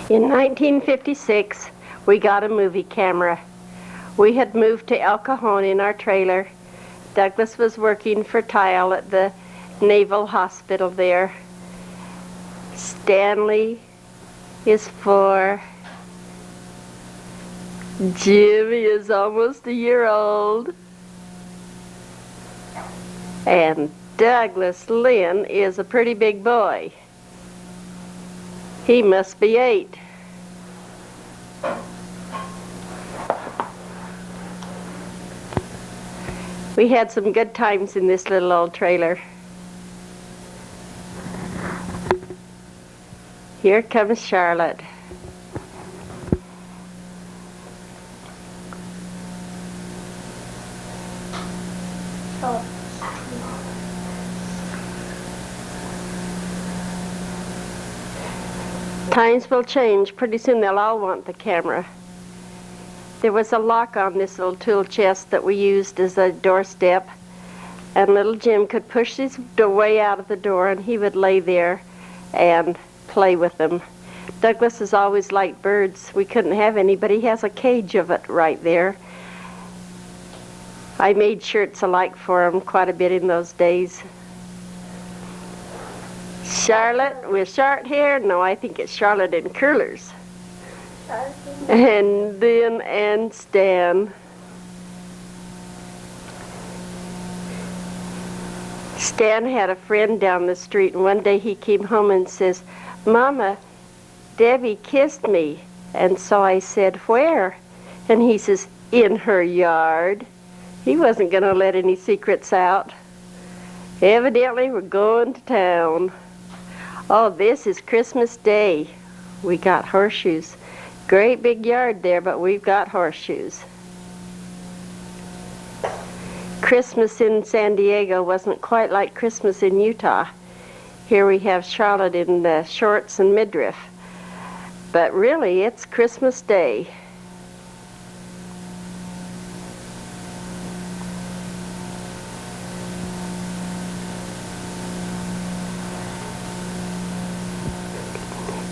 In 1956, we got a movie camera. We had moved to El Cajon in our trailer. Douglas was working for tile at the Naval Hospital there. Stanley is 4. Jimmy is almost a year old. And Douglas Lynn is a pretty big boy. He must be 8. We had some good times in this little old trailer. Here comes Charlotte. Times will change. Pretty soon they'll all want the camera. There was a lock on this little tool chest that we used as a doorstep, and little Jim could push his way out of the door and he would lay there and play with them. Douglas has always liked birds. We couldn't have any, but he has a cage of it right there. I made shirts alike for him quite a bit in those days. Charlotte with short hair. No, I think it's Charlotte in curlers. And then Stan. Stan had a friend down the street, and one day he came home and says, "Mama, Debbie kissed me." And so I said, "Where?" And he says, "In her yard." He wasn't going to let any secrets out. Evidently, we're going to town. Oh, this is Christmas Day. We got horseshoes. Great big yard there, but we've got horseshoes. Christmas in San Diego wasn't quite like Christmas in Utah. Here we have Charlotte in the shorts and midriff. But really, it's Christmas Day.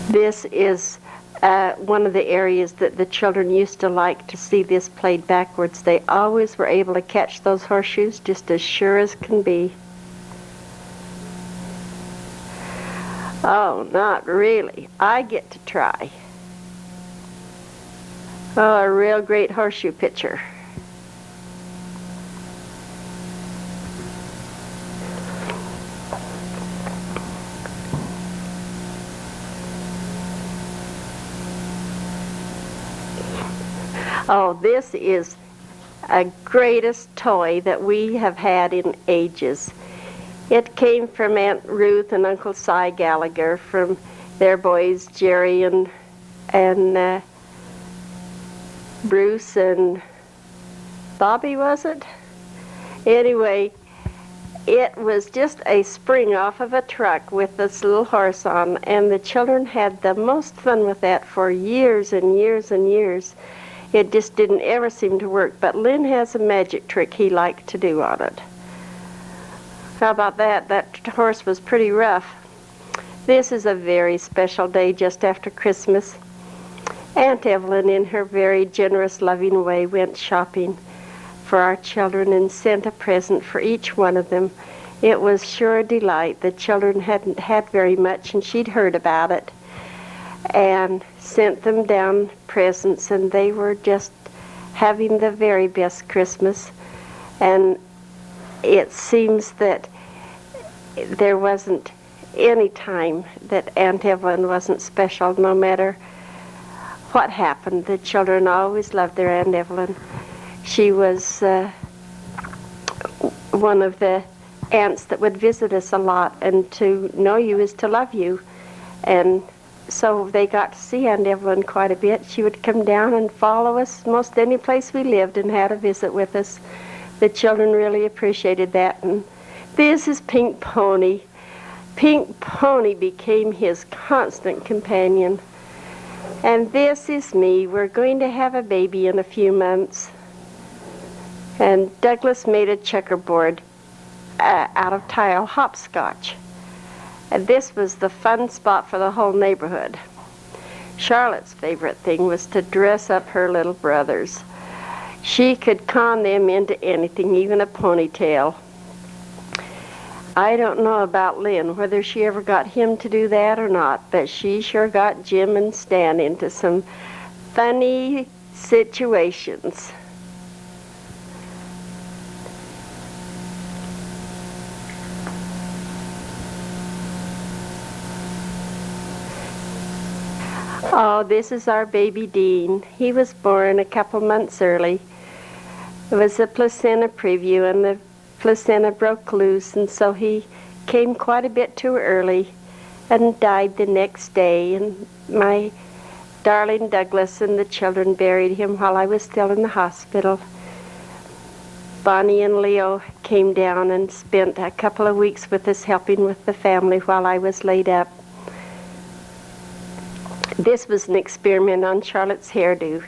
This is one of the areas that the children used to like to see this played backwards. They always were able to catch those horseshoes just as sure as can be. Oh, not really. I get to try. Oh, a real great horseshoe picture. Oh, this is a greatest toy that we have had in ages. It came from Aunt Ruth and Uncle Cy Gallagher, from their boys Jerry and Bruce and Bobby, was it? Anyway, it was just a spring off of a truck with this little horse on, and the children had the most fun with that for years and years and years. It just didn't ever seem to work, but Lynn has a magic trick he liked to do on it. How about that? That horse was pretty rough. This is a very special day just after Christmas. Aunt Evelyn, in her very generous, loving way, went shopping for our children and sent a present for each one of them. It was sure a delight. The children hadn't had very much, and she'd heard about it, and sent them down presents, and they were just having the very best Christmas. And it seems that there wasn't any time that Aunt Evelyn wasn't special. No matter what happened, the children always loved their Aunt Evelyn. She was one of the aunts that would visit us a lot, and to know you is to love you. And so they got to see Aunt Evelyn quite a bit. She would come down and follow us most any place we lived and had a visit with us. The children really appreciated that. And this is Pink Pony. Pink Pony became his constant companion. And this is me. We're going to have a baby in a few months. And Douglas made a checkerboard out of tile hopscotch. And this was the fun spot for the whole neighborhood. Charlotte's favorite thing was to dress up her little brothers. She could con them into anything, even a ponytail. I don't know about Lynn, whether she ever got him to do that or not, but she sure got Jim and Stan into some funny situations. Oh, this is our baby Dean. He was born a couple months early. It was a placenta preview, and the placenta broke loose, and so he came quite a bit too early and died the next day. And my darling Douglas and the children buried him while I was still in the hospital. Bonnie and Leo came down and spent a couple of weeks with us helping with the family while I was laid up. This was an experiment on Charlotte's hairdo.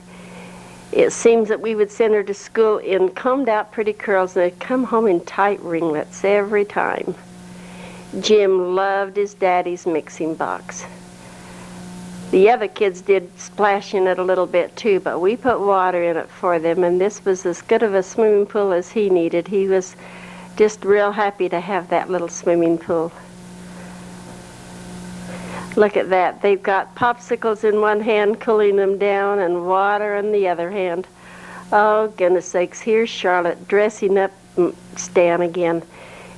It seems that we would send her to school in combed out pretty curls, and they'd come home in tight ringlets every time. Jim loved his daddy's mixing box. The other kids did splash in it a little bit too, but we put water in it for them, and this was as good of a swimming pool as he needed. He was just real happy to have that little swimming pool. Look at that. They've got popsicles in one hand, cooling them down, and water in the other hand. Oh, goodness sakes, here's Charlotte dressing up Stan again.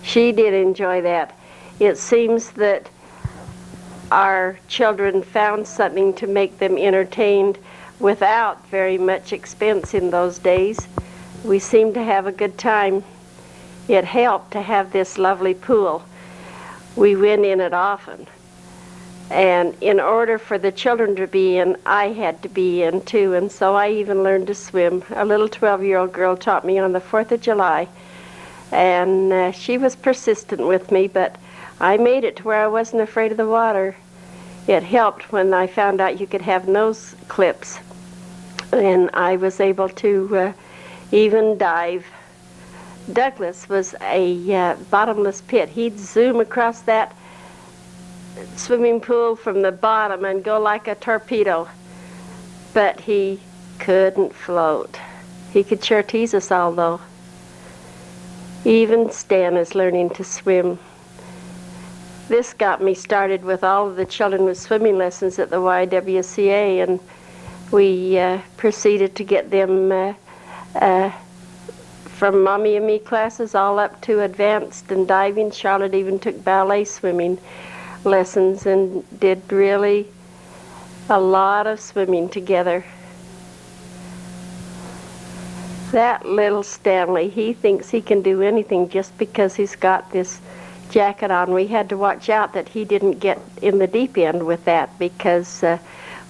She did enjoy that. It seems that our children found something to make them entertained without very much expense in those days. We seemed to have a good time. It helped to have this lovely pool. We went in it often. And in order for the children to be in, I had to be in too, and so I even learned to swim. A little 12-year-old girl taught me on the 4th of July, and she was persistent with me, but I made it to where I wasn't afraid of the water. It helped when I found out you could have nose clips, and I was able to even dive. Douglas was a bottomless pit. He'd zoom across that swimming pool from the bottom and go like a torpedo, but he couldn't float. He could sure tease us all, though. Even Stan is learning to swim. This got me started with all of the children with swimming lessons at the YWCA, and we proceeded to get them from Mommy and Me classes all up to advanced and diving. Charlotte even took ballet swimming lessons and did really a lot of swimming together. That little Stanley, he thinks he can do anything just because he's got this jacket on. We had to watch out that he didn't get in the deep end with that, because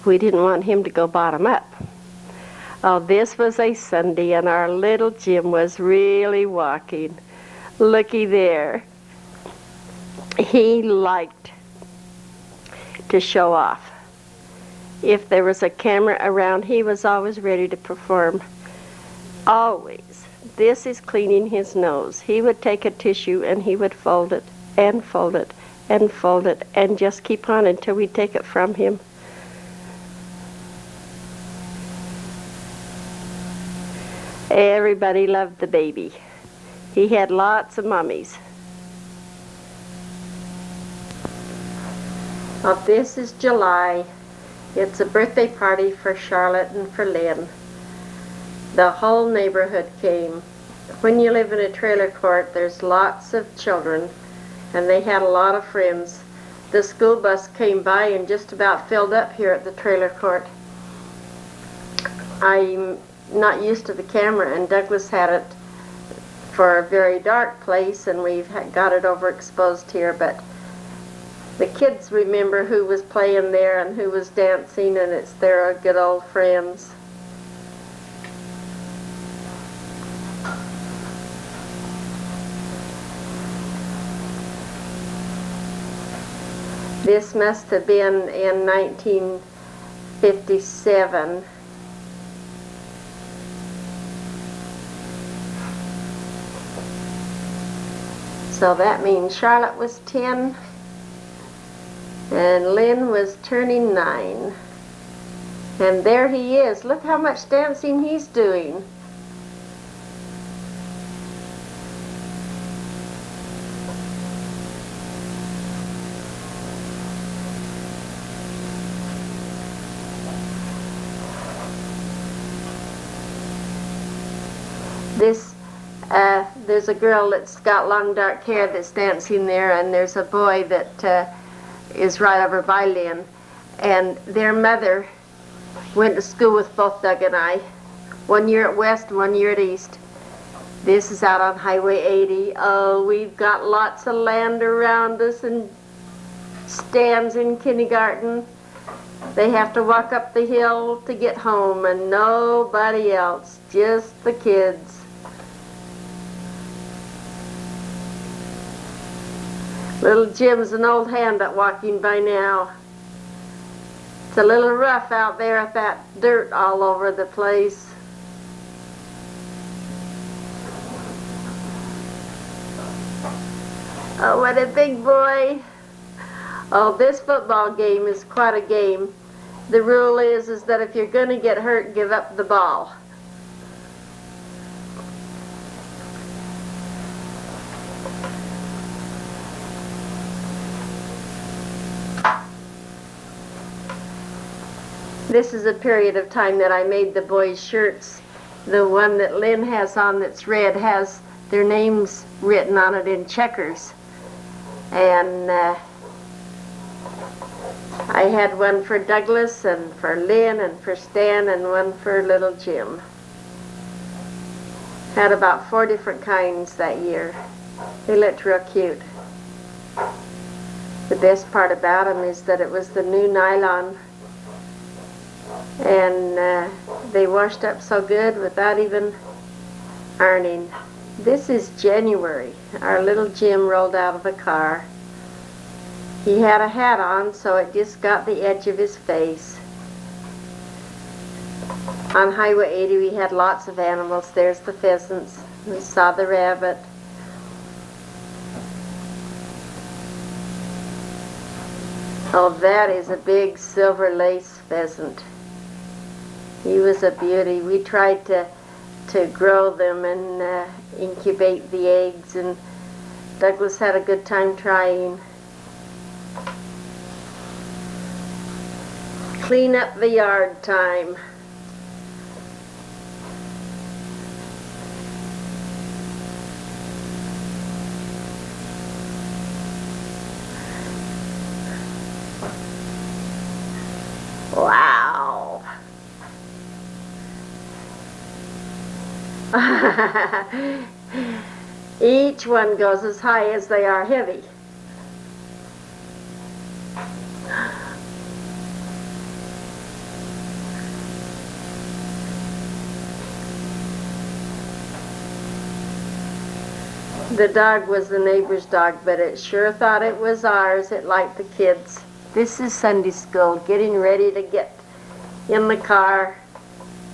we didn't want him to go bottom up. Oh, this was a Sunday, and our little Jim was really walking. Looky there. He liked to show off. If there was a camera around, he was always ready to perform. Always. This is cleaning his nose. He would take a tissue and he would fold it and fold it and fold it and just keep on until we take it from him. Everybody loved the baby. He had lots of mummies. Well, this is July. It's a birthday party for Charlotte and for Lynn. The whole neighborhood came. When you live in a trailer court, there's lots of children, and they had a lot of friends. The school bus came by and just about filled up here at the trailer court. I'm not used to the camera, and Douglas had it for a very dark place, and we've got it overexposed here, but the kids remember who was playing there and who was dancing, and it's their good old friends. This must have been in 1957. So that means Charlotte was 10 and Lynn was turning 9. And there he is. Look how much dancing he's doing. There's a girl that's got long dark hair that's dancing there, and there's a boy that is right over by Lynn. And their mother went to school with both Doug and I. 1 year at West, 1 year at East. This is out on Highway 80. Oh, we've got lots of land around us and stands in kindergarten. They have to walk up the hill to get home, and nobody else, just the kids. Little Jim's an old hand at walking by now. It's a little rough out there with that dirt all over the place. Oh, what a big boy. Oh, this football game is quite a game. The rule is that if you're going to get hurt, give up the ball. This is a period of time that I made the boys' shirts. The one that Lynn has on that's red has their names written on it in checkers. And I had one for Douglas and for Lynn and for Stan and one for little Jim. Had about 4 different kinds that year. They looked real cute. The best part about them is that it was the new nylon. And they washed up so good without even ironing. This is January. Our little Jim rolled out of the car. He had a hat on, so it just got the edge of his face. On Highway 80 we had lots of animals. There's the pheasants. We saw the rabbit. Oh, that is a big silver lace pheasant. He was a beauty. We tried to grow them and incubate the eggs, and Douglas had a good time trying. Clean up the yard time. Wow. Each one goes as high as they are heavy. The dog was the neighbor's dog, but it sure thought it was ours. It liked the kids. This is Sunday school, getting ready to get in the car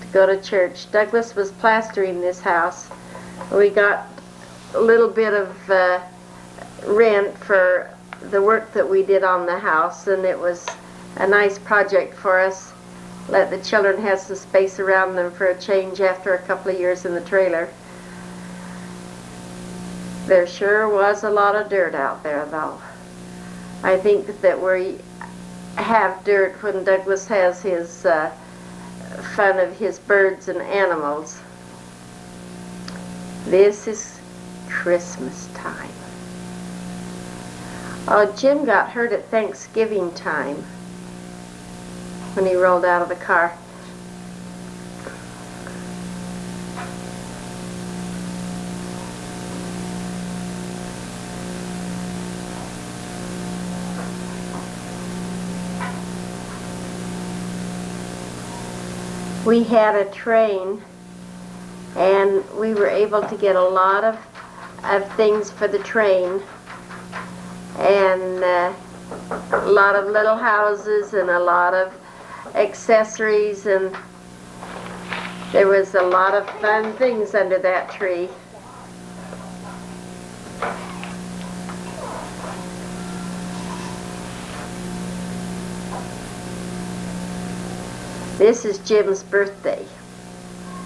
to go to church. Douglas was plastering this house. We got a little bit of rent for the work that we did on the house, and it was a nice project for us. Let the children have some space around them for a change after a couple of years in the trailer. There sure was a lot of dirt out there, though. I think that we have dirt when Douglas has his fun of his birds and animals. This is Christmas time. Oh, Jim got hurt at Thanksgiving time when he rolled out of the car. We had a train, and we were able to get a lot of things for the train, and a lot of little houses and a lot of accessories, and there was a lot of fun things under that tree. This is Jim's birthday.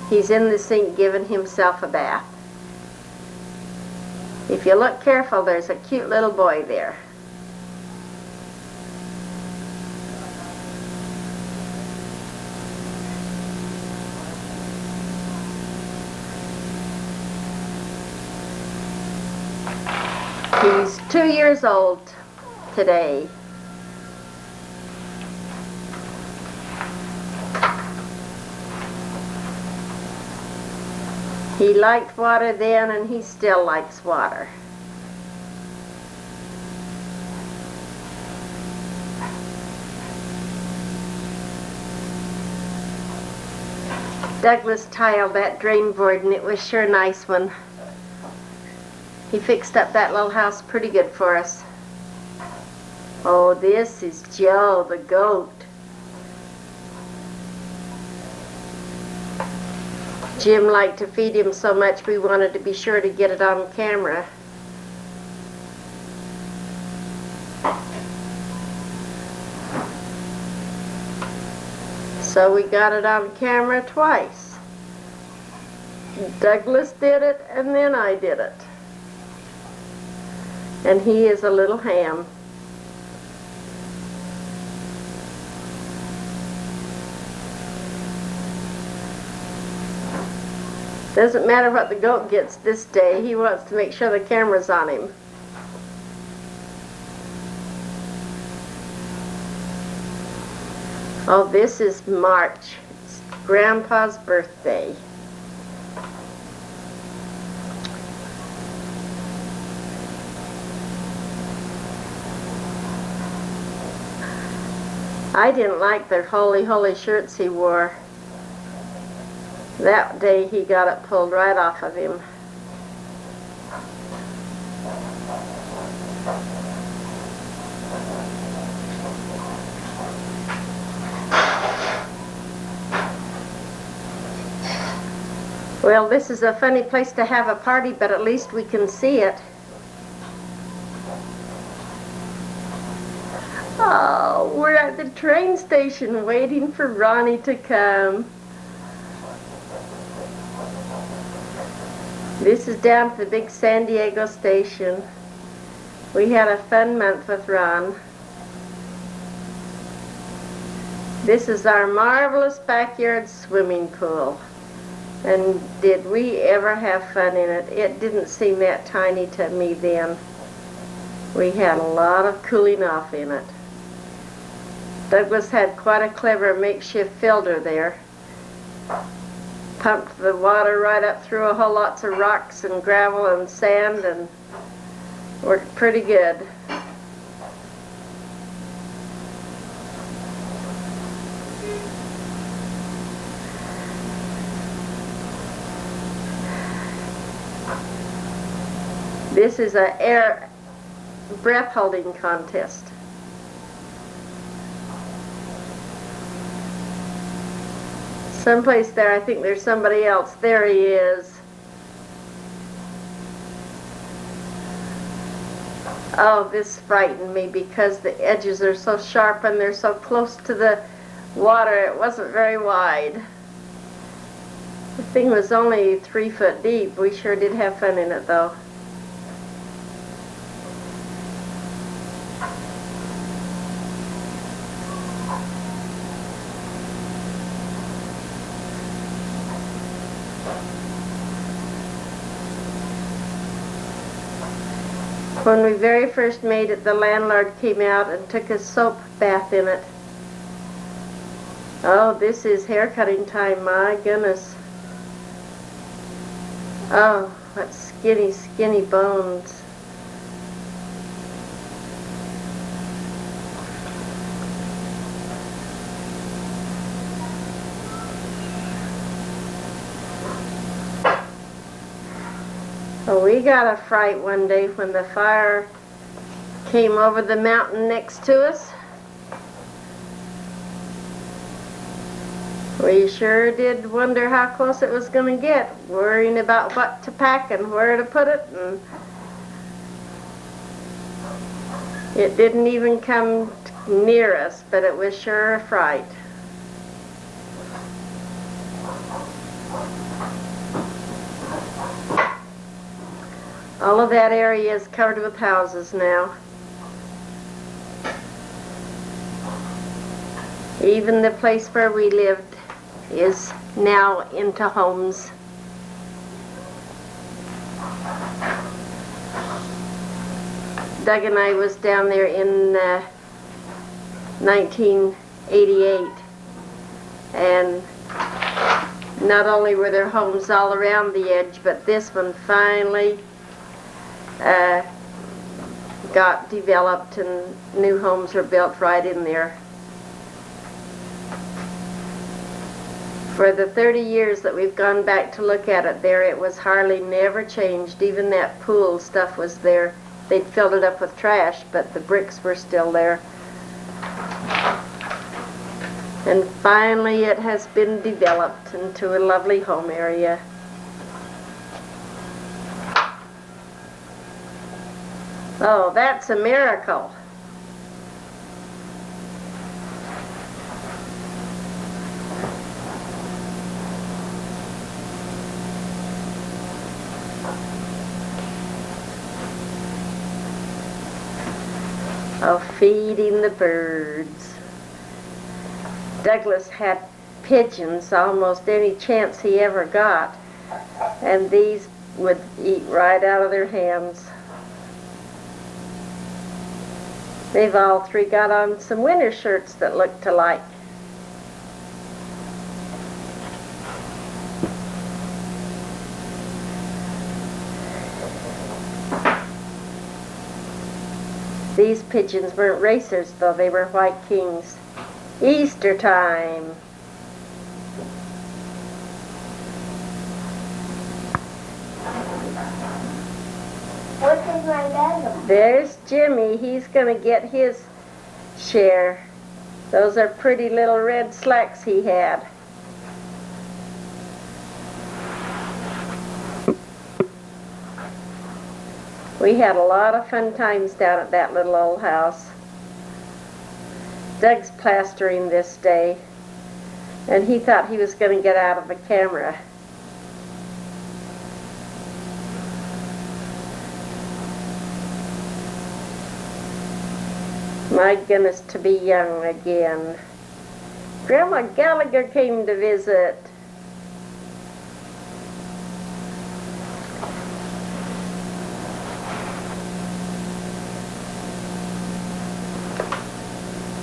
He's in the sink giving himself a bath. If you look careful, there's a cute little boy there. He's 2 years old today. He liked water then, and he still likes water. Douglas tiled that drain board, and it was sure a nice one. He fixed up that little house pretty good for us. Oh, this is Joe, the goat. Jim liked to feed him so much we wanted to be sure to get it on camera. So we got it on camera twice. Douglas did it, and then I did it. And he is a little ham. Doesn't matter what the goat gets this day, he wants to make sure the camera's on him. Oh, this is March. It's Grandpa's birthday. I didn't like the holy shirts he wore. That day he got it pulled right off of him. Well, this is a funny place to have a party, but at least we can see it. Oh, we're at the train station waiting for Ronnie to come. This is down to the big San Diego station. We had a fun month with Ron. This is our marvelous backyard swimming pool. And did we ever have fun in it? It didn't seem that tiny to me then. We had a lot of cooling off in it. Douglas had quite a clever makeshift filter there. Pumped the water right up through a whole lots of rocks and gravel and sand, and worked pretty good. This is a air breath holding contest. Someplace there, I think there's somebody else. There he is. Oh, this frightened me because the edges are so sharp and they're so close to the water. It wasn't very wide. The thing was only 3 foot deep. We sure did have fun in it though. When we very first made it, the landlord came out and took a soap bath in it. Oh, this is hair cutting time, my goodness. Oh, what skinny, skinny bones. Well, we got a fright one day when the fire came over the mountain next to us. We sure did wonder how close it was going to get, worrying about what to pack and where to put it, and it didn't even come near us, but it was sure a fright. All of that area is covered with houses now. Even the place where we lived is now into homes. Doug and I was down there in 1988, and not only were there homes all around the edge, but this one finally got developed and new homes were built right in there. For the 30 years that we've gone back to look at it there, it was hardly never changed. Even that pool stuff was there. They'd filled it up with trash, but the bricks were still there. And finally it has been developed into a lovely home area. Oh, that's a miracle. Oh, feeding the birds. Douglas had pigeons almost any chance he ever got, and these would eat right out of their hands. They've all three got on some winter shirts that looked alike. These pigeons weren't racers, though. They were white kings. Easter time. What is my dad? There's Jimmy. He's going to get his share. Those are pretty little red slacks he had. We had a lot of fun times down at that little old house. Doug's plastering this day, and he thought he was going to get out of the camera. My goodness, to be young again. Grandma Gallagher came to visit.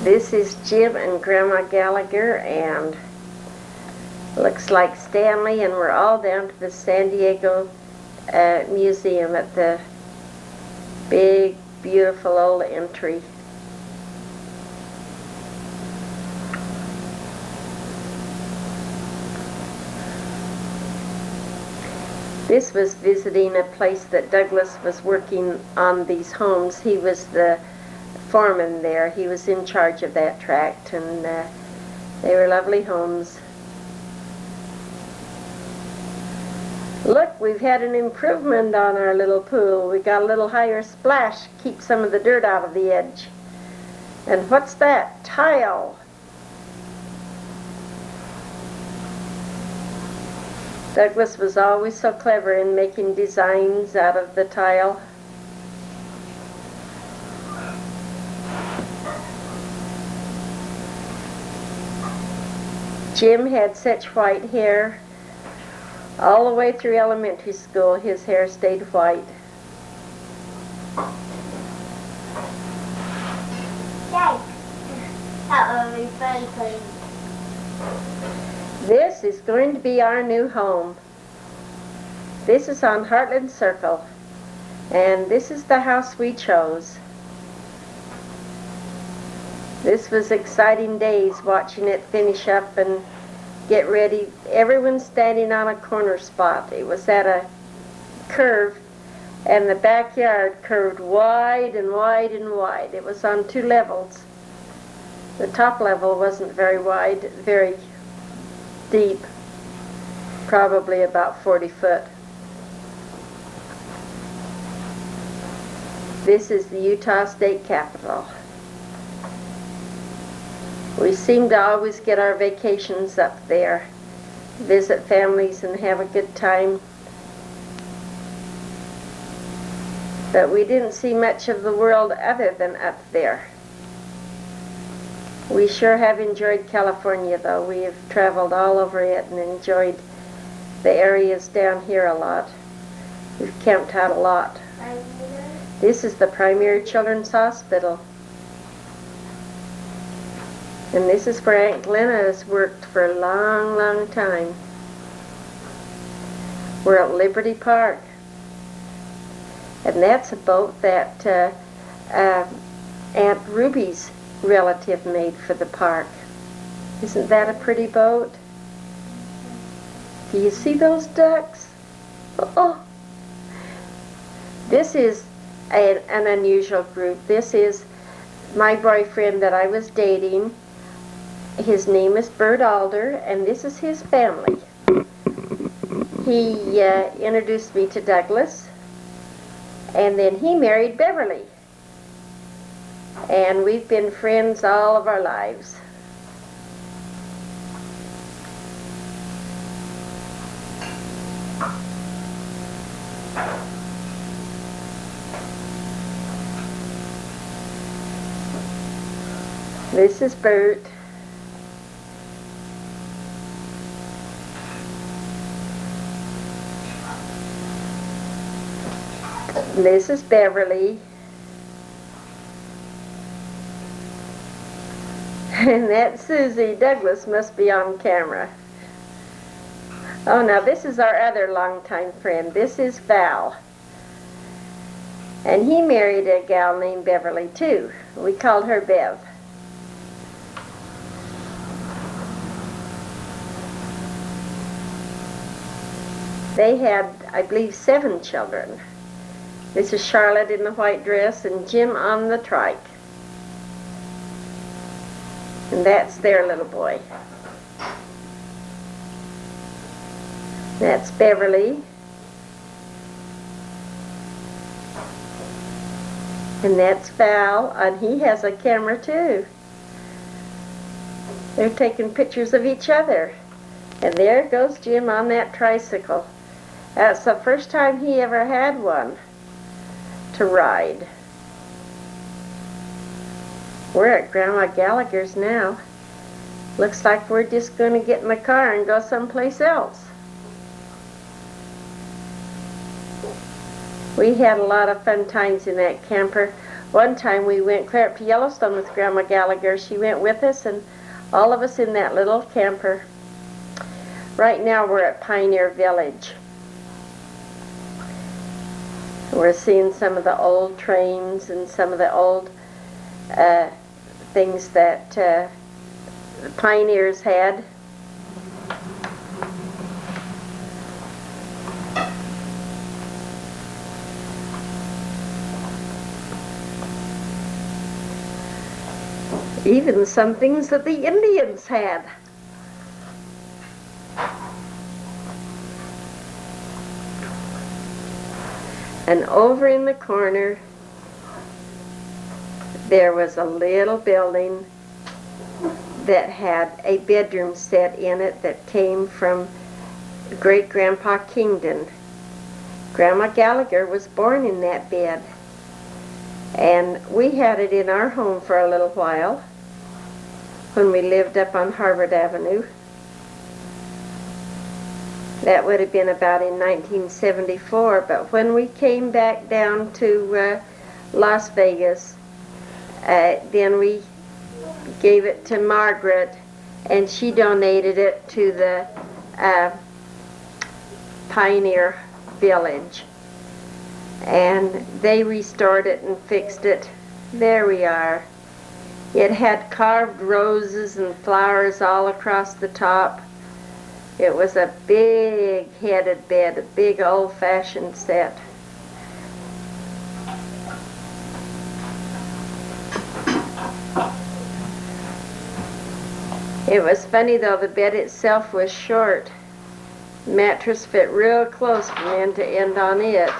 This is Jim and Grandma Gallagher, and looks like Stanley, and we're all down to the San Diego Museum at the big, beautiful old entry. This was visiting a place that Douglas was working on these homes. He was the foreman there. He was in charge of that tract, and they were lovely homes. Look, we've had an improvement on our little pool. We got a little higher splash, keep some of the dirt out of the edge. And what's that? Tile. Douglas was always so clever in making designs out of the tile. Jim had such white hair. All the way through elementary school, his hair stayed white. Yikes. That would be fun, please. This is going to be our new home. This is on Heartland Circle, and this is the house we chose. This was exciting days watching it finish up and get ready. Everyone's standing on a corner spot. It was at a curve, and the backyard curved wide and wide and wide. It was on 2 levels. The top level wasn't very wide, very deep, probably about 40 foot. This is the Utah State Capitol. We seem to always get our vacations up there. visit families and have a good time. But we didn't see much of the world other than up there. We sure have enjoyed California, though. We have traveled all over it and enjoyed the areas down here a lot. We've camped out a lot. This is the Premier Children's Hospital. And this is where Aunt Glenna has worked for a long, long time. We're at Liberty Park. And that's a boat that Aunt Ruby's relative made for the park. Isn't that a pretty boat? Do you see those ducks? Oh! This is an unusual group. This is my boyfriend that I was dating. His name is Bert Alder, and this is his family. He introduced me to Douglas, and then he married Beverly. And we've been friends all of our lives. This is Bert. This is Beverly. And that's Susie. Douglas must be on camera. Oh, now this is our other longtime friend. This is Val. And he married a gal named Beverly, too. We called her Bev. They had, I believe, 7 children. This is Charlotte in the white dress and Jim on the trike. And that's their little boy. That's Beverly. And that's Val, and he has a camera too. They're taking pictures of each other. And there goes Jim on that tricycle. That's the first time he ever had one to ride. We're at Grandma Gallagher's now. Looks like we're just going to get in the car and go someplace else. We had a lot of fun times in that camper. One time we went clear up to Yellowstone with Grandma Gallagher. She went with us, and all of us in that little camper. Right now we're at Pioneer Village. We're seeing some of the old trains and some of the old things that the pioneers had. Even some things that the Indians had. And over in the corner, there was a little building that had a bedroom set in it that came from Great-Grandpa Kingdon. Grandma Gallagher was born in that bed. And we had it in our home for a little while when we lived up on Harvard Avenue. That would have been about in 1974, but when we came back down to Las Vegas, then we gave it to Margaret, and she donated it to the Pioneer Village. And they restored it and fixed it. There we are. It had carved roses and flowers all across the top. It was a big-headed bed, a big old-fashioned set. It was funny though, the bed itself was short. The mattress fit real close from end to end on it.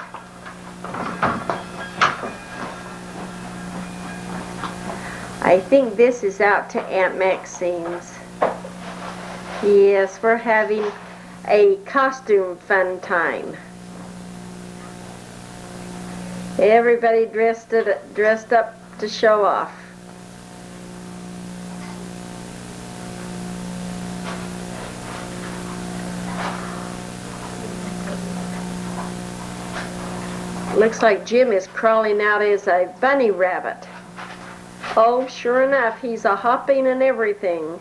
I think this is out to Aunt Maxine's. Yes, we're having a costume fun time. Everybody dressed up to show off. Looks like Jim is crawling out as a bunny rabbit. Oh, sure enough, he's a hopping and everything.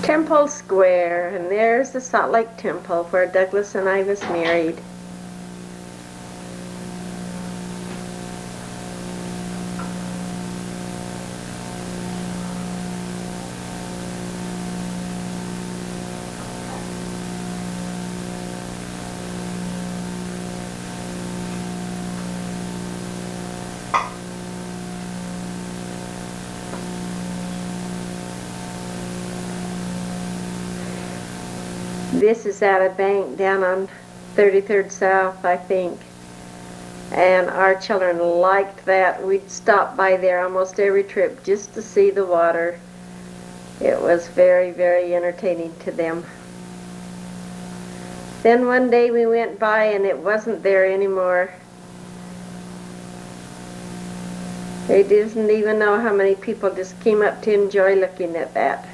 Temple Square, and there's the Salt Lake Temple where Douglas and I was married. This is at a bank down on 33rd South, I think. And our children liked that. We'd stop by there almost every trip just to see the water. It was very, very entertaining to them. Then one day we went by and it wasn't there anymore. They didn't even know how many people just came up to enjoy looking at that.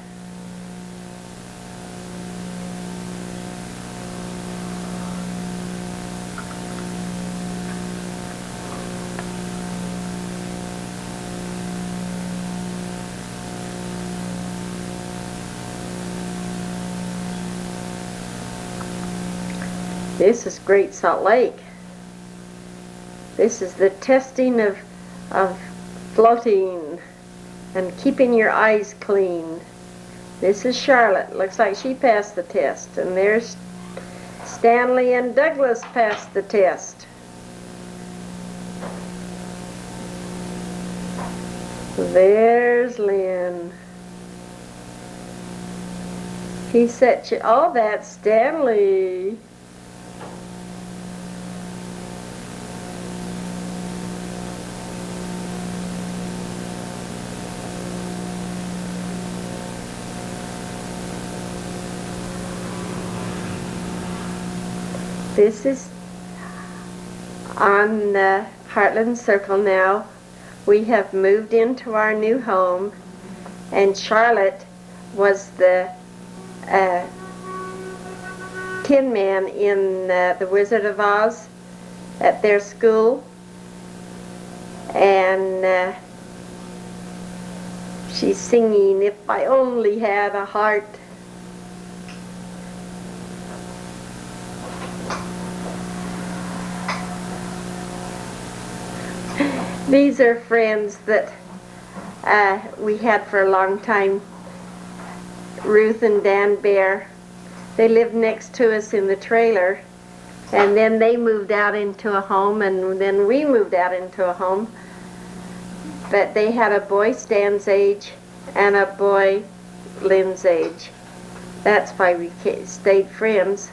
This is Great Salt Lake. This is the testing of floating and keeping your eyes clean. This is Charlotte. Looks like she passed the test. And there's Stanley and Douglas passed the test. There's Lynn. He said, oh, that's Stanley. This is on the Heartland Circle now. We have moved into our new home, and Charlotte was the Tin Man in The Wizard of Oz at their school, and she's singing, "If I Only Had a Heart." These are friends that we had for a long time, Ruth and Dan Bear. They lived next to us in the trailer, and then they moved out into a home, and then we moved out into a home. But they had a boy Stan's age and a boy Lynn's age. That's why we stayed friends.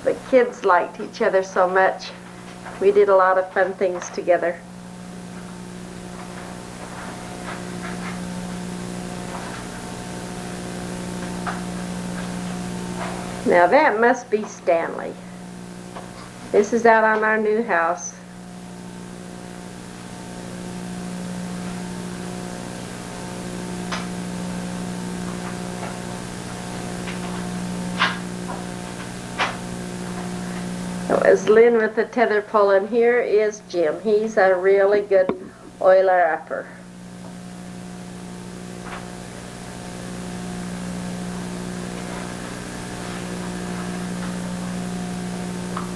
The kids liked each other so much. We did a lot of fun things together. Now that must be Stanley. This is out on our new house. That was Lynn with the tether pole, and here is Jim. He's a really good oiler upper.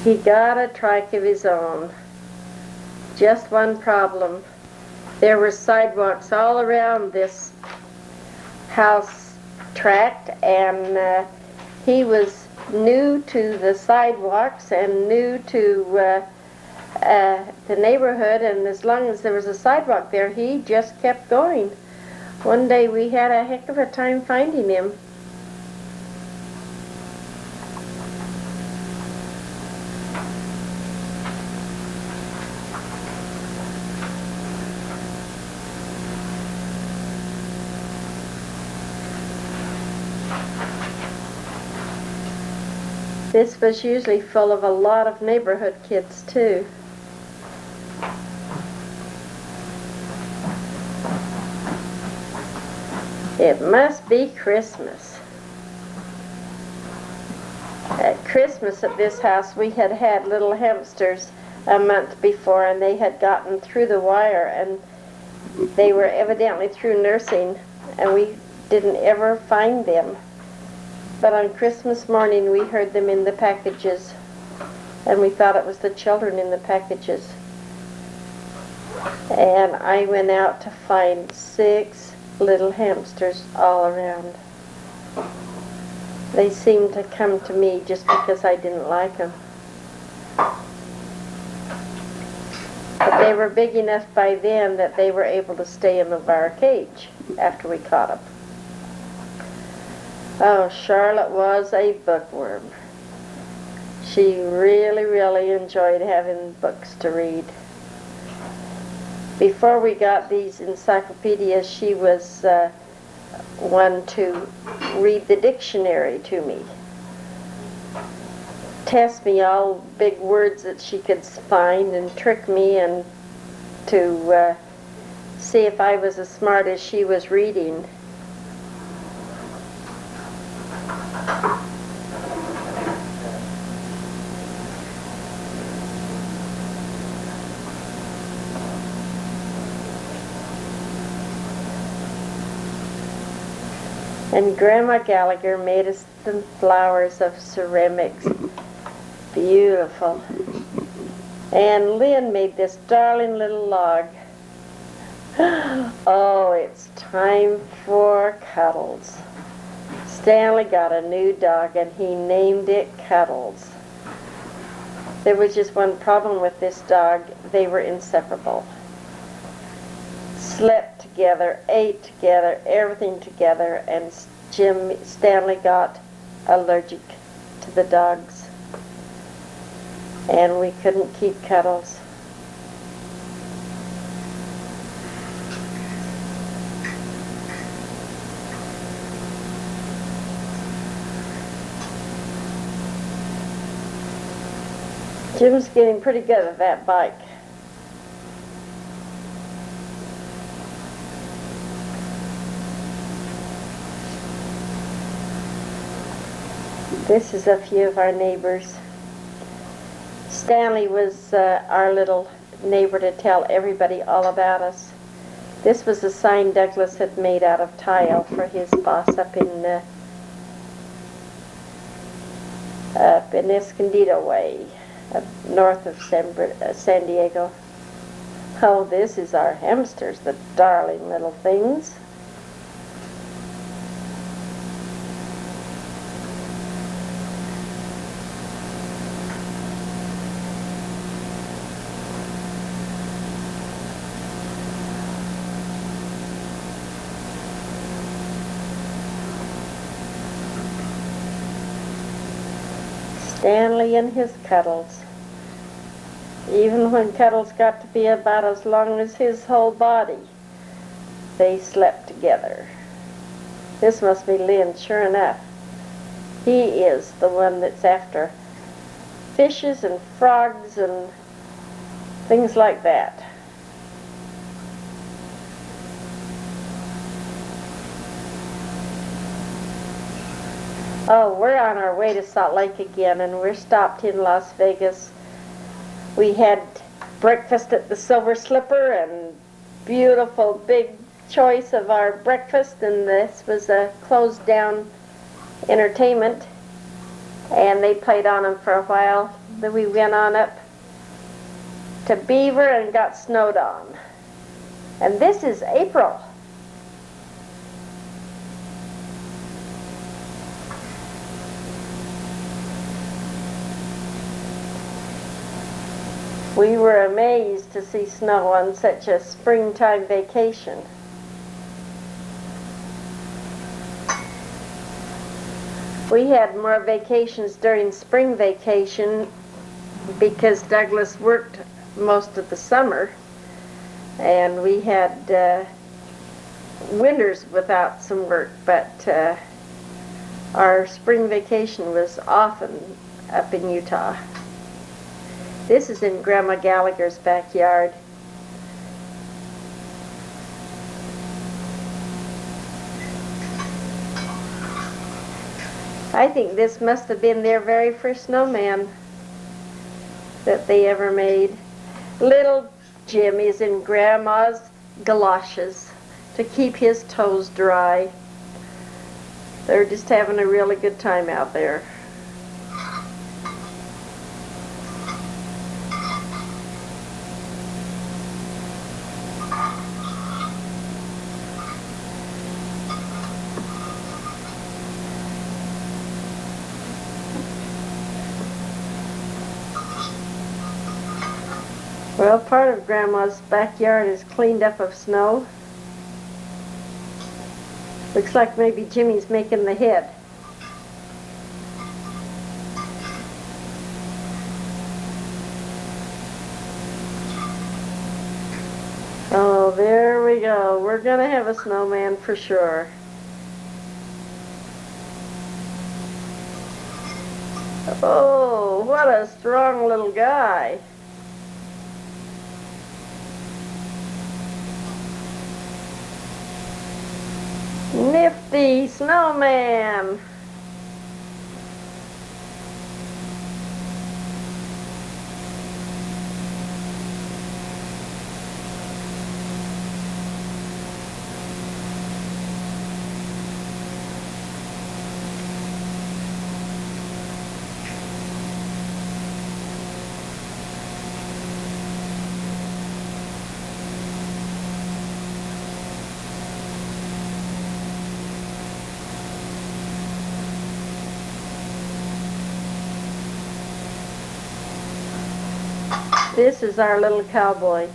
He got a trike of his own. Just one problem. There were sidewalks all around this house tract, and he was new to the sidewalks and new to the neighborhood, and as long as there was a sidewalk there, he just kept going. One day we had a heck of a time finding him. This was usually full of a lot of neighborhood kids too. It must be Christmas. At Christmas at this house we had had little hamsters a month before, and they had gotten through the wire, and they were evidently through nursing, and we didn't ever find them. But on Christmas morning we heard them in the packages, and we thought it was the children in the packages. And I went out to find 6 little hamsters all around. They seemed to come to me just because I didn't like them. But they were big enough by then that they were able to stay in the wire cage after we caught them. Oh, Charlotte was a bookworm. She really, really enjoyed having books to read. Before we got these encyclopedias, she was one to read the dictionary to me. Test me all big words that she could find and trick me, and to see if I was as smart as she was reading. And Grandma Gallacher made us the flowers of ceramics. Beautiful. And Lynn made this darling little log. Oh, it's time for Cuddles. Stanley got a new dog and he named it Cuddles. There was just one problem with this dog. They were inseparable. Slept together, ate together, everything together, and Stanley got allergic to the dogs, and we couldn't keep Cuddles. Jim's getting pretty good at that bike. This is a few of our neighbors. Stanley was our little neighbor to tell everybody all about us. This was a sign Douglas had made out of tile for his boss up in Escondido way, north of San Diego. Oh, this is our hamsters, the darling little things. Stanley and his Cuddles. Even when Cuddles got to be about as long as his whole body, they slept together. This must be Lynn, sure enough. He is the one that's after fishes and frogs and things like that. Oh, we're on our way to Salt Lake again, and we're stopped in Las Vegas. We had breakfast at the Silver Slipper, and beautiful big choice of our breakfast, and this was a closed down entertainment, and they played on them for a while. Then we went on up to Beaver and got snowed on. And this is April. We were amazed to see snow on such a springtime vacation. We had more vacations during spring vacation because Douglas worked most of the summer, and we had winters without some work, but our spring vacation was often up in Utah. This is in Grandma Gallagher's backyard. I think this must have been their very first snowman that they ever made. Little Jim is in Grandma's galoshes to keep his toes dry. They're just having a really good time out there. Well, part of Grandma's backyard is cleaned up of snow. Looks like maybe Jimmy's making the head. Oh, there we go. We're gonna have a snowman for sure. Oh, what a strong little guy. Nifty snowman. This is our little cowboy.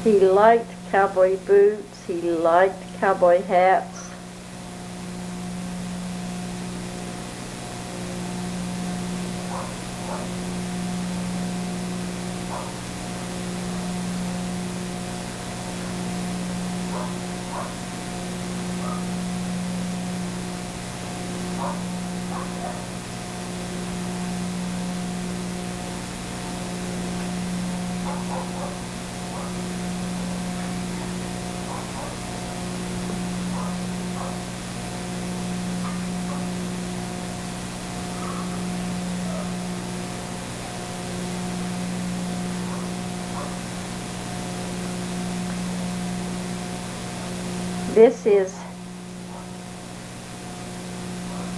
He liked cowboy boots, he liked cowboy hats. This is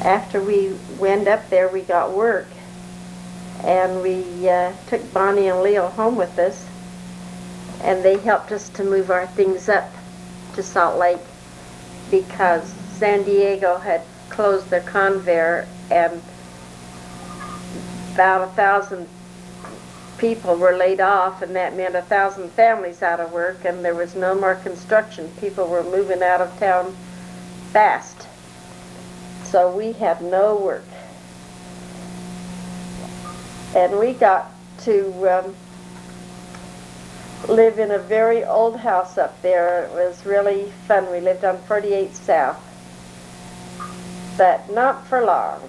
after we went up there, we got work, and we took Bonnie and Leo home with us, and they helped us to move our things up to Salt Lake because San Diego had closed their conveyor and about 1,000 people were laid off, and that meant 1,000 families out of work, and there was no more construction. People were moving out of town fast. So we had no work. And we got to live in a very old house up there. It was really fun. We lived on 48 South, but not for long.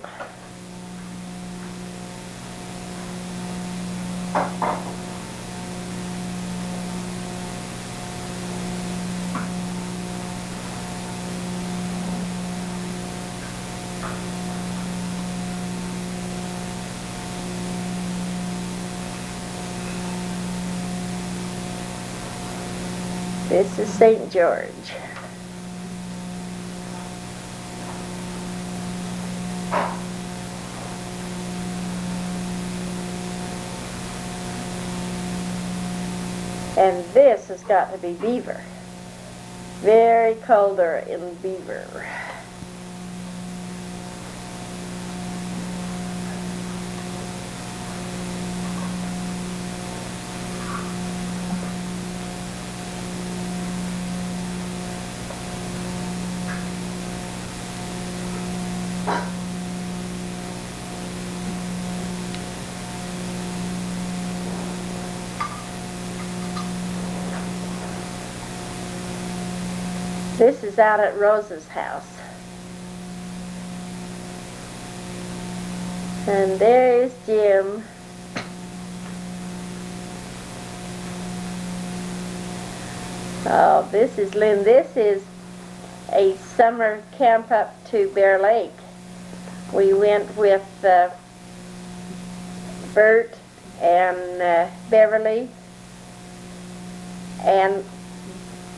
This is St. George. And this has got to be Beaver. Very colder in Beaver. This is out at Rose's house. And there is Jim. Oh, this is Lynn. This is a summer camp up to Bear Lake. We went with Bert and Beverly, and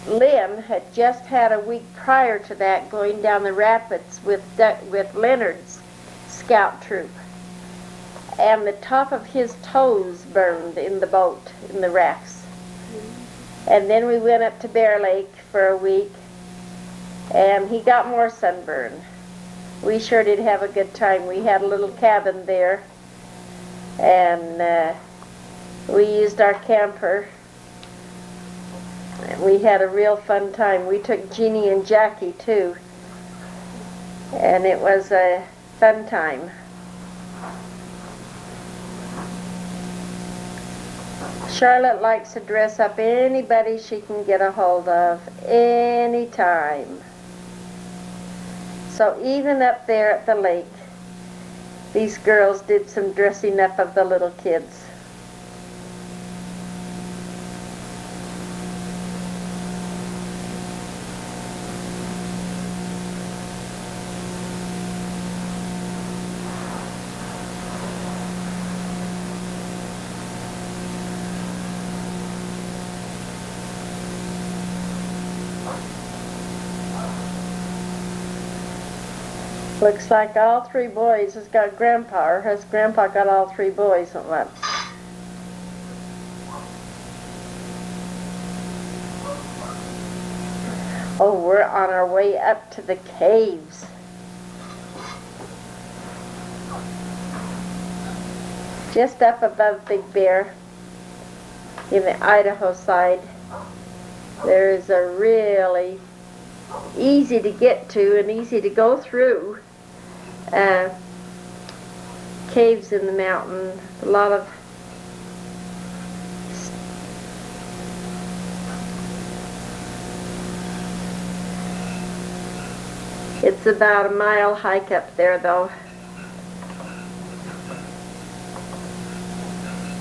Lynn had just had a week prior to that going down the rapids with Leonard's scout troop, and the top of his toes burned in the boat, in the rafts. And then we went up to Bear Lake for a week, and he got more sunburn. We sure did have a good time. We had a little cabin there, and we used our camper. We had a real fun time. We took Jeannie and Jackie too, and it was a fun time. Charlotte likes to dress up anybody she can get a hold of anytime. So even up there at the lake, these girls did some dressing up of the little kids. Looks like all three boys has got Grandpa, or has Grandpa got all three boys at once? Oh, we're on our way up to the caves. Just up above Big Bear, in the Idaho side, there is a really easy to get to and easy to go through caves in the mountain. A lot of it's about a mile hike up there though.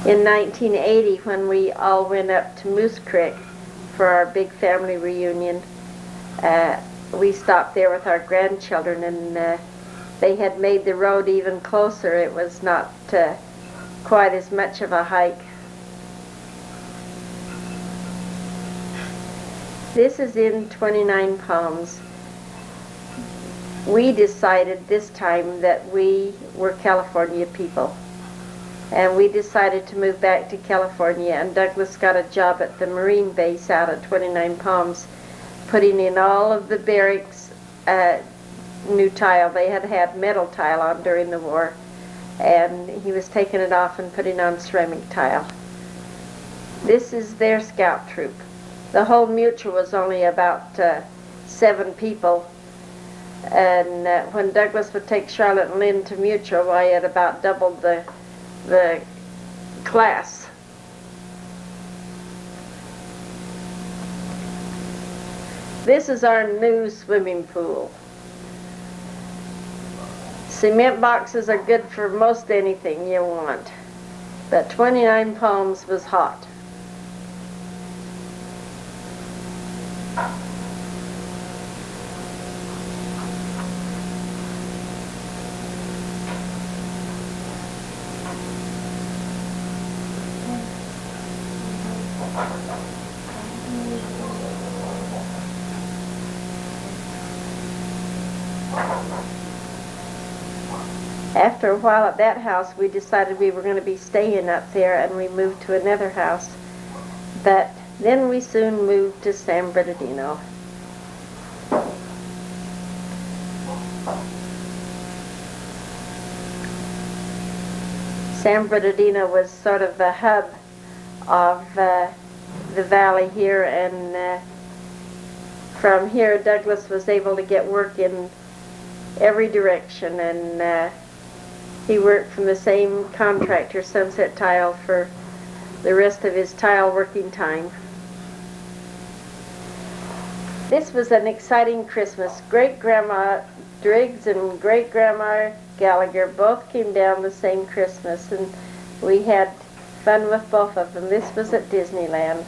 In 1980, when we all went up to Moose Creek for our big family reunion, we stopped there with our grandchildren, and they had made the road even closer. It was not quite as much of a hike. This is in 29 Palms. We decided this time that we were California people, and we decided to move back to California, and Douglas got a job at the Marine base out at 29 Palms, putting in all of the barracks new tile. They had had metal tile on during the war, and he was taking it off and putting on ceramic tile. This is their scout troop. The whole mutual was only about 7 people, and when Douglas would take Charlotte and Lynn to mutual, I had about doubled the class. This is our new swimming pool. Cement boxes are good for most anything you want, but 29 Palms was hot. After a while at that house, we decided we were going to be staying up there, and we moved to another house. But then we soon moved to San Bernardino. San Bernardino was sort of the hub of the valley here, and from here Douglas was able to get work in every direction, and he worked from the same contractor, Sunset Tile, for the rest of his tile working time. This was an exciting Christmas. Great-Grandma Driggs and Great-Grandma Gallacher both came down the same Christmas, and we had fun with both of them. This was at Disneyland.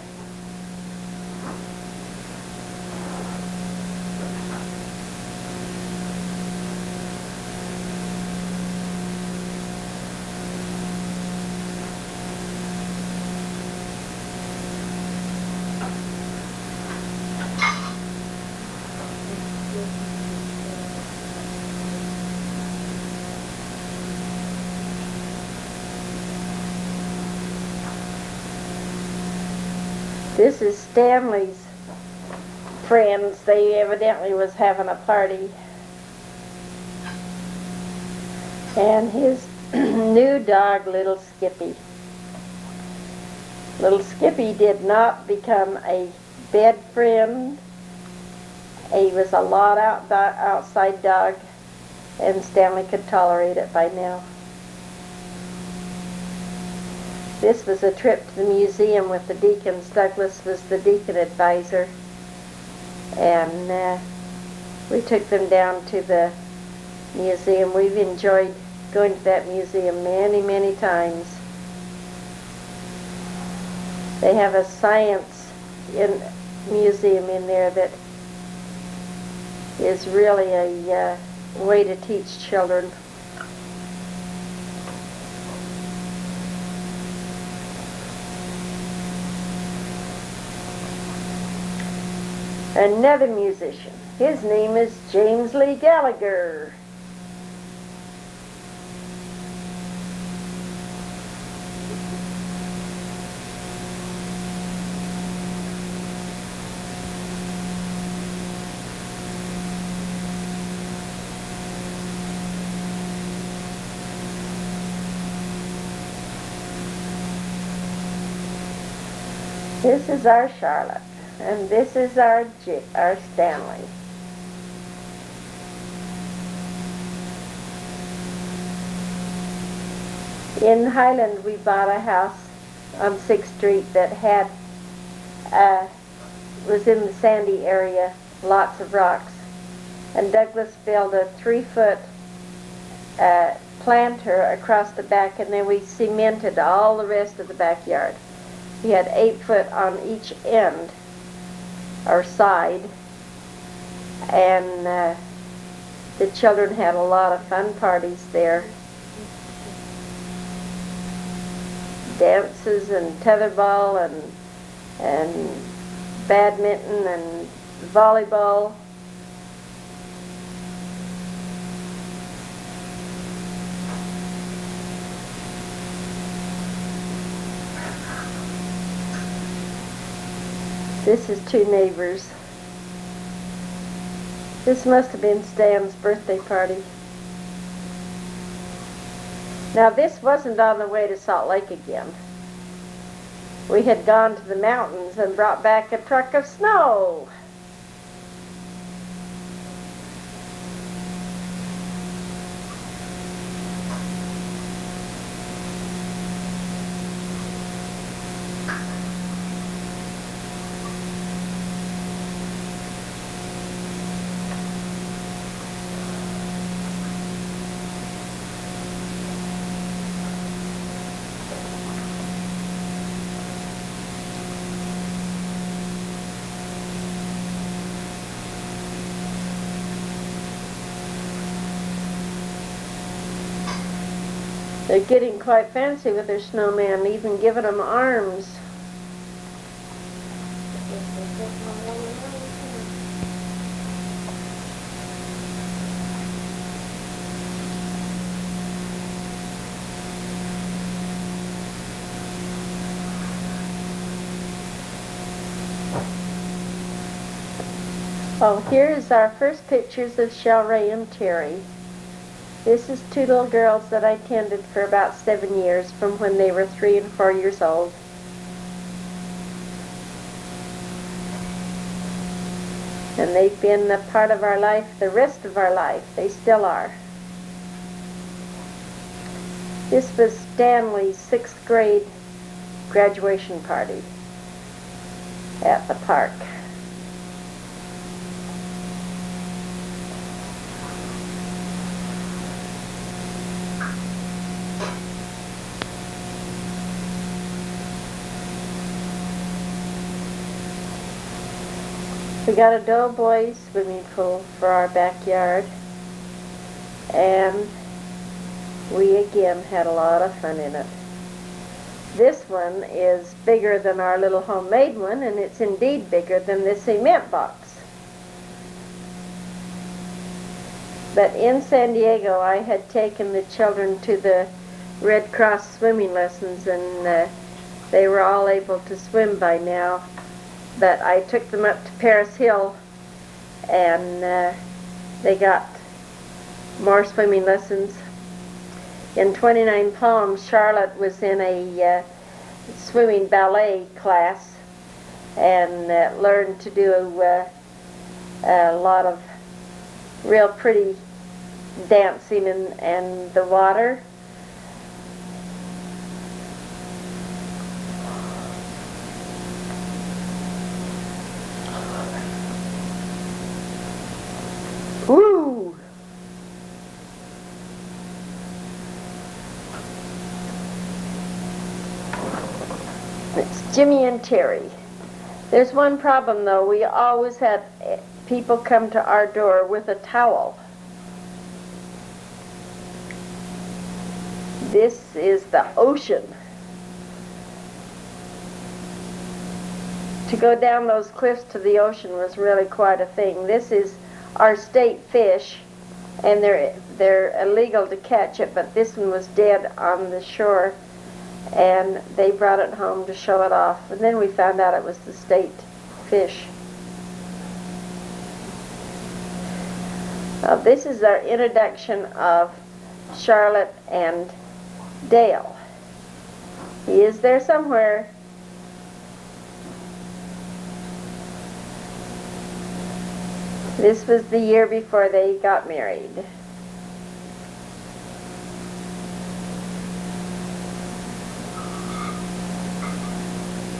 This is Stanley's friends. They evidently was having a party. And his new dog, Little Skippy. Little Skippy did not become a bed friend. He was a lot outside dog, and Stanley could tolerate it by now. This was a trip to the museum with the deacons. Douglas was the deacon advisor, and we took them down to the museum. We've enjoyed going to that museum many, many times. They have a science museum in there that is really a way to teach children. Another musician. His name is James Lee Gallacher. This is our Charlotte. And this is our Stanley. In Highland, we bought a house on 6th Street that had was in the sandy area, lots of rocks. And Douglas built a 3-foot planter across the back, and then we cemented all the rest of the backyard. We had 8 foot on each end, or side, and the children had a lot of fun parties there. Dances and tetherball and badminton and volleyball. This is two neighbors. This must have been Stan's birthday party. Now this wasn't on the way to Salt Lake again. We had gone to the mountains and brought back a truck of snow. They're getting quite fancy with their snowman, even giving them arms. Oh, here's our first pictures of Shelray and Terry. This is two little girls that I tended for about 7 years, from when they were 3 and 4 years old. And they've been a part of our life the rest of our life. They still are. This was Stanley's 6th grade graduation party at the park. We got a Doughboy swimming pool for our backyard, and we again had a lot of fun in it. This one is bigger than our little homemade one, and it's indeed bigger than the cement box. But in San Diego, I had taken the children to the Red Cross swimming lessons, and they were all able to swim by now. But I took them up to Paris Hill, and they got more swimming lessons. In 29 Palms, Charlotte was in a swimming ballet class and learned to do a lot of real pretty dancing in the water. Woo! It's Jimmy and Terry. There's one problem though. We always had people come to our door with a towel. This is the ocean. To go down those cliffs to the ocean was really quite a thing. This is our state fish, and they're illegal to catch it, but this one was dead on the shore, and they brought it home to show it off, and then we found out it was the state fish. This is our introduction of Charlotte and Dale. He is there somewhere. This was the year before they got married.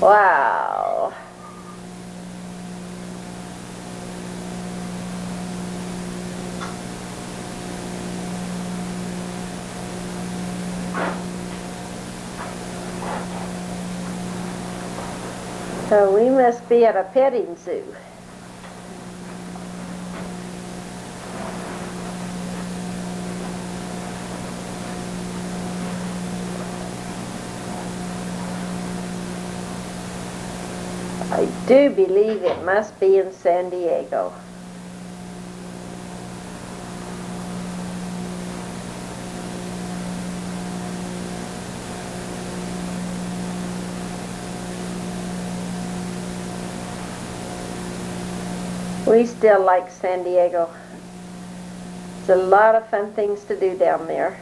Wow. So we must be at a petting zoo. I do believe it must be in San Diego. We still like San Diego. There's a lot of fun things to do down there.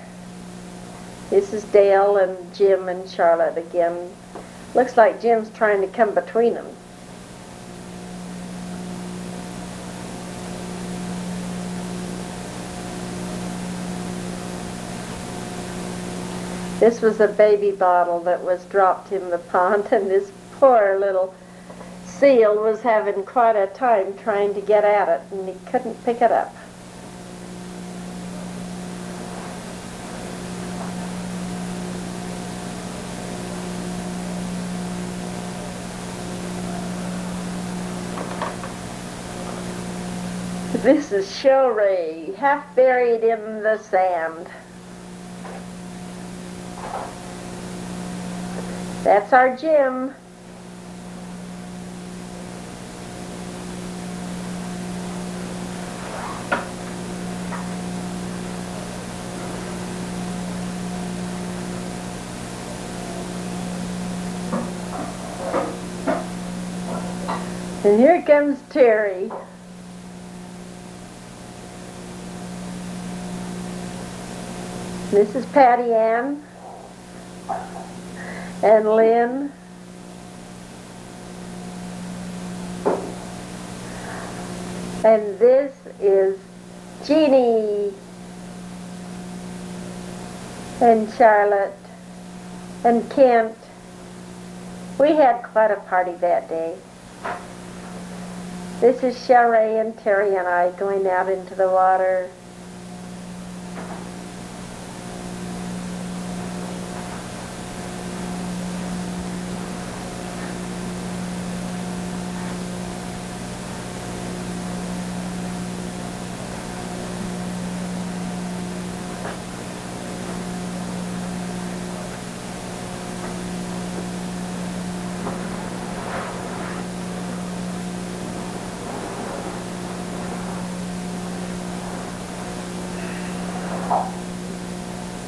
This is Dale and Jim and Charlotte again. Looks like Jim's trying to come between them. This was a baby bottle that was dropped in the pond, and this poor little seal was having quite a time trying to get at it, and he couldn't pick it up. This is Shellray, half buried in the sand. That's our Jim. And here comes Terry. This is Patty Ann and Lynn. And this is Jeannie and Charlotte and Kent. We had quite a party that day. This is Shellray and Terry and I going out into the water.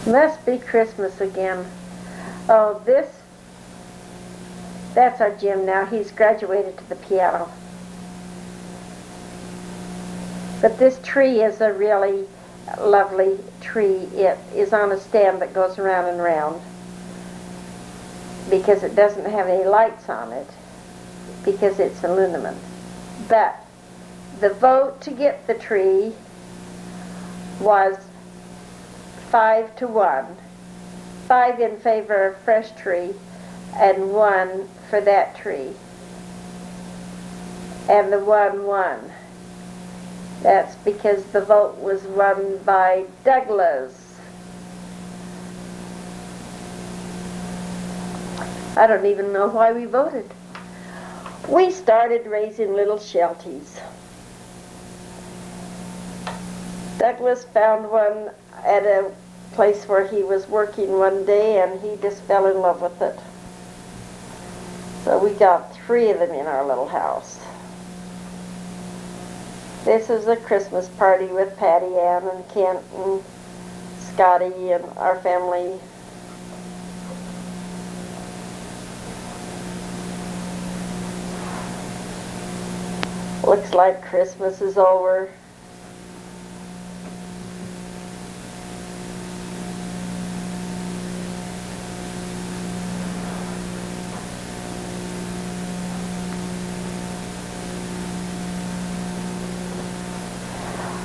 Must be Christmas again. Oh, that's our Jim now. He's graduated to the piano. But this tree is a really lovely tree. It is on a stand that goes around and round because it doesn't have any lights on it because it's aluminum. But the vote to get the tree was 5-1. 5 in favor of fresh tree and 1 for that tree. And the 1 won. That's because the vote was won by Douglas. I don't even know why we voted. We started raising little shelties. Douglas found one at a place where he was working one day and he just fell in love with it. So we got 3 of them in our little house. This is a Christmas party with Patty Ann and Kent and Scotty and our family. Looks like Christmas is over.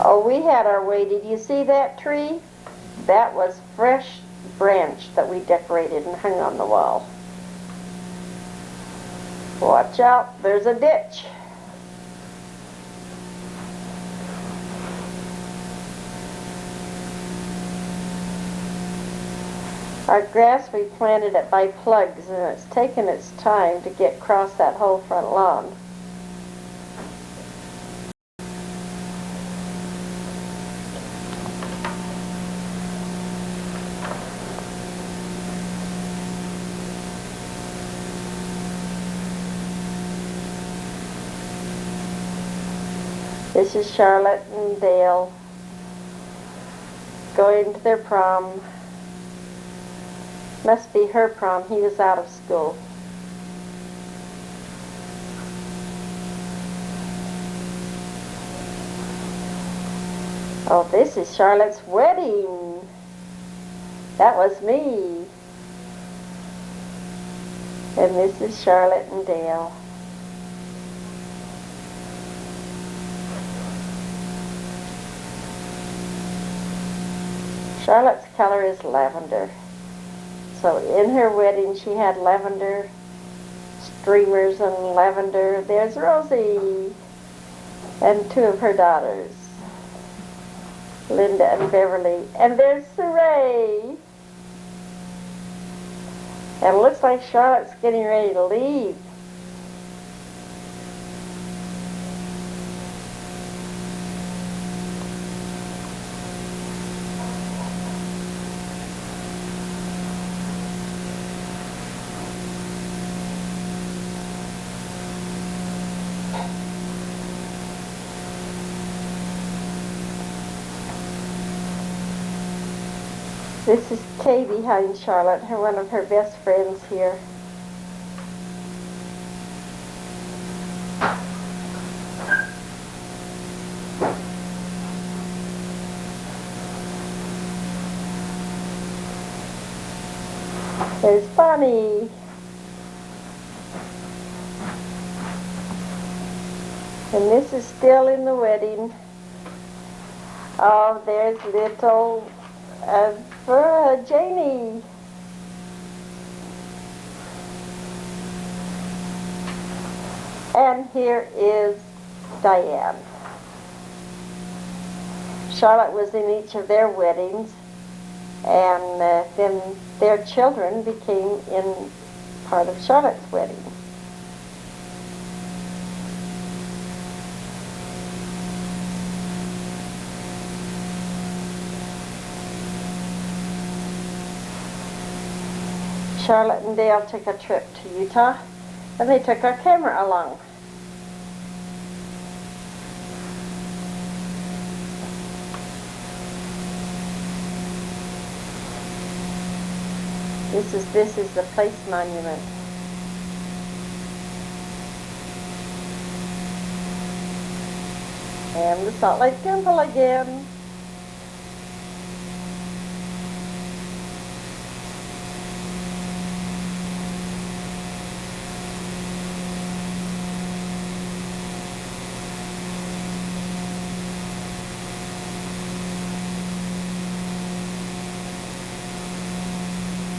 Oh, we had our way. Did you see that tree? That was fresh branch that we decorated and hung on the wall. Watch out, there's a ditch. Our grass, we planted it by plugs, and it's taken its time to get across that whole front lawn. This is Charlotte and Dale going to their prom. Must be her prom. He was out of school. Oh, this is Charlotte's wedding. That was me. And this is Charlotte and Dale. Charlotte's color is lavender. So in her wedding she had lavender streamers and lavender. There's Rosie and 2 of her daughters, Linda and Beverly. And there's Saray. And it looks like Charlotte's getting ready to leave. This is Kay behind Charlotte, one of her best friends here. There's Bonnie. And this is still in the wedding. Oh, there's little Janie. And here is Diane. Charlotte was in each of their weddings, and then their children became in part of Charlotte's wedding. Charlotte and Dale took a trip to Utah, and they took our camera along. This is the place monument. And the Salt Lake Temple again.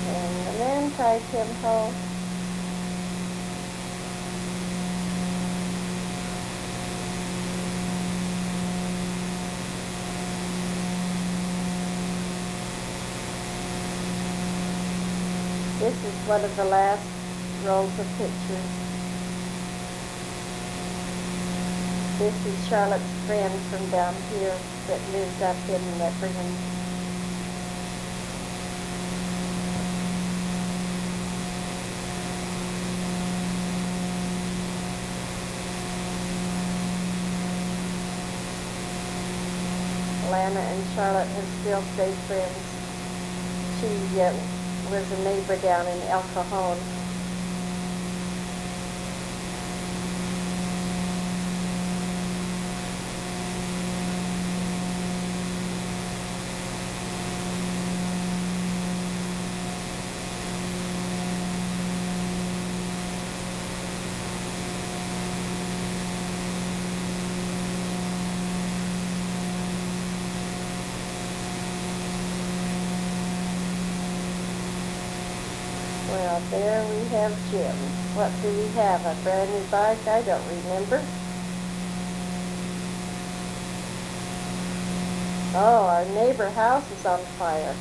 And the Manti Temple. This is one of the last rolls of pictures. This is Charlotte's friend from down here that lives up in Brigham. Lana and Charlotte have still stayed friends. She was a neighbor down in El Cajon. Well, there we have Jim. What do we have? A brand new bike? I don't remember. Oh, our neighbor house is on fire.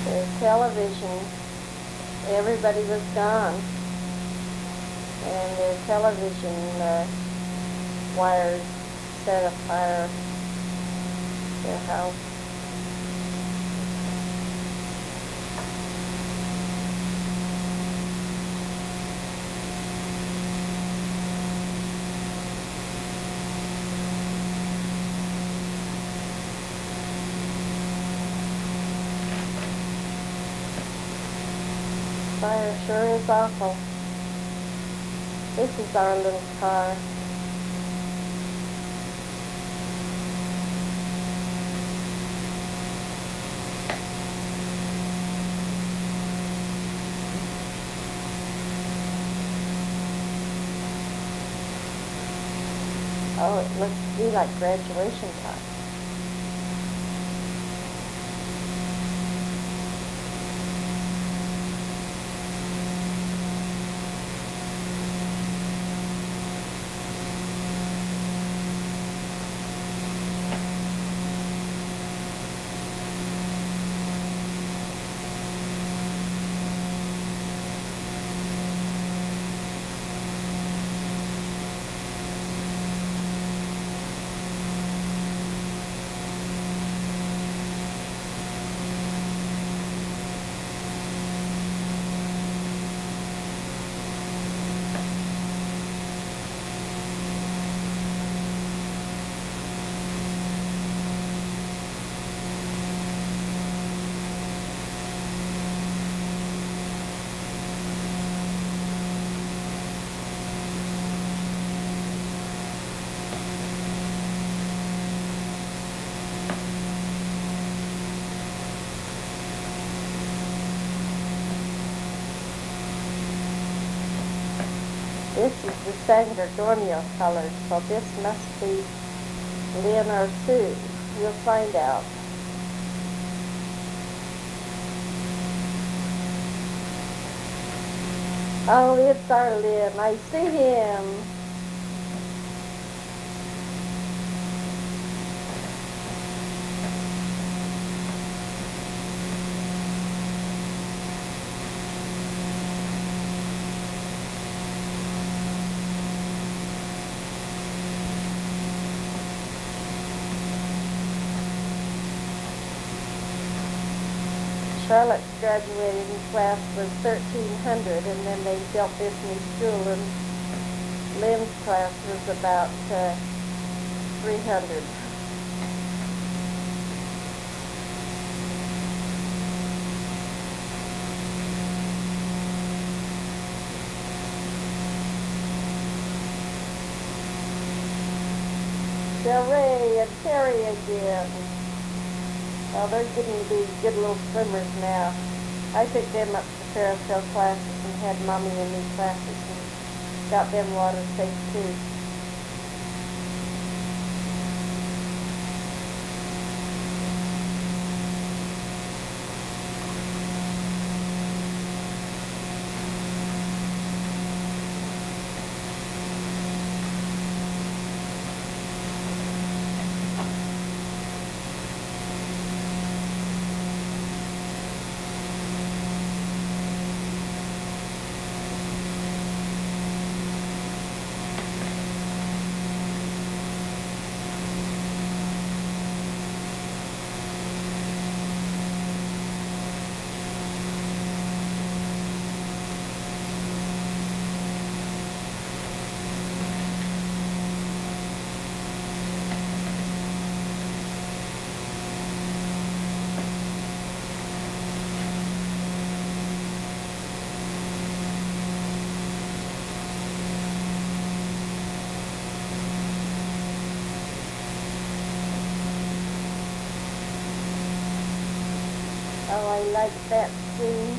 Their television, everybody was gone. And their television wires set afire their house. Fire sure is awful. This is our little car. Oh, it looks to be like graduation time. This is the Sanger Dormio color, so this must be Lynn or Sue. We'll find out. Oh, it's our Lynn. I see him. Charlotte's graduating class was 1,300, and then they built this new school, and Lynn's class was about 300. Del Rey and Terry again. Well, they're getting to be good little swimmers now. I took them up to parasail classes and had Mommy and me classes and got them water safe too. Oh, I like that scene.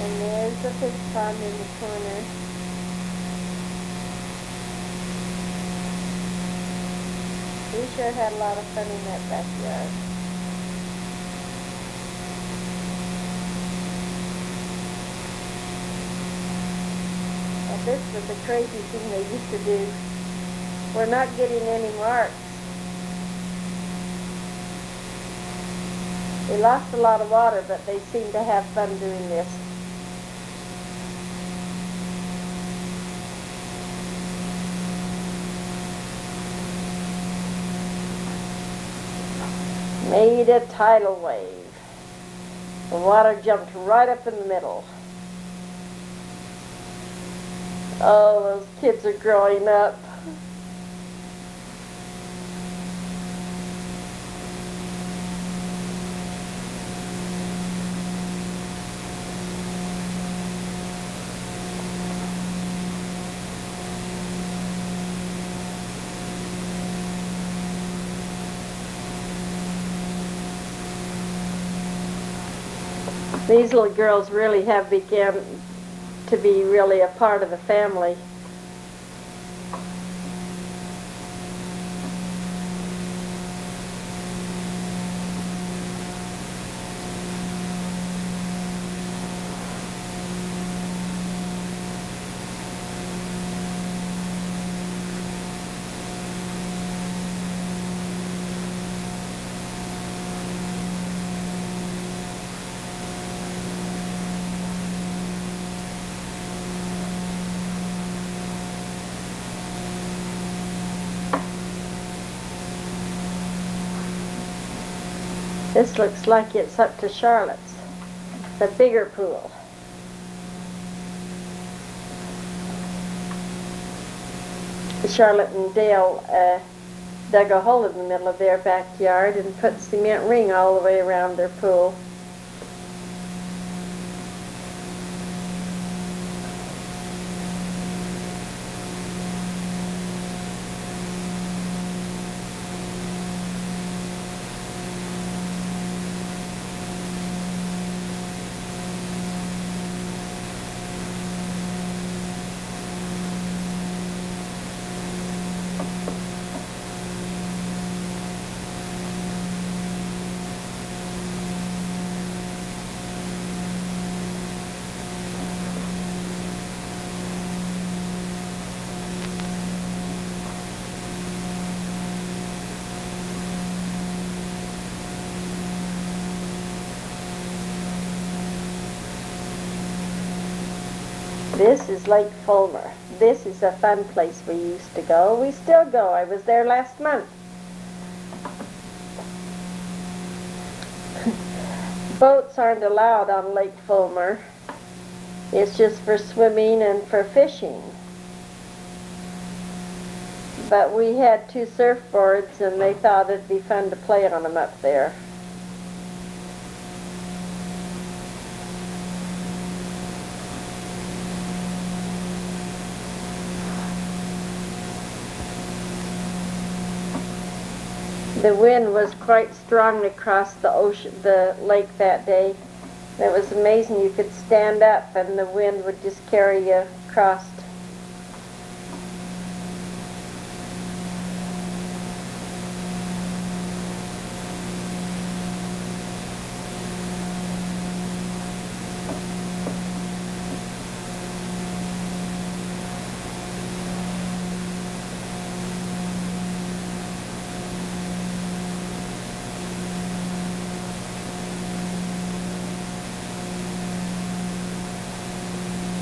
And there's the fish pond in the corner. We sure had a lot of fun in that backyard. Well, this was a crazy thing they used to do. We're not getting any marks. They lost a lot of water, but they seem to have fun doing this. Made a tidal wave. The water jumped right up in the middle. Oh, those kids are growing up. These little girls really have begun to be really a part of the family. This looks like it's up to Charlotte's, the bigger pool. Charlotte and Dale dug a hole in the middle of their backyard and put cement ring all the way around their pool. This is Lake Fulmer. This is a fun place we used to go. We still go. I was there last month. Boats aren't allowed on Lake Fulmer. It's just for swimming and for fishing. But we had 2 surfboards and they thought it'd be fun to play on them up there. The wind was quite strong across the lake that day. It was amazing. You could stand up and the wind would just carry you across.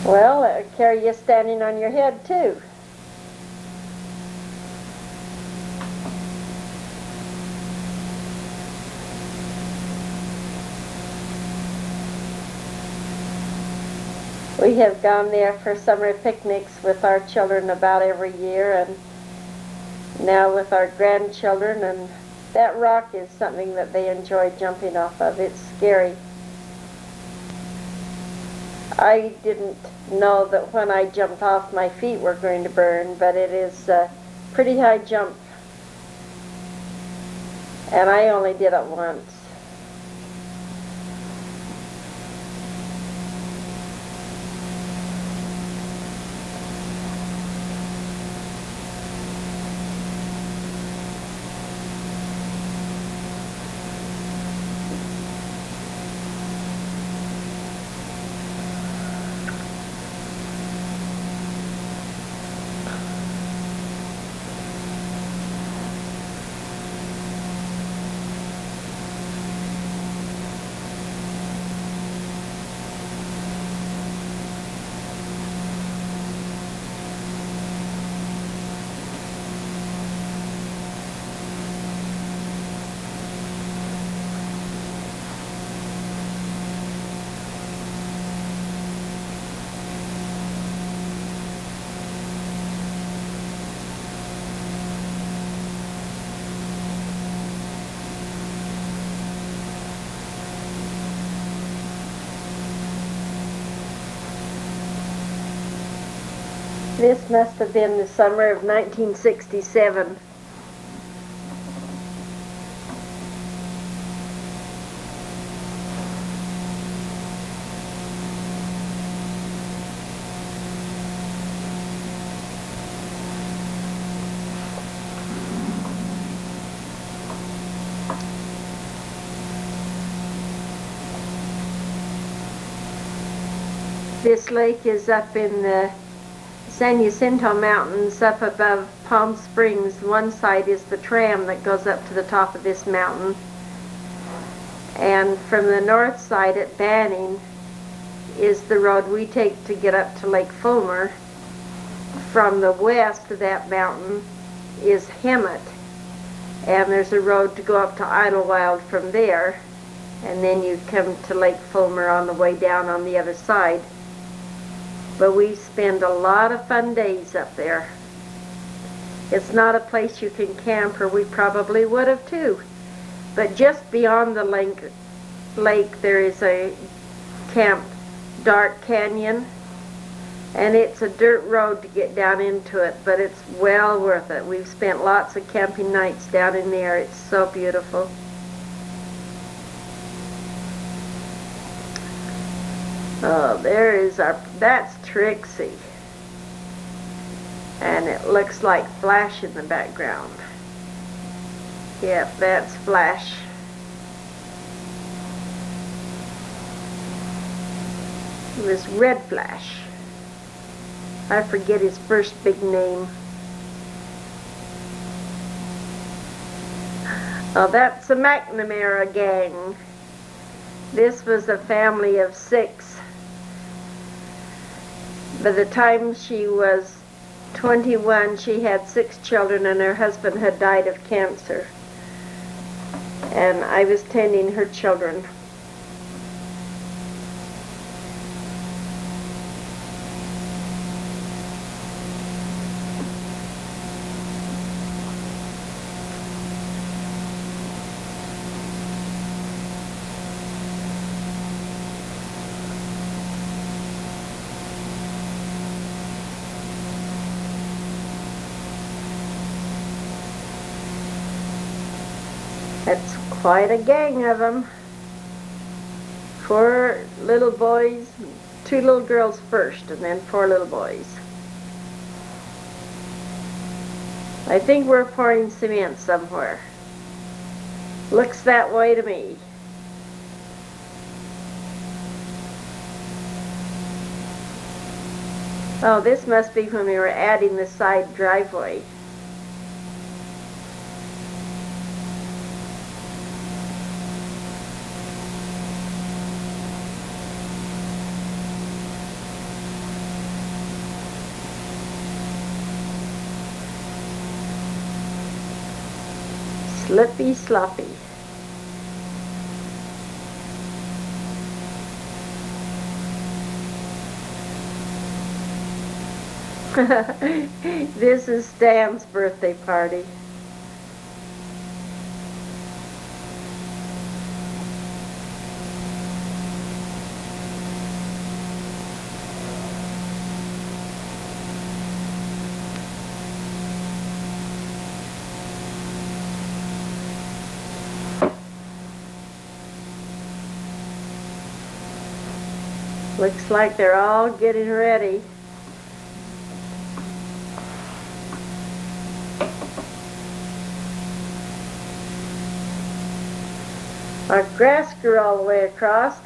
Well, it'll carry you standing on your head too. We have gone there for summer picnics with our children about every year, and now with our grandchildren, and that rock is something that they enjoy jumping off of. It's scary. I didn't know that when I jumped off my feet were going to burn, but it is a pretty high jump. And I only did it once. This must have been the summer of 1967. This lake is up in the San Jacinto Mountains up above Palm Springs. One side is the tram that goes up to the top of this mountain. And from the north side at Banning is the road we take to get up to Lake Fulmer. From the west of that mountain is Hemet. And there's a road to go up to Idlewild from there. And then you come to Lake Fulmer on the way down on the other side. But we spend a lot of fun days up there. It's not a place you can camp, or we probably would have too. But just beyond the lake there is a camp, Dark Canyon, and it's a dirt road to get down into it, but it's well worth it. We've spent lots of camping nights down in there. It's so beautiful. Oh, there is that's Trixie. And it looks like Flash in the background. Yep, that's Flash. It was Red Flash. I forget his first big name. Oh, that's the McNamara gang. This was a family of 6. By the time she was 21, she had 6 children, and her husband had died of cancer. And I was tending her children. That's quite a gang of them. 4 little boys, 2 little girls first, and then 4 little boys. I think we're pouring cement somewhere. Looks that way to me. Oh, this must be when we were adding the side driveway. Slippy sloppy. This is Stan's birthday party. Looks like they're all getting ready. Our grass grew all the way across.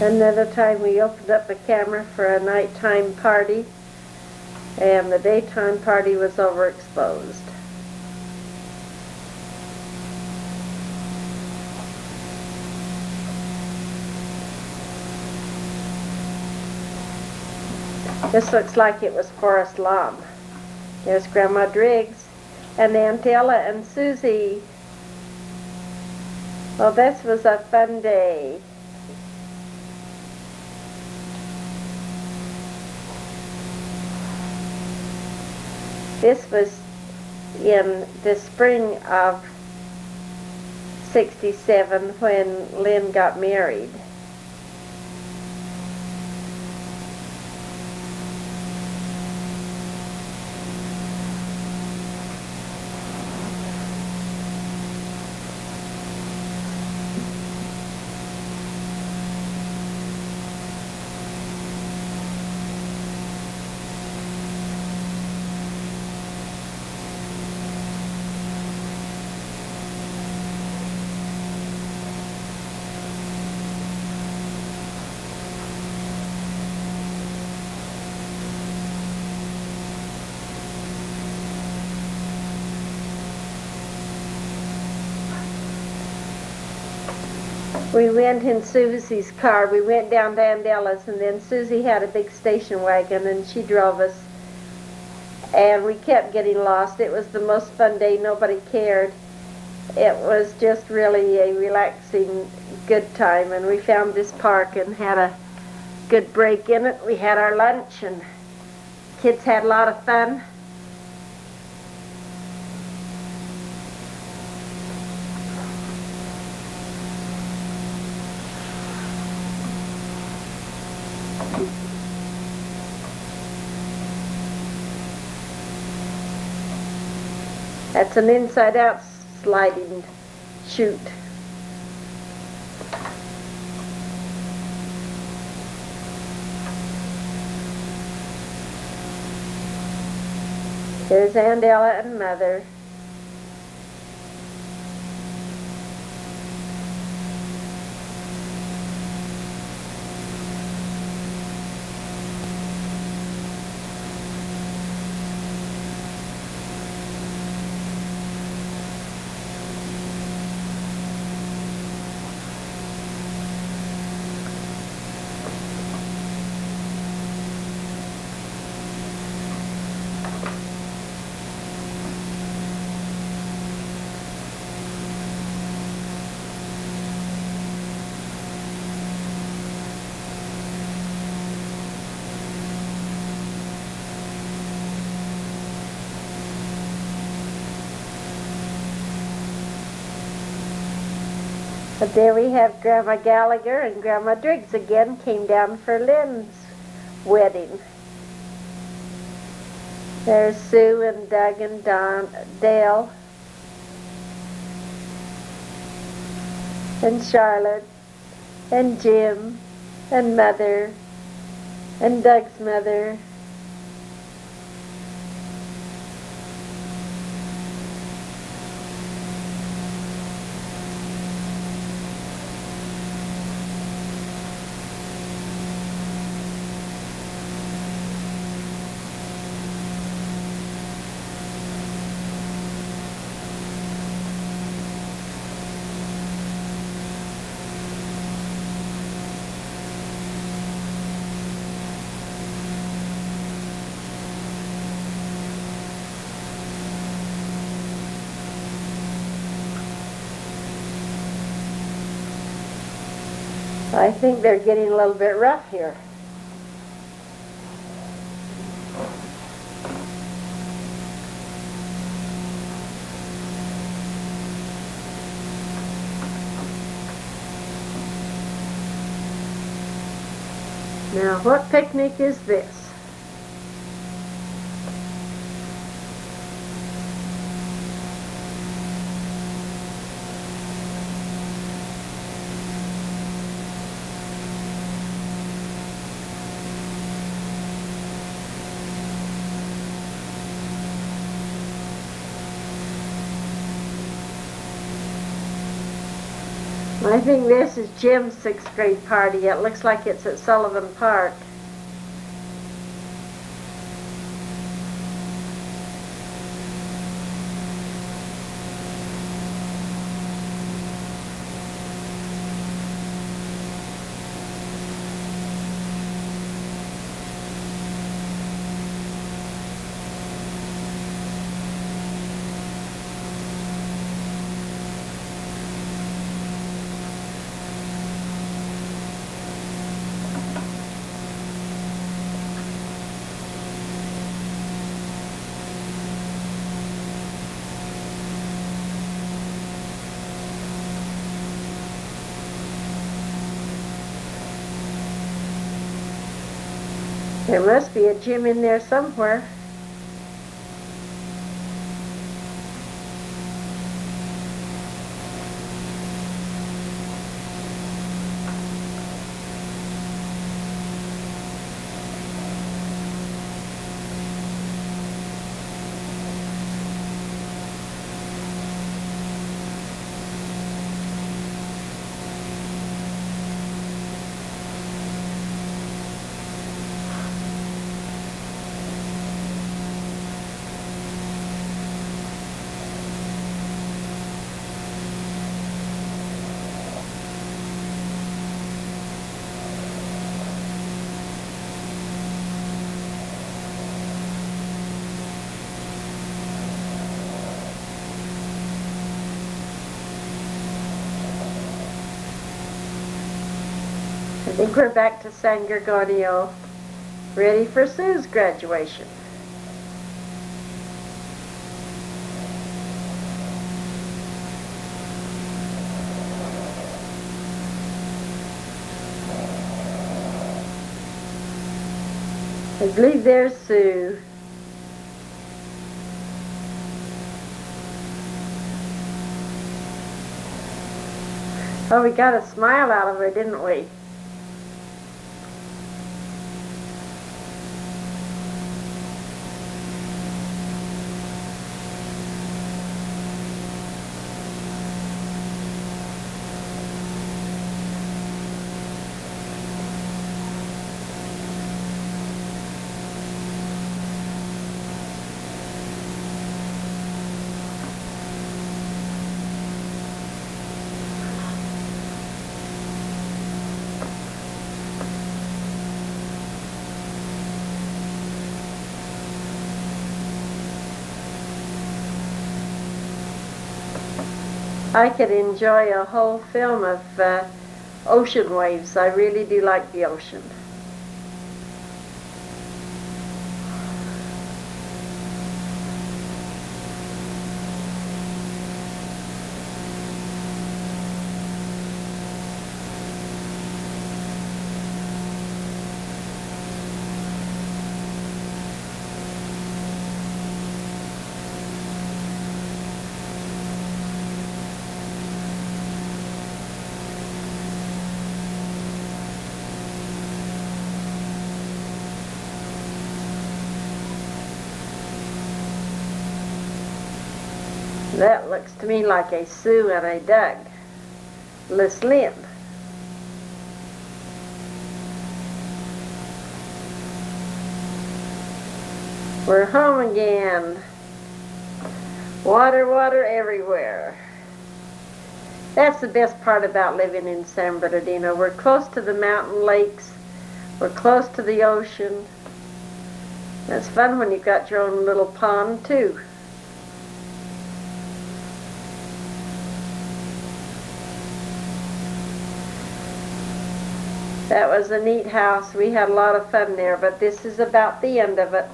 Another time we opened up a camera for a nighttime party, and the daytime party was overexposed. This looks like it was forest lawn. There's Grandma Driggs and Aunt Ella and Susie. Well, this was a fun day. This was in the spring of '67 when Lynn got married. We went in Susie's car. We went down to Aunt Ella's, and then Susie had a big station wagon, and she drove us. And we kept getting lost. It was the most fun day. Nobody cared. It was just really a relaxing, good time. And we found this park and had a good break in it. We had our lunch, and kids had a lot of fun. That's an inside-out sliding chute. Here's Aunt Ella and Mother. But there we have Grandma Gallagher and Grandma Driggs again, came down for Lynn's wedding. There's Sue and Doug and Dale and Charlotte and Jim and Mother and Doug's mother. I think they're getting a little bit rough here. Now, what picnic is this? I think this is Jim's 6th grade party. It looks like it's at Sullivan Park. There must be a gym in there somewhere. I think we're back to San Gregorio, ready for Sue's graduation. I believe there's Sue. Oh, we got a smile out of her, didn't we? I could enjoy a whole film of ocean waves. I really do like the ocean. That looks to me like a Sue and a Doug. Let's live. We're home again. Water, water everywhere. That's the best part about living in San Bernardino. We're close to the mountain lakes. We're close to the ocean. That's fun when you've got your own little pond too. That was a neat house. We had a lot of fun there, but this is about the end of it.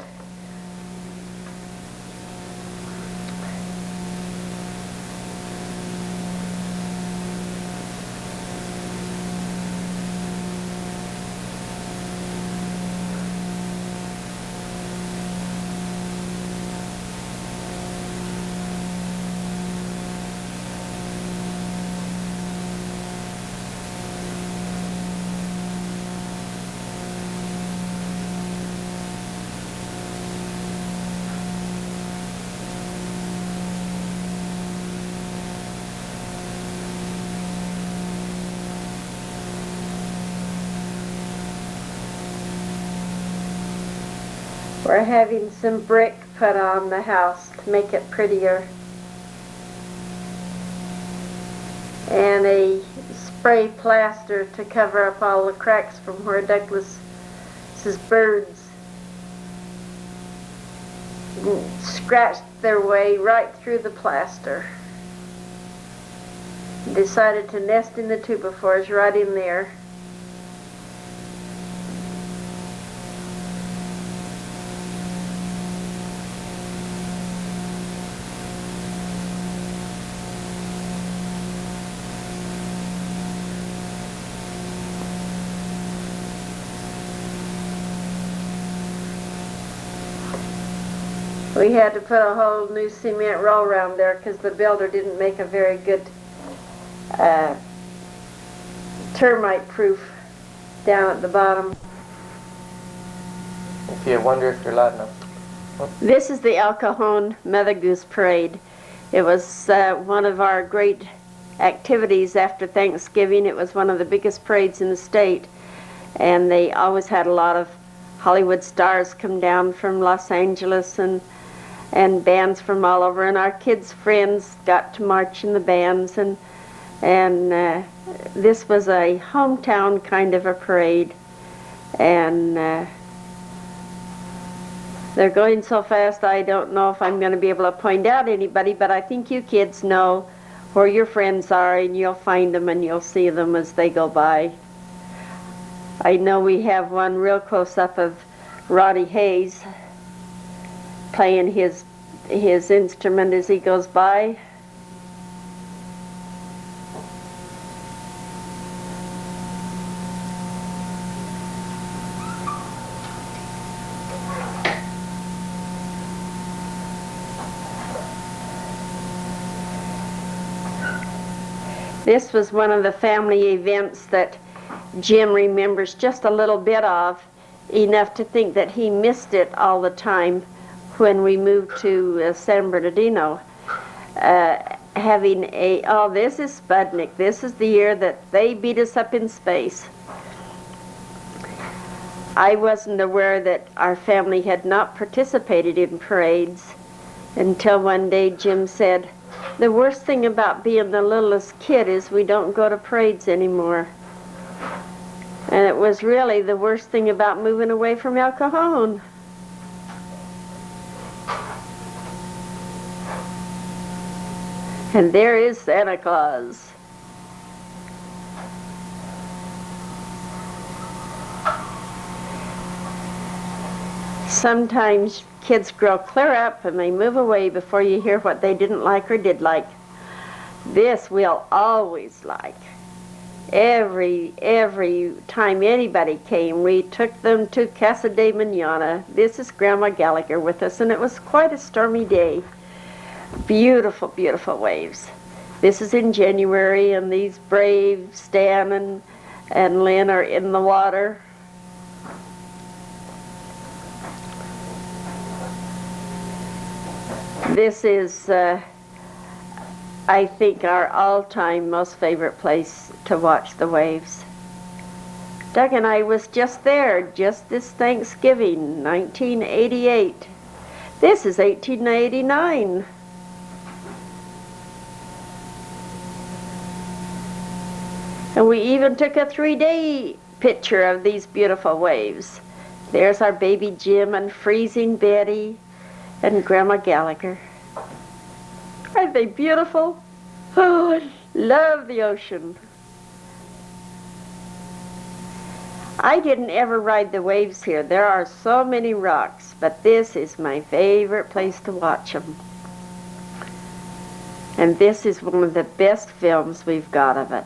We're having some brick put on the house to make it prettier. And a spray plaster to cover up all the cracks from where Douglas's birds scratched their way right through the plaster. Decided to nest in the 2x4s right in there. We had to put a whole new cement roll around there because the builder didn't make a very good termite proof down at the bottom. If you wonder if you're loud enough. Oh. This is the El Cajon Mother Goose Parade. It was one of our great activities after Thanksgiving. It was one of the biggest parades in the state, and they always had a lot of Hollywood stars come down from Los Angeles and bands from all over, and our kids' friends got to march in the bands, and this was a hometown kind of a parade, and they're going so fast I don't know if I'm going to be able to point out anybody, but I think you kids know where your friends are, and you'll find them and you'll see them as they go by. I know we have one real close up of Roddy Hayes playing his instrument as he goes by. This was one of the family events that Jim remembers just a little bit of, enough to think that he missed it all the time when we moved to San Bernardino. This is Sputnik. This is the year that they beat us up in space. I wasn't aware that our family had not participated in parades until one day Jim said, "The worst thing about being the littlest kid is we don't go to parades anymore." And it was really the worst thing about moving away from El Cajon. And there is Santa Claus. Sometimes kids grow clear up and they move away before you hear what they didn't like or did like. This we'll always like. Every time anybody came, we took them to Casa de Manana. This is Grandma Gallacher with us, and it was quite a stormy day. Beautiful, beautiful waves. This is in January, and these brave Stan and Lynn are in the water. This is, I think, our all-time most favorite place to watch the waves. Doug and I was just there, just this Thanksgiving, 1988. This is 1889. And we even took a 3-day picture of these beautiful waves. There's our baby Jim and freezing Betty and Grandma Gallacher. Aren't they beautiful? Oh, I love the ocean. I didn't ever ride the waves here. There are so many rocks, but this is my favorite place to watch them. And this is one of the best films we've got of it.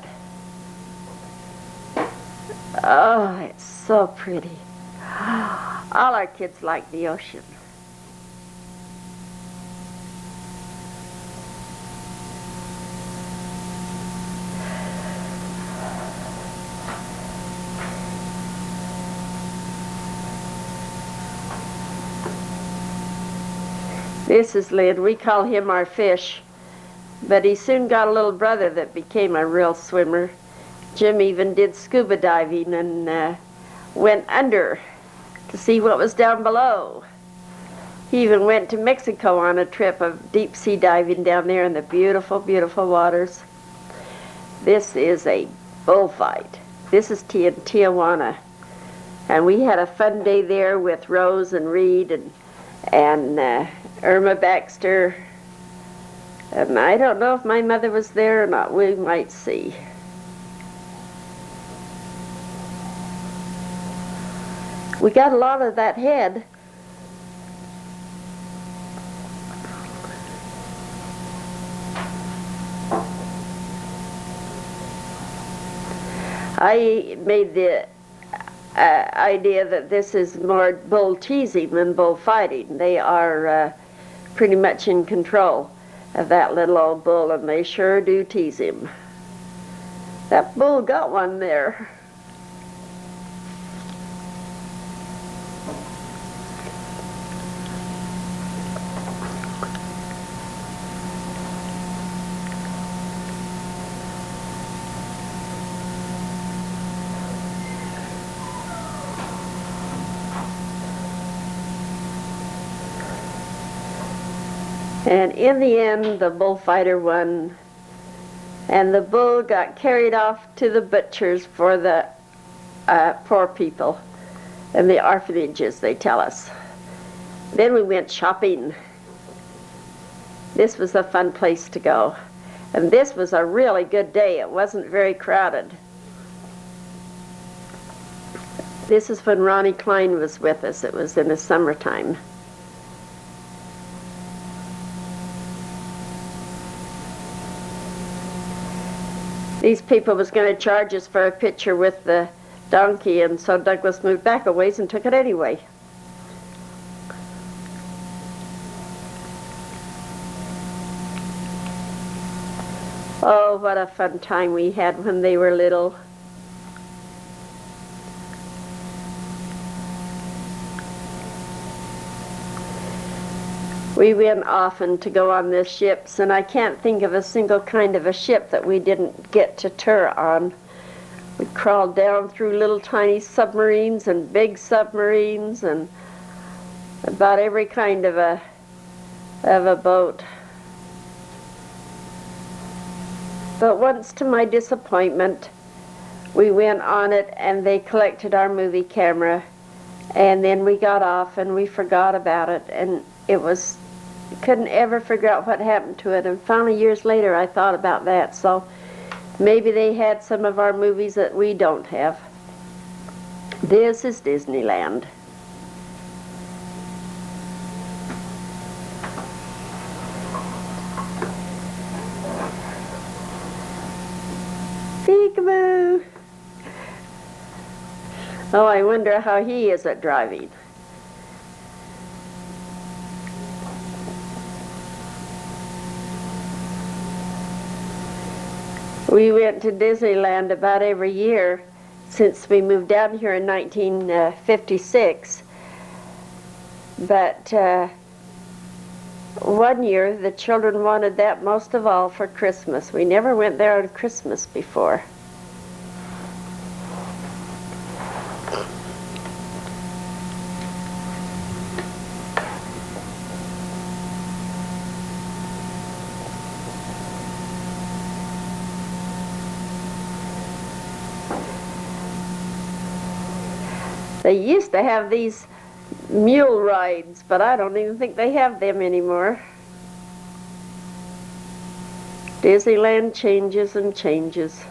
Oh, it's so pretty. All our kids like the ocean. This is Lynn. We call him our fish, but he soon got a little brother that became a real swimmer. Jim even did scuba diving and went under to see what was down below. He even went to Mexico on a trip of deep sea diving down there in the beautiful, beautiful waters. This is a bullfight. This is in Tijuana. And we had a fun day there with Rose and Reed and Irma Baxter. And I don't know if my mother was there or not. We might see. We got a lot of that head. I made the idea that this is more bull teasing than bull fighting. They are pretty much in control of that little old bull, and they sure do tease him. That bull got one there. And in the end, the bullfighter won, and the bull got carried off to the butchers for the poor people and the orphanages, they tell us. Then we went shopping. This was a fun place to go. And this was a really good day. It wasn't very crowded. This is when Ronnie Klein was with us. It was in the summertime. These people was going to charge us for a picture with the donkey, and so Douglas moved back a ways and took it anyway. Oh, what a fun time we had when they were little. We went often to go on the ships, and I can't think of a single kind of a ship that we didn't get to tour on. We crawled down through little tiny submarines and big submarines and about every kind of a boat. But once, to my disappointment, we went on it and they collected our movie camera, and then we got off and we forgot about it, and couldn't ever figure out what happened to it. And finally, years later, I thought about that. So maybe they had some of our movies that we don't have. This is Disneyland. Peekaboo! Oh, I wonder how he is at driving. We went to Disneyland about every year since we moved down here in 1956. But one year the children wanted that most of all for Christmas. We never went there on Christmas before. They used to have these mule rides, but I don't even think they have them anymore. Disneyland changes and changes.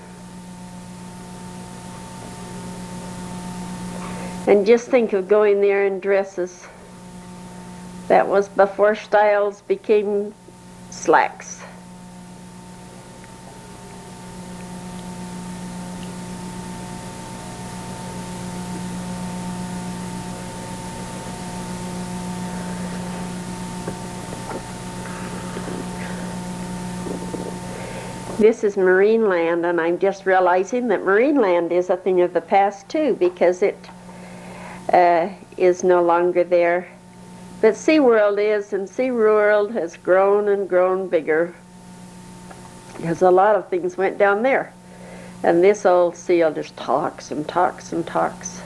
And just think of going there in dresses. That was before styles became slacks. This is Marineland, and I'm just realizing that Marineland is a thing of the past too, because it is no longer there. But SeaWorld is, and SeaWorld has grown and grown bigger, because a lot of things went down there. And this old seal just talks and talks and talks.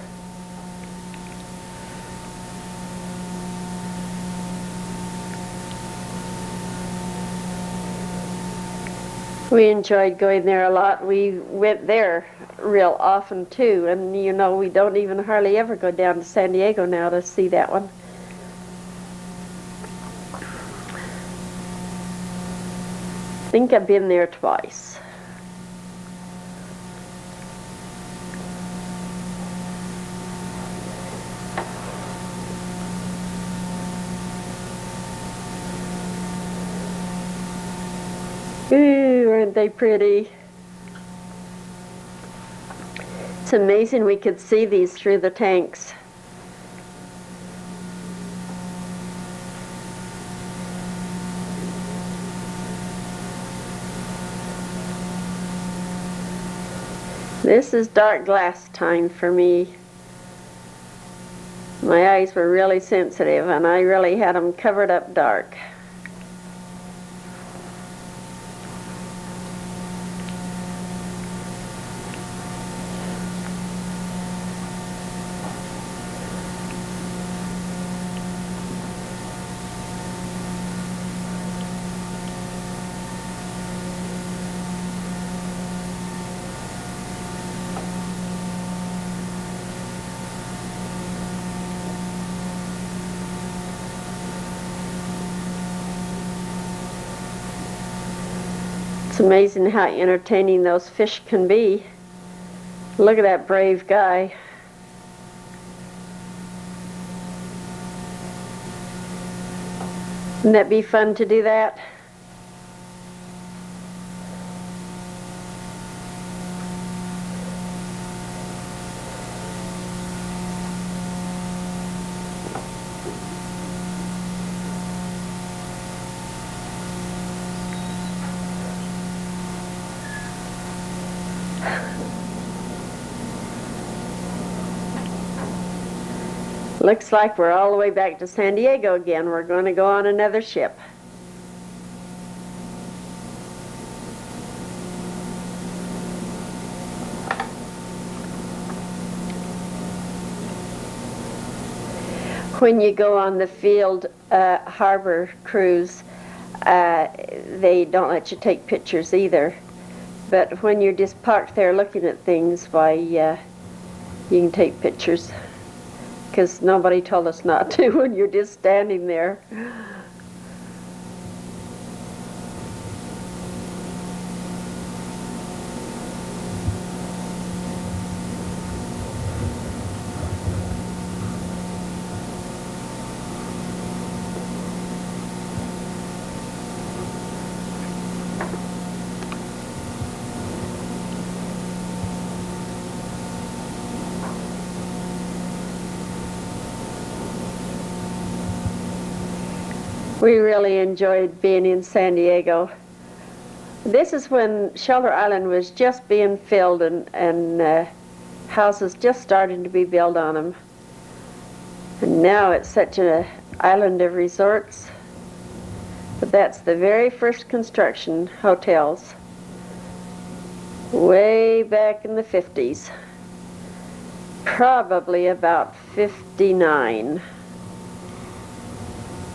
We enjoyed going there a lot. We went there real often too, and you know, we don't even hardly ever go down to San Diego now to see that one. I think I've been there twice. Ooh, aren't they pretty? It's amazing we could see these through the tanks. This is dark glass time for me. My eyes were really sensitive, and I really had them covered up dark. It's amazing how entertaining those fish can be. Look at that brave guy. Wouldn't that be fun to do that? Looks like we're all the way back to San Diego again. We're going to go on another ship. When you go on the field harbor cruise, they don't let you take pictures either. But when you're just parked there looking at things, why, you can take pictures. Because nobody told us not to when you're just standing there. We really enjoyed being in San Diego. This is when Shelter Island was just being filled and houses just starting to be built on them. And now it's such an island of resorts. But that's the very first construction hotels, way back in the 50s. Probably about 59.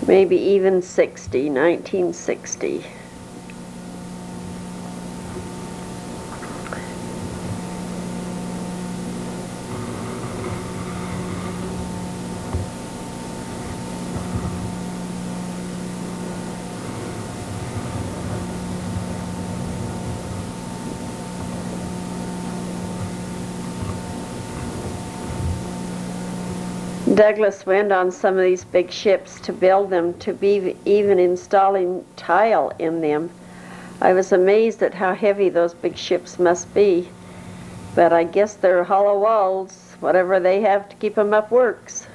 Maybe even 60, 1960. Douglas went on some of these big ships to build them, to be even installing tile in them. I was amazed at how heavy those big ships must be, but I guess they're hollow walls. Whatever they have to keep them up works.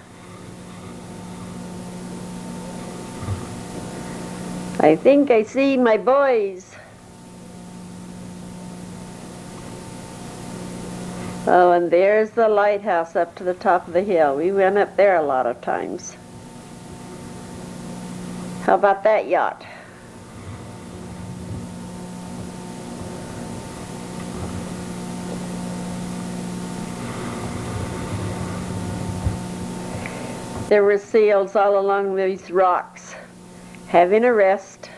I think I see my boys. Oh, and there's the lighthouse up to the top of the hill. We went up there a lot of times. How about that yacht? There were seals all along these rocks, having a rest.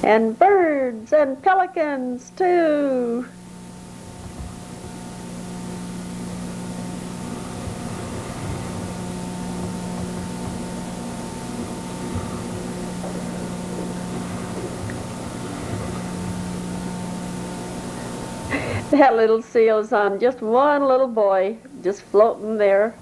And birds and pelicans too. That little seal is on just one little boy, just floating there.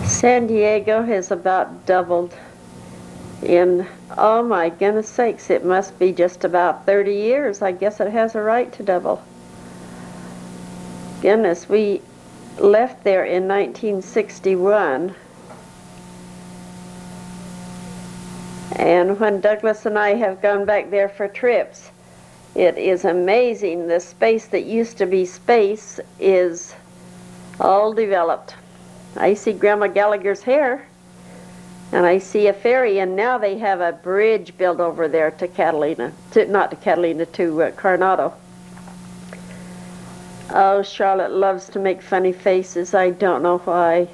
San Diego has about doubled in, oh my goodness sakes, it must be just about 30 years. I guess it has a right to double. Goodness, we left there in 1961. And when Douglas and I have gone back there for trips, it is amazing. The space that used to be space is all developed. I see Grandma Gallagher's hair, and I see a ferry, and now they have a bridge built over there to Catalina, not to Catalina, to Coronado. Oh, Charlotte loves to make funny faces. I don't know why.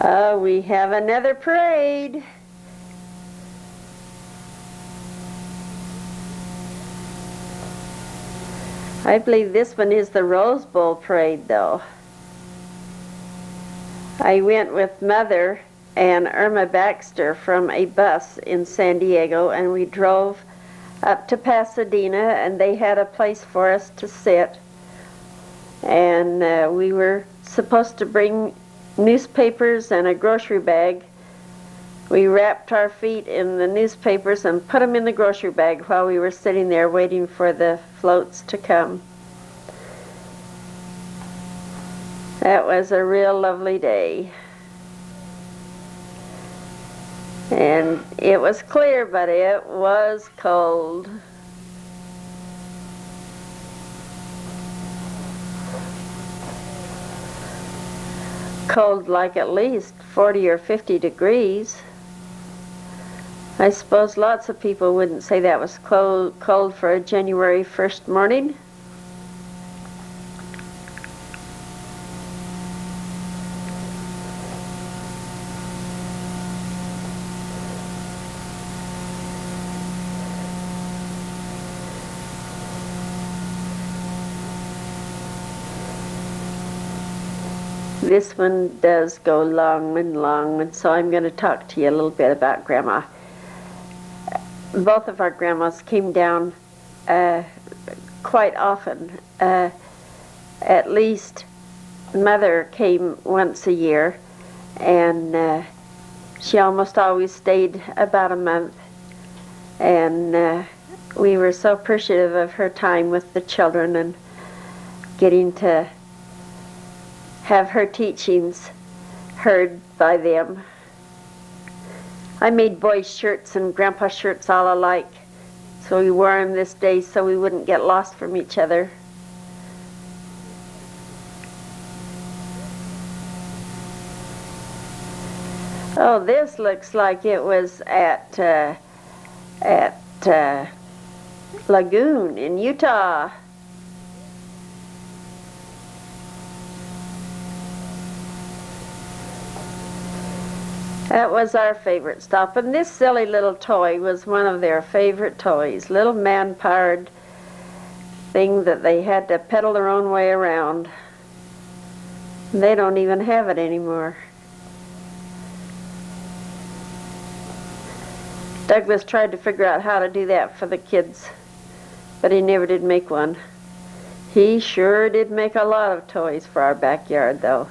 We have another parade. I believe this one is the Rose Bowl parade, though. I went with Mother and Irma Baxter from a bus in San Diego, and we drove up to Pasadena, and they had a place for us to sit. And we were supposed to bring newspapers and a grocery bag. We wrapped our feet in the newspapers and put them in the grocery bag while we were sitting there waiting for the floats to come. That was a real lovely day. And it was clear, but it was cold. Cold like at least 40 or 50 degrees. I suppose lots of people wouldn't say that was cold for a January 1st morning. This one does go long and long, and so I'm going to talk to you a little bit about Grandma. Both of our grandmas came down quite often. At least Mother came once a year, and she almost always stayed about a month. And we were so appreciative of her time with the children and getting to have her teachings heard by them. I made boys' shirts and Grandpa shirts all alike, so we wore them this day so we wouldn't get lost from each other. Oh, this looks like it was at Lagoon in Utah. That was our favorite stop, and this silly little toy was one of their favorite toys. Little man-powered thing that they had to pedal their own way around. They don't even have it anymore. Douglas tried to figure out how to do that for the kids, but he never did make one. He sure did make a lot of toys for our backyard, though.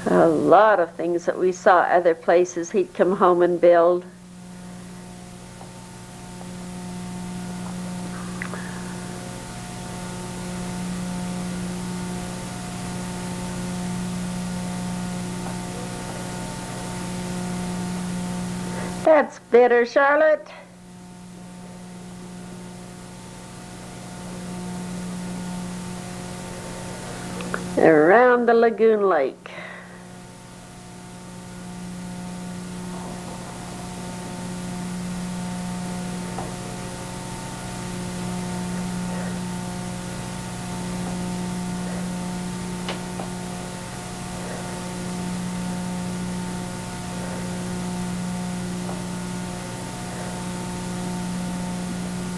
A lot of things that we saw other places he'd come home and build. That's bitter, Charlotte. Around the lagoon lake.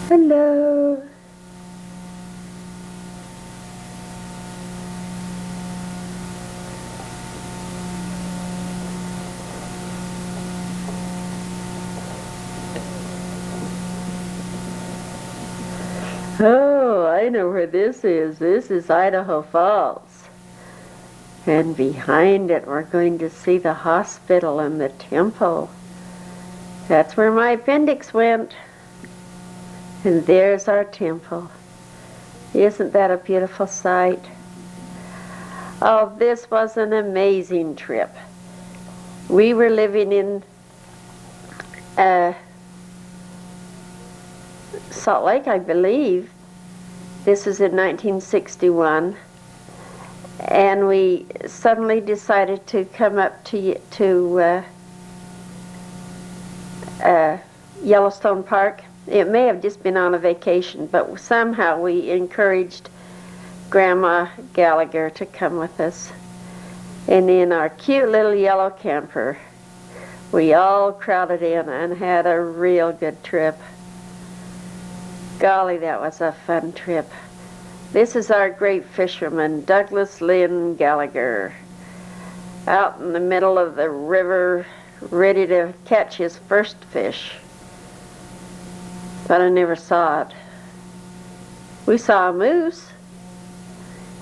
Hello. Oh, I know where this is. This is Idaho Falls. And behind it we're going to see the hospital and the temple. That's where my appendix went. And there's our temple. Isn't that a beautiful sight? Oh, this was an amazing trip. We were living in Salt Lake, I believe. This was in 1961. And we suddenly decided to come up to Yellowstone Park. It may have just been on a vacation, but somehow we encouraged Grandma Gallacher to come with us. And in our cute little yellow camper, we all crowded in and had a real good trip. Golly, that was a fun trip. This is our great fisherman, Douglas Lynn Gallagher, out in the middle of the river, ready to catch his first fish. But I never saw it. We saw a moose.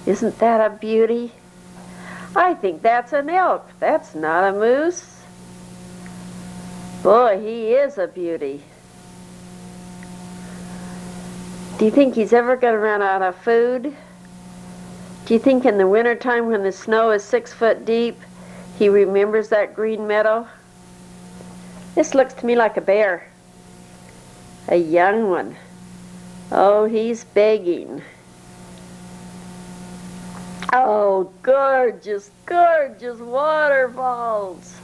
Isn't that a beauty? I think that's an elk. That's not a moose. Boy, he is a beauty. Do you think he's ever going to run out of food? Do you think in the wintertime when the snow is 6 foot deep, he remembers that green meadow? This looks to me like a bear. A young one. Oh, he's begging. Oh, gorgeous, gorgeous waterfalls.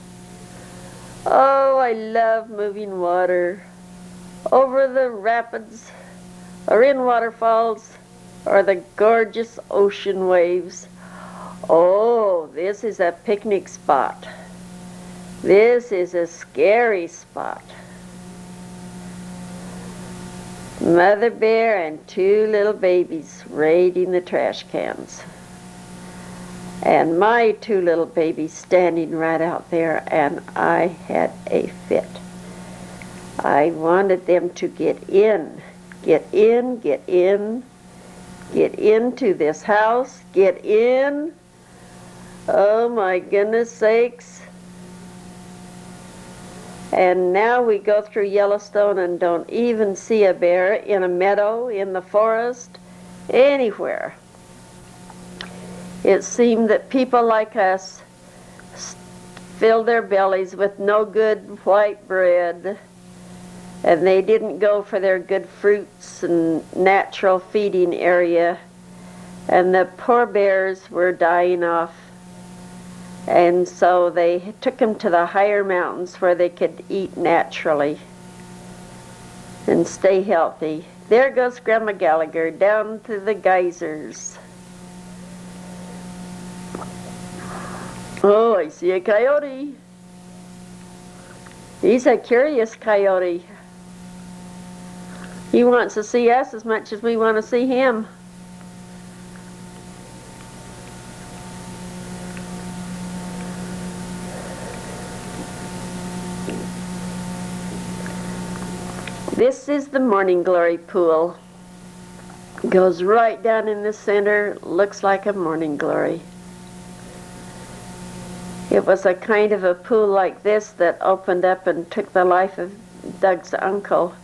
Oh, I love moving water over the rapids or in waterfalls or the gorgeous ocean waves. Oh, this is a picnic spot. This is a scary spot. Mother bear and 2 little babies raiding the trash cans. And my 2 little babies standing right out there, and I had a fit. I wanted them to get in, get in, get in, get into this house, get in. Oh my goodness sakes. And now we go through Yellowstone and don't even see a bear in a meadow, in the forest, anywhere. It seemed that people like us filled their bellies with no good white bread, and they didn't go for their good fruits and natural feeding area, and the poor bears were dying off. And so they took them to the higher mountains where they could eat naturally and stay healthy. There goes Grandma Gallagher down to the geysers. Oh, I see a coyote. He's a curious coyote. He wants to see us as much as we want to see him. This is the Morning Glory pool. Goes right down in the center, looks like a morning glory. It was a kind of a pool like this that opened up and took the life of Doug's uncle.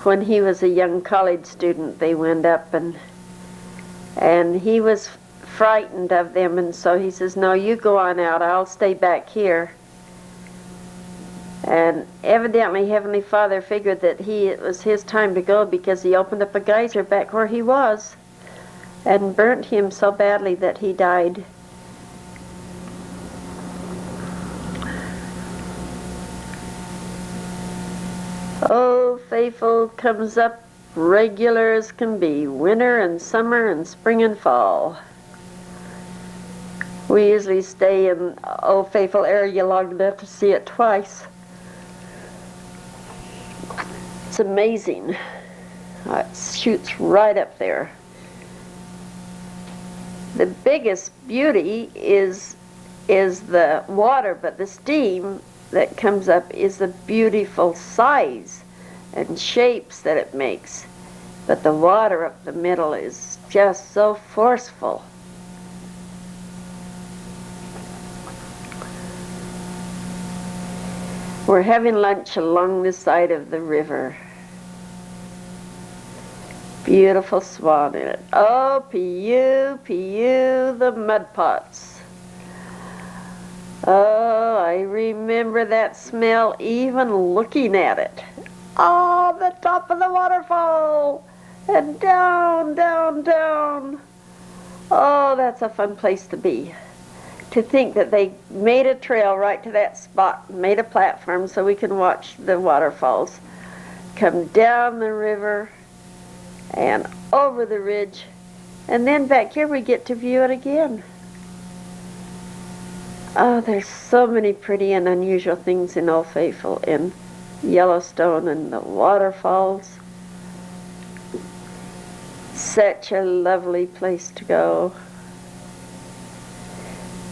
When he was a young college student, they went up and he was frightened of them, and so he says, "No, you go on out, I'll stay back here." And evidently Heavenly Father figured that it was his time to go, because he opened up a geyser back where he was and burnt him so badly that he died. Oh, faithful comes up regular as can be, winter and summer and spring and fall. We usually stay in Old Faithful area long enough to see it twice. It's amazing. It shoots right up there. The biggest beauty is the water, but the steam that comes up is the beautiful size and shapes that it makes. But the water up the middle is just so forceful. We're having lunch along the side of the river. Beautiful swan in it. Oh, P.U., P.U., the mud pots. Oh, I remember that smell even looking at it. Oh, the top of the waterfall. And down, down, down. Oh, that's a fun place to be. To think that they made a trail right to that spot, made a platform so we can watch the waterfalls come down the river and over the ridge, and then back here we get to view it again. Oh, there's so many pretty and unusual things in Old Faithful, in Yellowstone, and the waterfalls. Such a lovely place to go.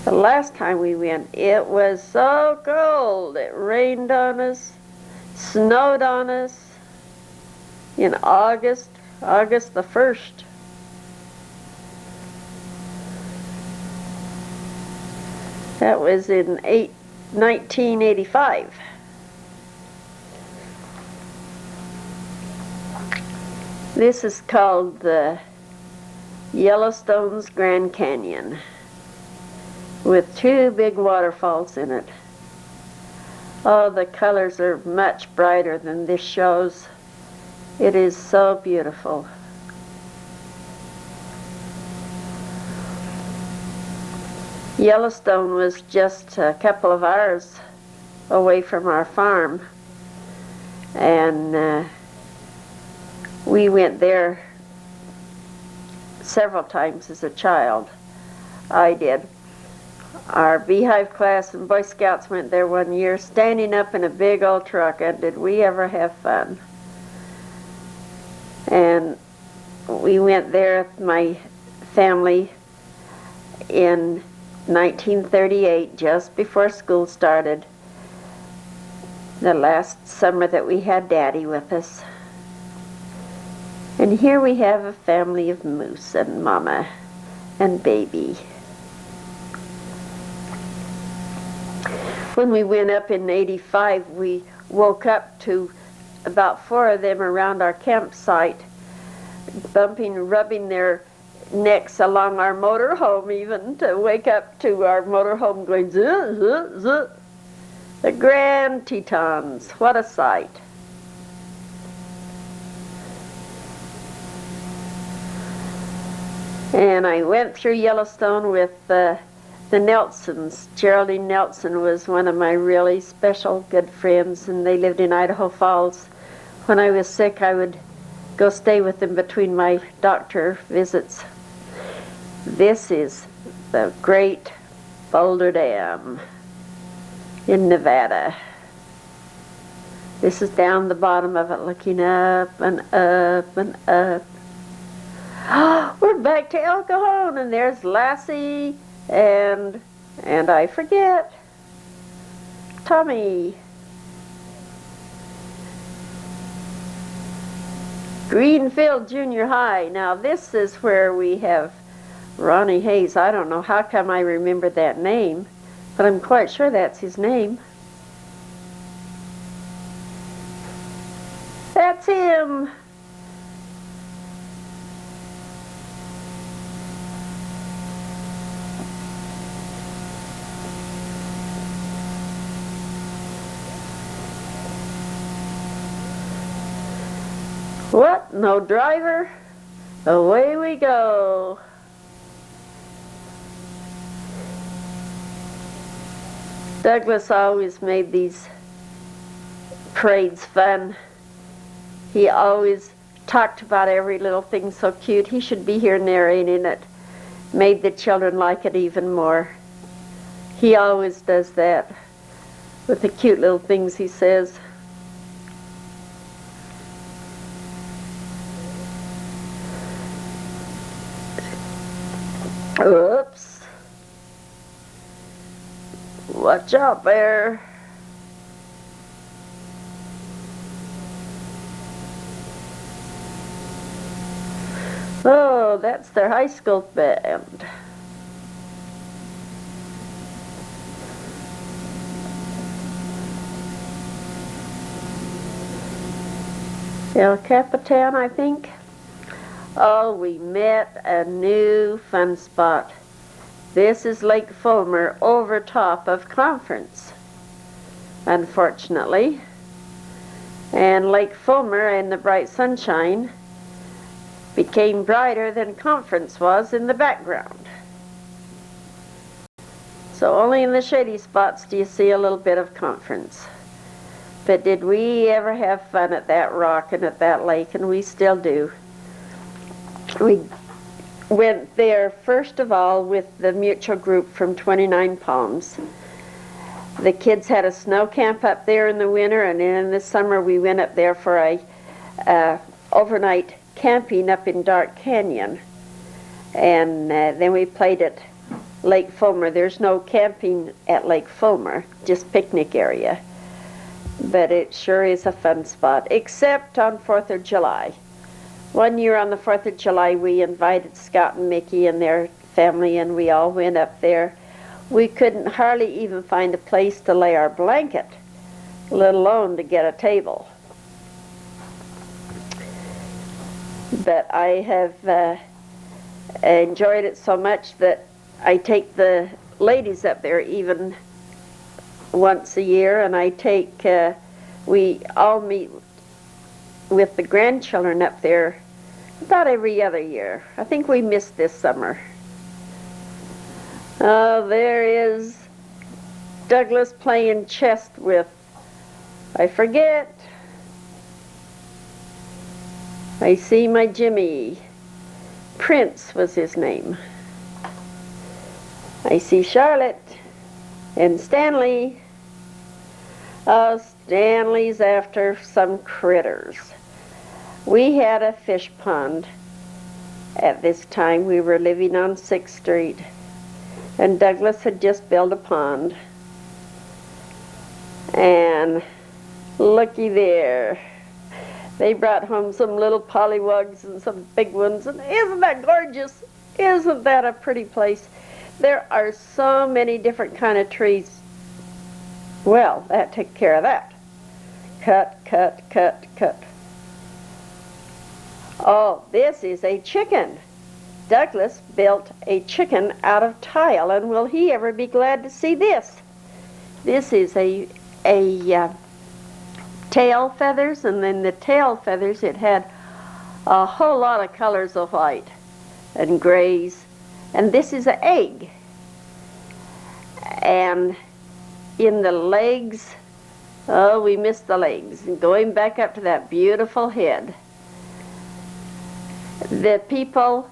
The last time we went, it was so cold. It rained on us, snowed on us in August the 1st. That was in 1985. This is called the Yellowstone's Grand Canyon, with 2 big waterfalls in it. Oh, the colors are much brighter than this shows. It is so beautiful. Yellowstone was just a couple of hours away from our farm, and we went there several times as a child. I did. Our Beehive class and Boy Scouts went there one year, standing up in a big old truck, and did we ever have fun. And we went there with my family in 1938, just before school started, the last summer that we had Daddy with us. And here we have a family of moose and Mama and baby. When we went up in 85, we woke up to about 4 of them around our campsite, bumping, rubbing their necks along our motorhome, even to wake up to our motorhome going zuh, zuh, zuh. The Grand Tetons, what a sight. And I went through Yellowstone with the Nelsons. Geraldine Nelson was one of my really special good friends, and they lived in Idaho Falls. When I was sick, I would go stay with them between my doctor visits. This is the Great Boulder Dam in Nevada. This is down the bottom of it, looking up and up and up. We're back to El Cajon, and there's Lassie and I forget, Tommy. Greenfield Junior High. Now this is where we have Ronnie Hayes. I don't know how come I remember that name, but I'm quite sure that's his name. That's him. What? No driver? Away we go. Douglas always made these parades fun. He always talked about every little thing so cute. He should be here narrating it. Made the children like it even more. He always does that with the cute little things he says. Oops. Watch out there. Oh, that's their high school band. El Capitan, I think. Oh, we met a new fun spot. This is Lake Fulmer over top of Conference, unfortunately. And Lake Fulmer in the bright sunshine became brighter than Conference was in the background. So only in the shady spots do you see a little bit of Conference. But did we ever have fun at that rock and at that lake, and we still do. went there first of all with the mutual group from 29 Palms. The kids had a snow camp up there in the winter, and then in the summer we went up there for a overnight camping up in Dark Canyon. And then we played at Lake Fulmer. There's no camping at Lake Fulmer, just picnic area. But it sure is a fun spot, except on 4th of July. One year on the 4th of July, we invited Scott and Mickey and their family, and we all went up there. We couldn't hardly even find a place to lay our blanket, let alone to get a table. But I have enjoyed it so much that I take the ladies up there even once a year, and I take, we all meet with the grandchildren up there about every other year. I think we missed this summer. Oh, there is Douglas playing chess with, I forget. I see my Jimmy. Prince was his name. I see Charlotte and Stanley. Oh, Stanley's after some critters. We had a fish pond at this time. We were living on 6th Street. And Douglas had just built a pond. And looky there. They brought home some little pollywugs and some big ones. And isn't that gorgeous? Isn't that a pretty place? There are so many different kind of trees. Well, that took care of that. Cut, cut, cut, cut. Oh, this is a chicken. Douglas built a chicken out of tile, and will he ever be glad to see this? This is a tail feathers, and then the tail feathers, it had a whole lot of colors of white and grays, and this is an egg. And in the legs, oh, we missed the legs. And going back up to that beautiful head. The people,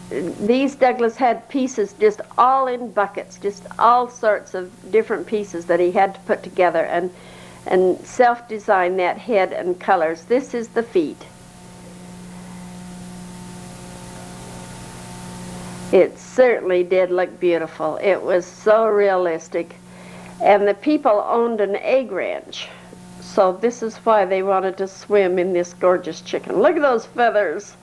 these Douglas had pieces just all in buckets, just all sorts of different pieces that he had to put together and self-design that head and colors. This is the feet. It certainly did look beautiful. It was so realistic. And the people owned an egg ranch. So this is why they wanted to swim in this gorgeous chicken. Look at those feathers.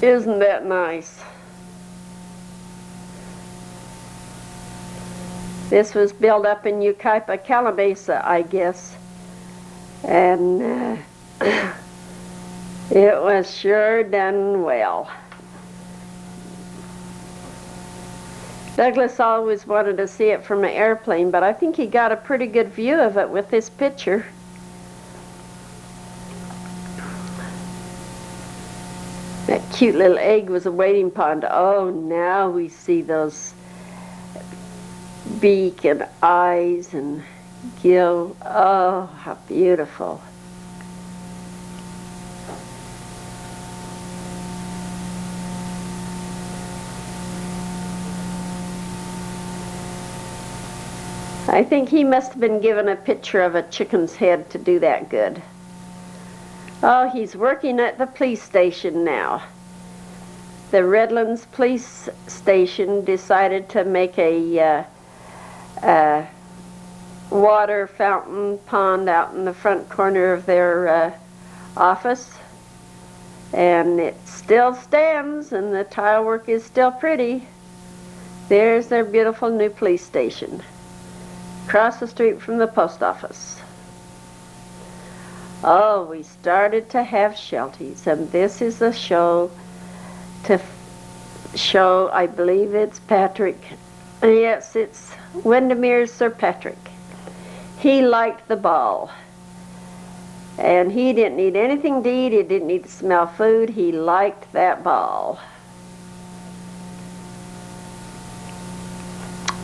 Isn't that nice? This was built up in Yucaipa, Calabasa, I guess. And it was sure done well. Douglas always wanted to see it from an airplane, but I think he got a pretty good view of it with this picture. That cute little egg was a wading pond. Oh, now we see those beak and eyes and gill. Oh, how beautiful. I think he must have been given a picture of a chicken's head to do that good. Oh, he's working at the police station now. The Redlands police station decided to make a water fountain pond out in the front corner of their office. And it still stands, and the tile work is still pretty. There's their beautiful new police station. Across the street from the post office. Oh, we started to have shelties, and this is a show to show, I believe it's Patrick. Yes, it's Windermere's Sir Patrick. He liked the ball. And he didn't need anything to eat, he didn't need to smell food, he liked that ball.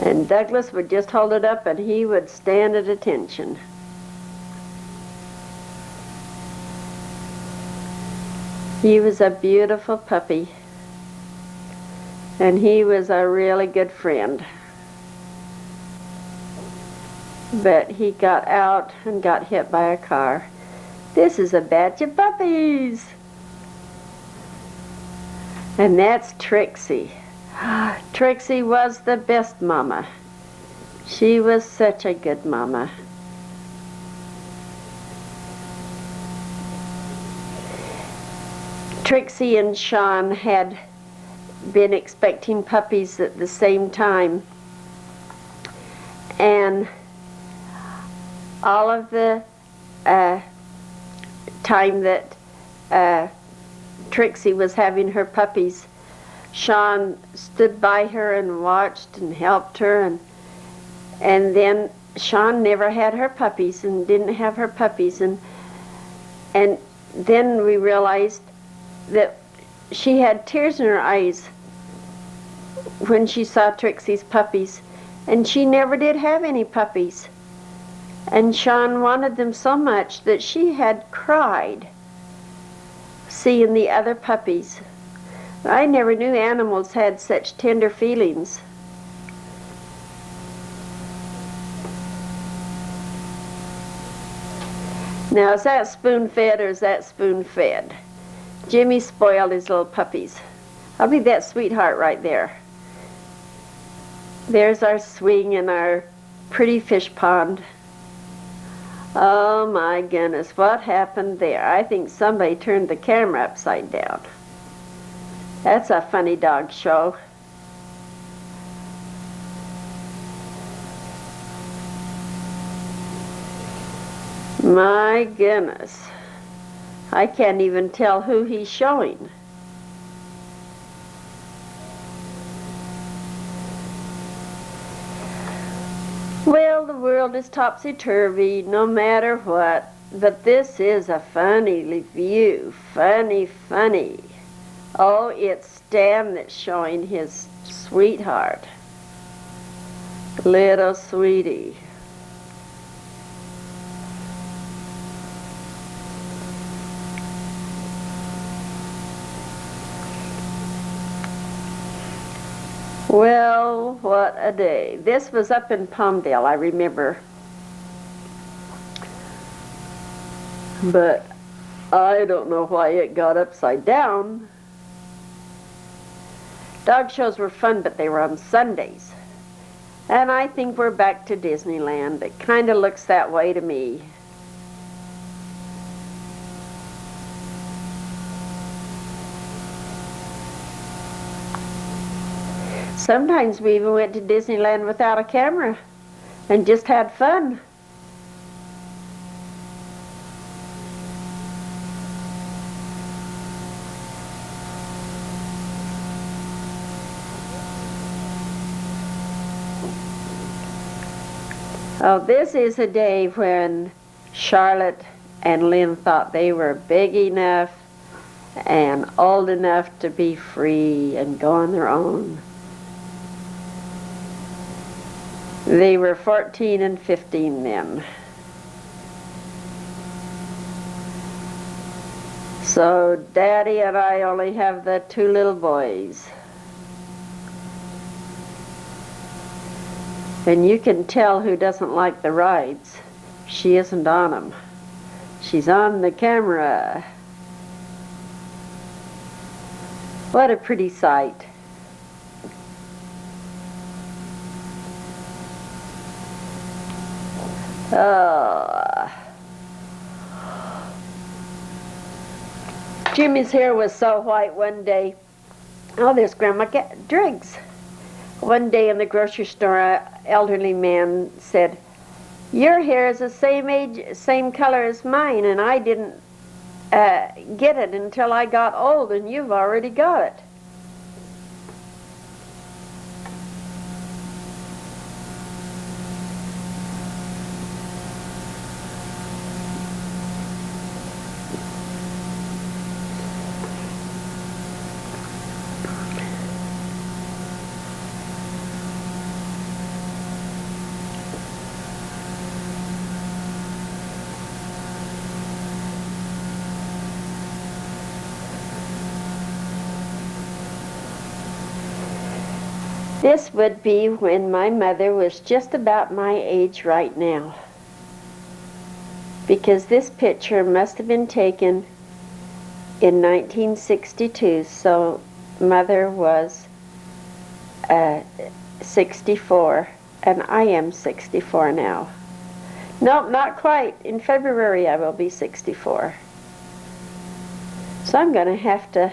And Douglas would just hold it up and he would stand at attention. He was a beautiful puppy, and he was a really good friend. But he got out and got hit by a car. This is a batch of puppies. And that's Trixie. Trixie was the best mama. She was such a good mama. Trixie and Sean had been expecting puppies at the same time. And all of the time that Trixie was having her puppies, Sean stood by her and watched and helped her, and then Sean never had her puppies and didn't have her puppies, and then we realized that she had tears in her eyes when she saw Trixie's puppies, and she never did have any puppies. And Sean wanted them so much that she had cried seeing the other puppies. I never knew animals had such tender feelings. Now, is that spoon-fed or is that spoon-fed? Jimmy spoiled his little puppies. I'll be that sweetheart right there. There's our swing and our pretty fish pond. Oh my goodness, what happened there? I think somebody turned the camera upside down. That's a funny dog show. My goodness. I can't even tell who he's showing. Well, the world is topsy-turvy no matter what, but this is a funny view. Funny, funny. Oh, it's Stan that's showing his sweetheart. Little sweetie. Well, what a day. This was up in Palmdale, I remember. But I don't know why it got upside down. Dog shows were fun, but they were on Sundays. And I think we're back to Disneyland. It kind of looks that way to me. Sometimes we even went to Disneyland without a camera and just had fun. Oh, this is a day when Charlotte and Lynn thought they were big enough and old enough to be free and go on their own. They were 14 and 15 then. So Daddy and I only have the two little boys. And you can tell who doesn't like the rides. She isn't on them. She's on the camera. What a pretty sight. Oh. Jimmy's hair was so white one day. Oh, there's Grandma Driggs. One day in the grocery store, an elderly man said, "Your hair is the same color as mine, and I didn't get it until I got old, and you've already got it." This would be when my mother was just about my age right now, because this picture must have been taken in 1962, so Mother was 64, and I am 64 now. Nope, not quite. In February I will be 64. So I'm going to have to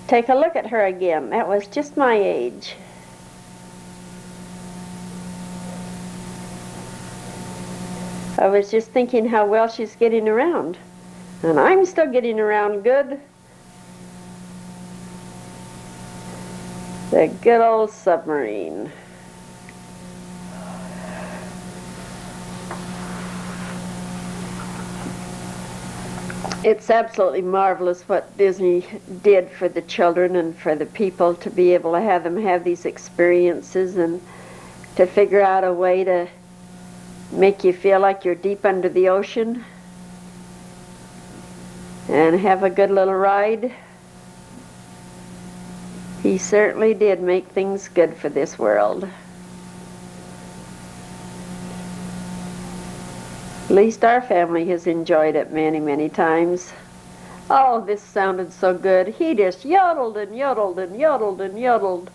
take a look at her again. That was just my age. I was just thinking how well she's getting around. And I'm still getting around good. The good old submarine. It's absolutely marvelous what Disney did for the children and for the people to be able to have them have these experiences and to figure out a way to make you feel like you're deep under the ocean and have a good little ride. He certainly did make things good for this world. At least our family has enjoyed it many, many times. Oh, this sounded so good. He just yodeled and yodeled and yodeled and yodeled.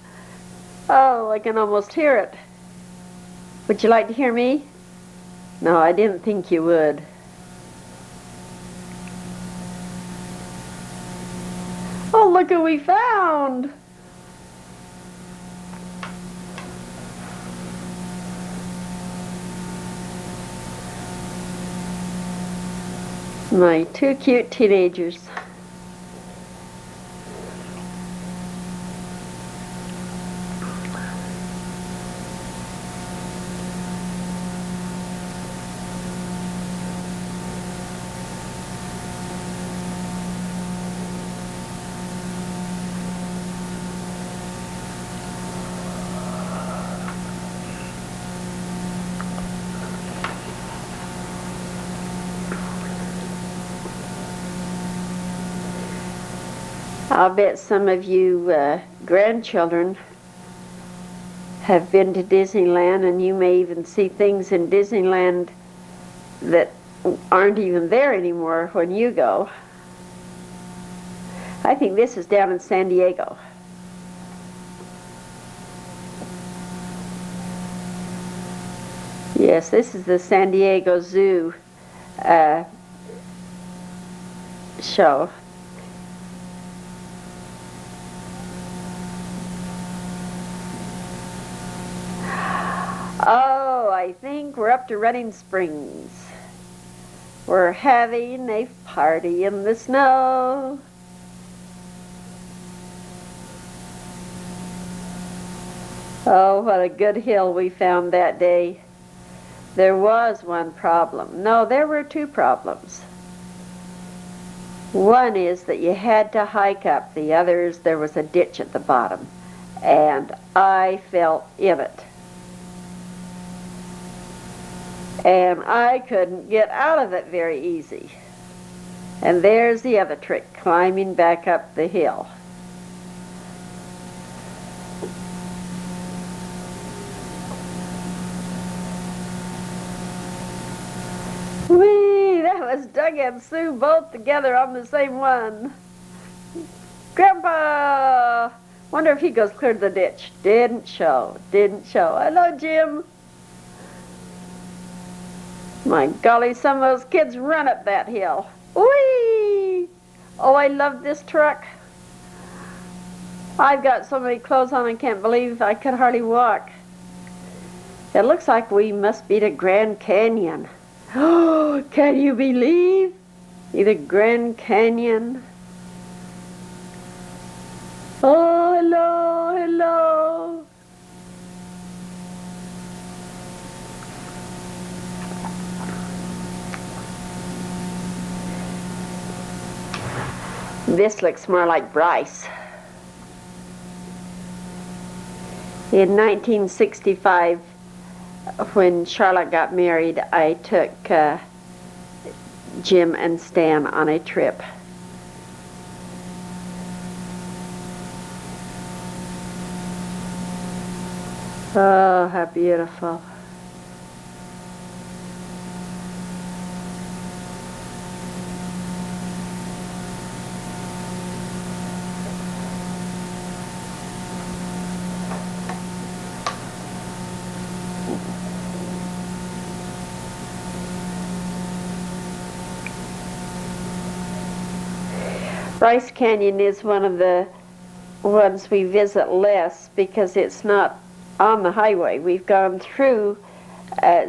Oh, I can almost hear it. Would you like to hear me? No, I didn't think you would. Oh, look who we found! My two cute teenagers. I'll bet some of you grandchildren have been to Disneyland, and you may even see things in Disneyland that aren't even there anymore when you go. I think this is down in San Diego. Yes, this is the San Diego Zoo show. Oh, I think we're up to Running Springs. We're having a party in the snow. Oh, what a good hill we found that day. There was one problem. No, there were two problems. One is that you had to hike up. The other is there was a ditch at the bottom. And I fell in it. And I couldn't get out of it very easy. And there's the other trick, climbing back up the hill. Whee! That was Doug and Sue both together on the same one. Grandpa! Wonder if he goes clear to the ditch. Didn't show. Didn't show. Hello, Jim. My golly, some of those kids run up that hill. Whee! Oh, I love this truck. I've got so many clothes on I can't believe I could hardly walk. It looks like we must be to Grand Canyon. Oh, can you believe? The Grand Canyon. Oh, hello, hello. This looks more like Bryce. In 1965, when Charlotte got married, I took Jim and Stan on a trip. Oh, how beautiful. Bryce Canyon is one of the ones we visit less because it's not on the highway. We've gone through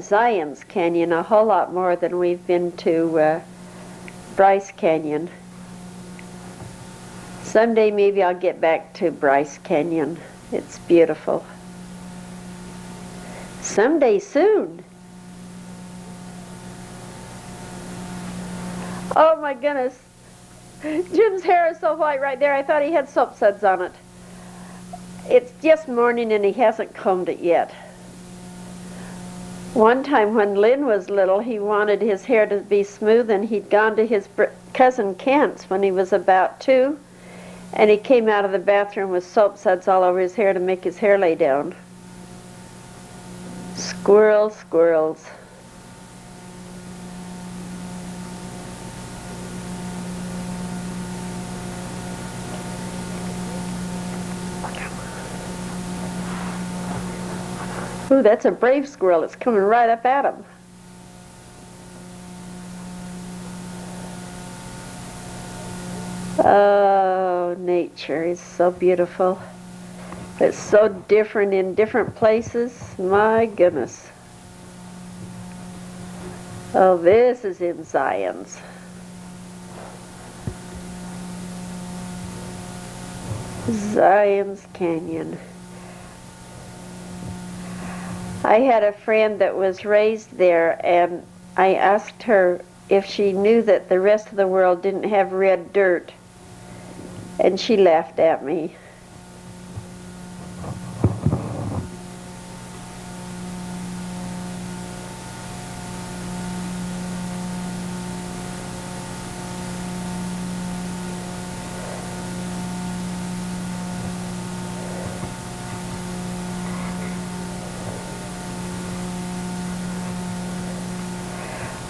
Zion's Canyon a whole lot more than we've been to Bryce Canyon. Someday maybe I'll get back to Bryce Canyon. It's beautiful. Someday soon. Oh my goodness. Jim's hair is so white right there. I thought he had soap suds on it. It's just morning and he hasn't combed it yet. One time when Lynn was little, he wanted his hair to be smooth, and he'd gone to his cousin Kent's when he was about 2, and he came out of the bathroom with soap suds all over his hair to make his hair lay down. Squirrels, squirrels. Ooh, that's a brave squirrel. It's coming right up at him. Oh, nature is so beautiful. It's so different in different places. My goodness. Oh, this is in Zion's. Zion's Canyon. I had a friend that was raised there, and I asked her if she knew that the rest of the world didn't have red dirt, and she laughed at me.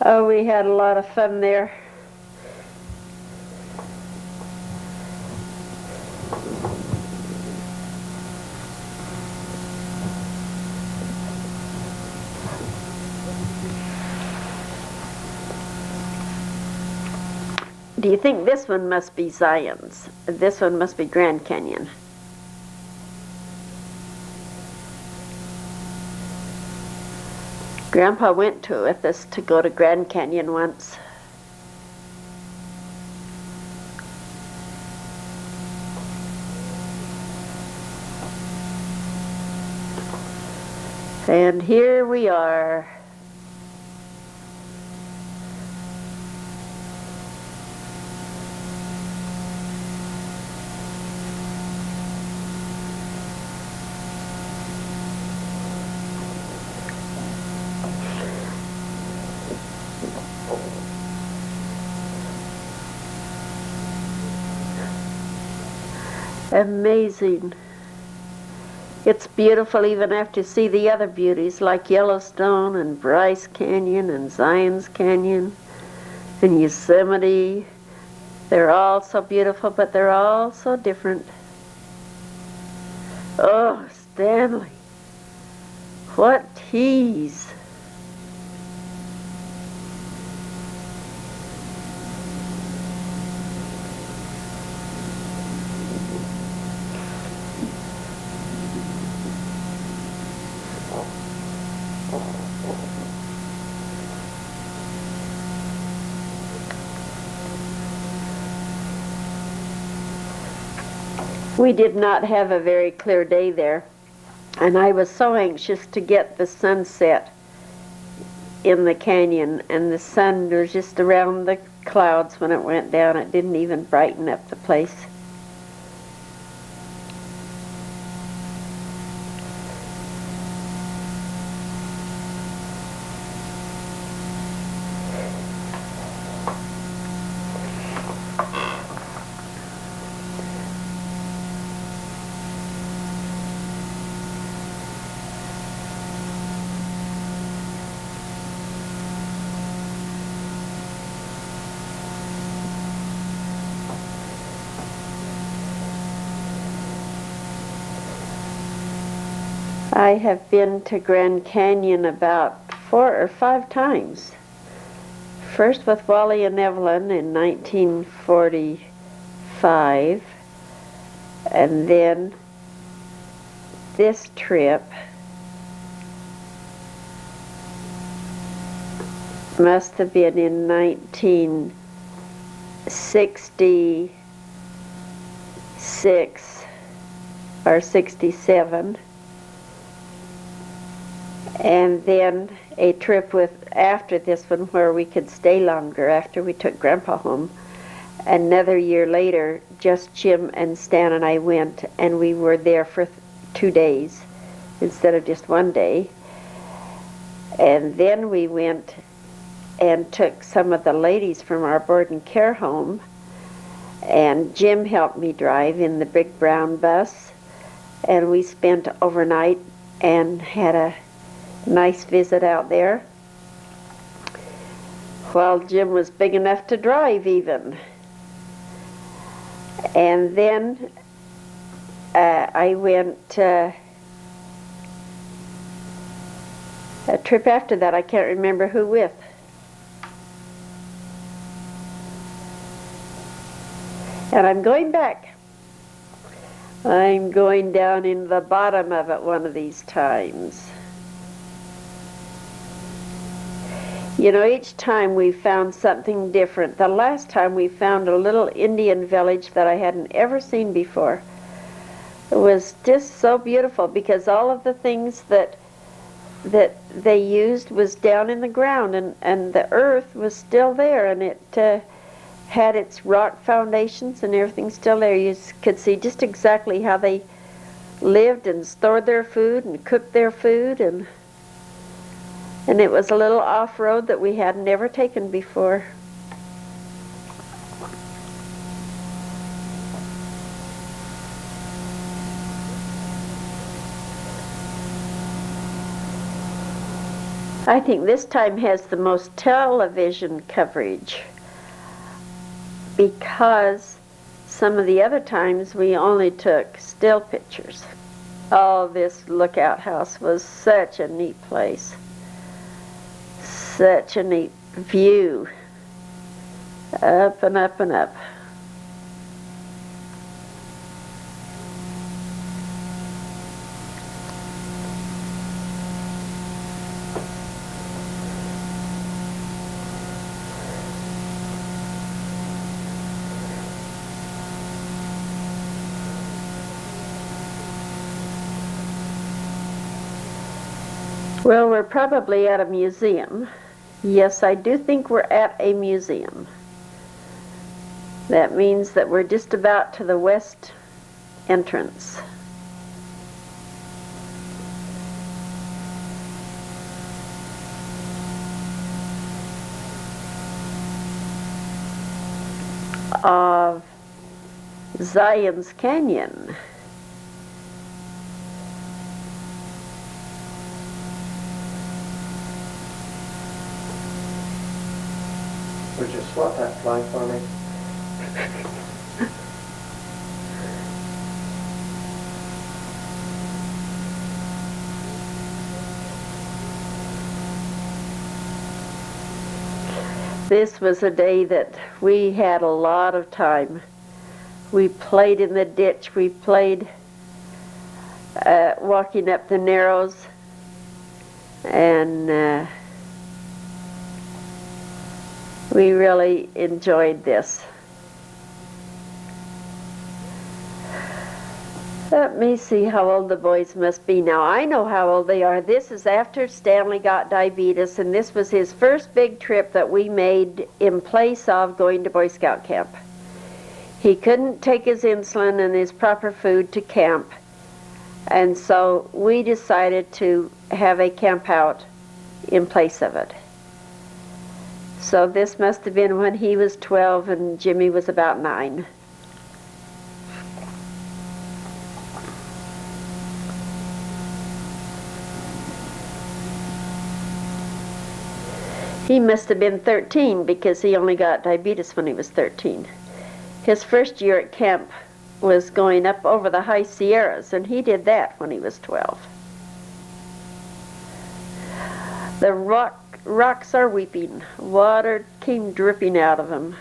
Oh, we had a lot of fun there. Do you think this one must be Zion's? This one must be Grand Canyon. Grandpa went to with us to go to Grand Canyon once. And here we are. Amazing. It's beautiful even after you see the other beauties like Yellowstone and Bryce Canyon and Zion's Canyon and Yosemite. They're all so beautiful, but they're all so different. Oh, Stanley, what tease. We did not have a very clear day there, and I was so anxious to get the sunset in the canyon, and the sun was just around the clouds when it went down. It didn't even brighten up the place. I have been to Grand Canyon about 4 or 5 times. First with Wally and Evelyn in 1945, and then this trip must have been in 1966 or 67. And then a trip after this one where we could stay longer after we took Grandpa home. Another year later, just Jim and Stan and I went, and we were there for 2 days instead of just 1 day. And then we went and took some of the ladies from our board and care home, and Jim helped me drive in the big brown bus, and we spent overnight and had a nice visit out there while Jim was big enough to drive even. And then I went a trip after that. I can't remember who with. And I'm going back. I'm going down in the bottom of it one of these times. You know, each time we found something different. The last time we found a little Indian village that I hadn't ever seen before. It was just so beautiful because all of the things that they used was down in the ground, and the earth was still there, and it had its rock foundations and everything still there. You could see just exactly how they lived and stored their food and cooked their food, and it was a little off-road that we had never taken before. I think this time has the most television coverage because some of the other times we only took still pictures. Oh, this lookout house was such a neat place. Such a neat view. Up and up and up. Well, we're probably at a museum. Yes, I do think we're at a museum. That means that we're just about to the west entrance. Of Zion's Canyon. Would you swat that fly for me? This was a day that we had a lot of time. We played in the ditch. We played walking up the Narrows, and we really enjoyed this. Let me see how old the boys must be now. I know how old they are. This is after Stanley got diabetes, and this was his first big trip that we made in place of going to Boy Scout camp. He couldn't take his insulin and his proper food to camp, and so we decided to have a camp out in place of it. So this must have been when he was 12 and Jimmy was about 9. He must have been 13 because he only got diabetes when he was 13. His first year at camp was going up over the high Sierras, and he did that when he was 12. The rocks are weeping. Water came dripping out of them.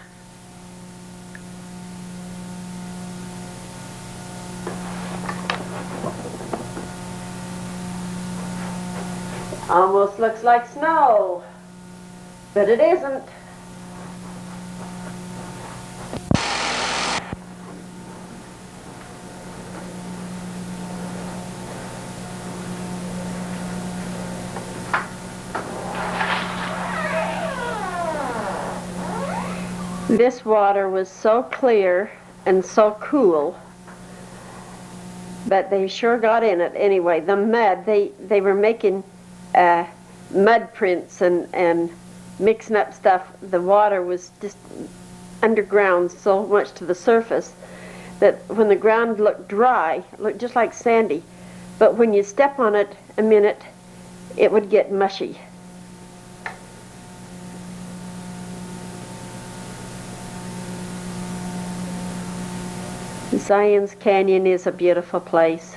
Almost looks like snow, but it isn't. This water was so clear and so cool, but they sure got in it anyway. The mud, they were making mud prints and mixing up stuff. The water was just underground so much to the surface that when the ground looked dry, it looked just like sandy. But when you step on it a minute, it would get mushy. Zion's Canyon is a beautiful place.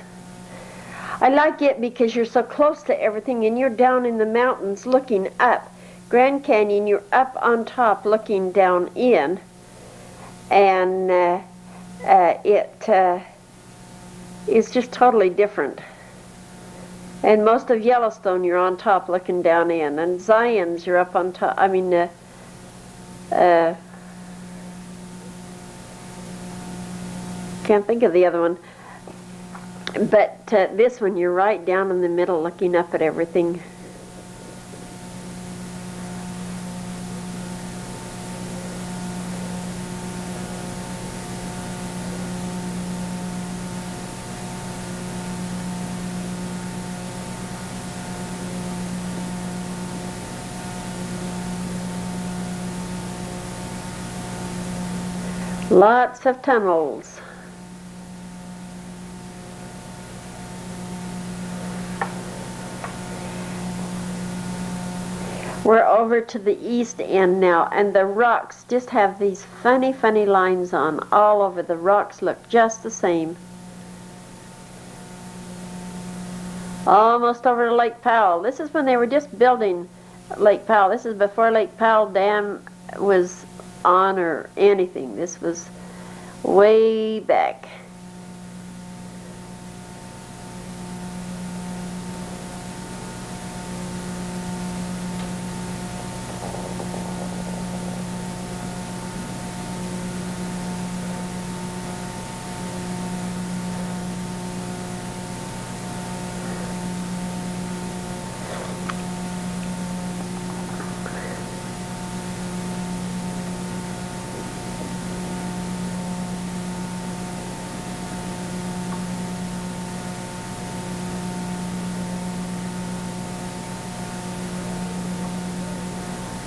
I like it because you're so close to everything and you're down in the mountains looking up. Grand Canyon, you're up on top looking down in, and it is just totally different. And most of Yellowstone, you're on top looking down in, and Zion's, you're up on top. I mean, can't think of the other one. But this one, you're right down in the middle looking up at everything. Lots of tunnels. We're over to the east end now, and the rocks just have these funny, funny lines on all over. The rocks look just the same. Almost over to Lake Powell. This is when they were just building Lake Powell. This is before Lake Powell Dam was on or anything. This was way back.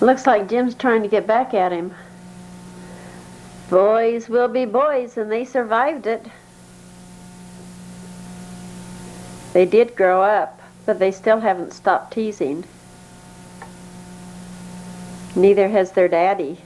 Looks like Jim's trying to get back at him. Boys will be boys, and they survived it. They did grow up, but they still haven't stopped teasing. Neither has their daddy.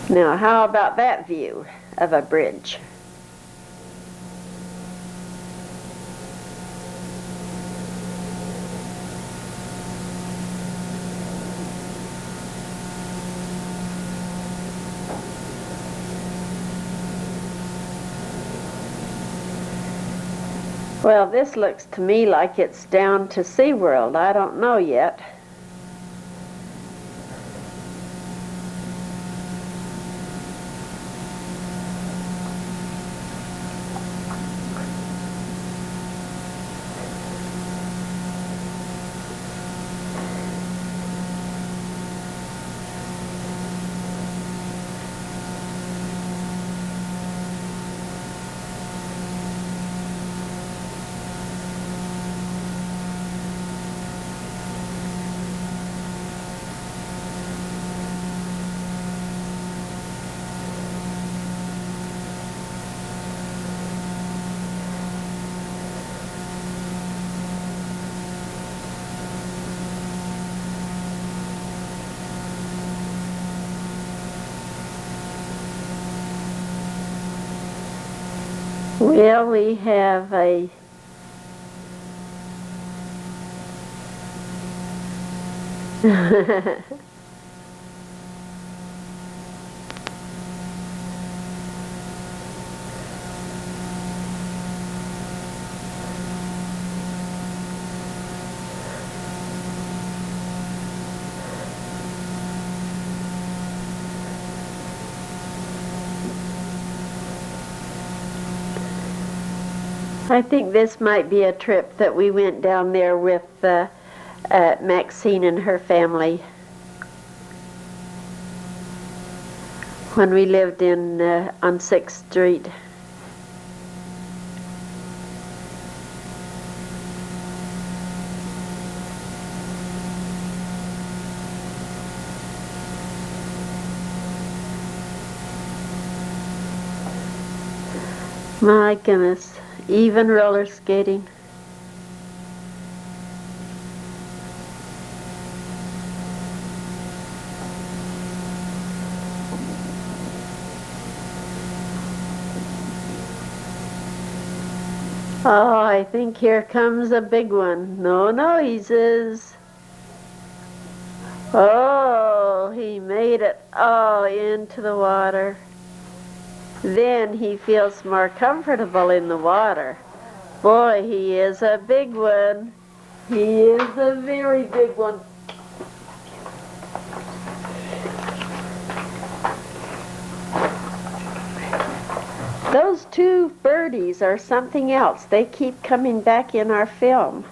Now, how about that view of a bridge? Well, this looks to me like it's down to SeaWorld. I don't know yet. Well, we have a I think this might be a trip that we went down there with Maxine and her family when we lived in on 6th Street. My goodness, even roller skating. Oh, I think here comes a big one. No noises. Oh, he made it all into the water. Then he feels more comfortable in the water. Boy, he is a big one. He is a very big one. Those two birdies are something else. They keep coming back in our film.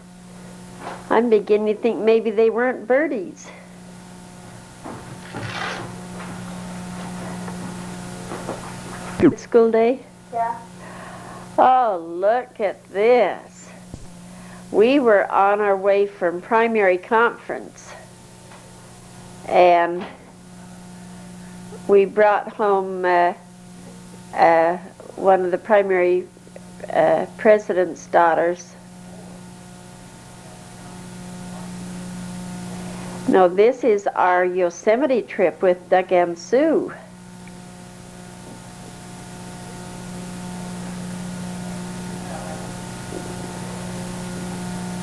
I'm beginning to think maybe they weren't birdies. School day? Yeah. Oh, look at this. We were on our way from primary conference, and we brought home one of the primary president's daughters. No, this is our Yosemite trip with Doug and Sue.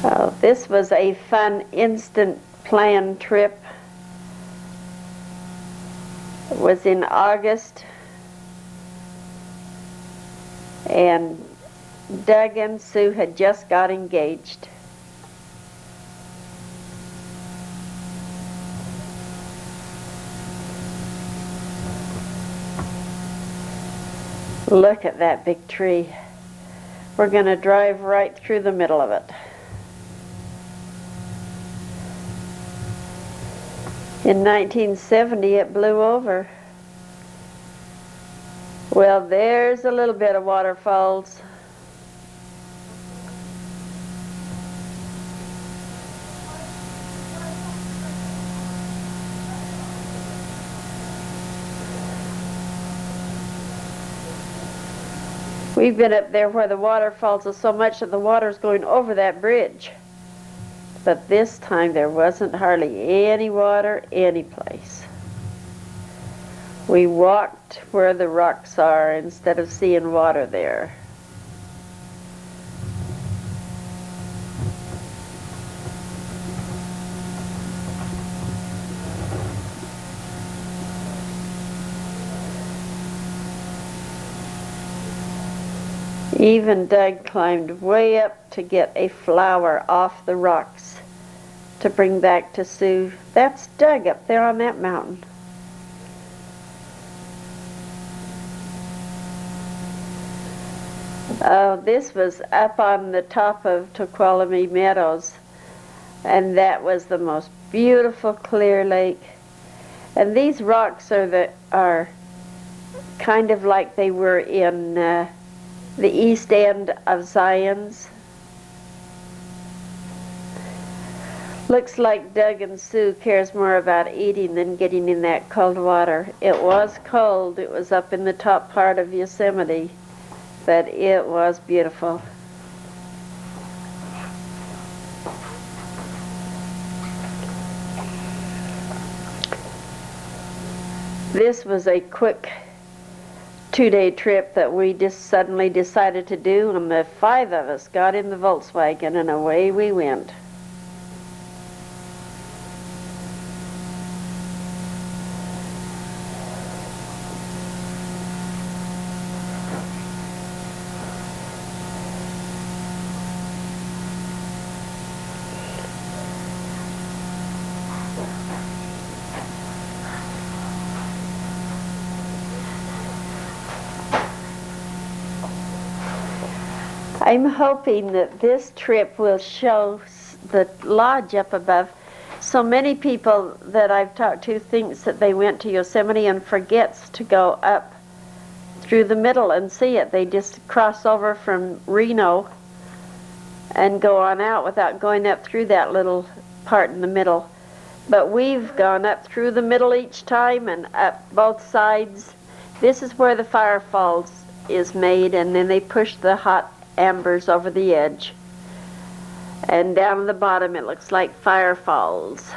Oh, this was a fun, instant planned trip. It was in August, and Doug and Sue had just got engaged. Look at that big tree. We're going to drive right through the middle of it. In 1970, it blew over. Well, there's a little bit of waterfalls. We've been up there where the waterfalls are so much that the water's going over that bridge. But this time there wasn't hardly any water any place. We walked where the rocks are instead of seeing water there. Even Doug climbed way up to get a flower off the rocks to bring back to Sue. That's Doug up there on that mountain. Oh, this was up on the top of Tukwalami Meadows, and that was the most beautiful clear lake. And these rocks are kind of like they were in the east end of Zion's. Looks like Doug and Sue cares more about eating than getting in that cold water. It was cold. It was up in the top part of Yosemite, but it was beautiful. This was a quick 2-day trip that we just suddenly decided to do, and the 5 of us got in the Volkswagen and away we went. I'm hoping that this trip will show the lodge up above. So many people that I've talked to thinks that they went to Yosemite and forgets to go up through the middle and see it. They just cross over from Reno and go on out without going up through that little part in the middle. But we've gone up through the middle each time and up both sides. This is where the fire falls is made, and then they push the hot embers over the edge, and down at the bottom it looks like fire falls.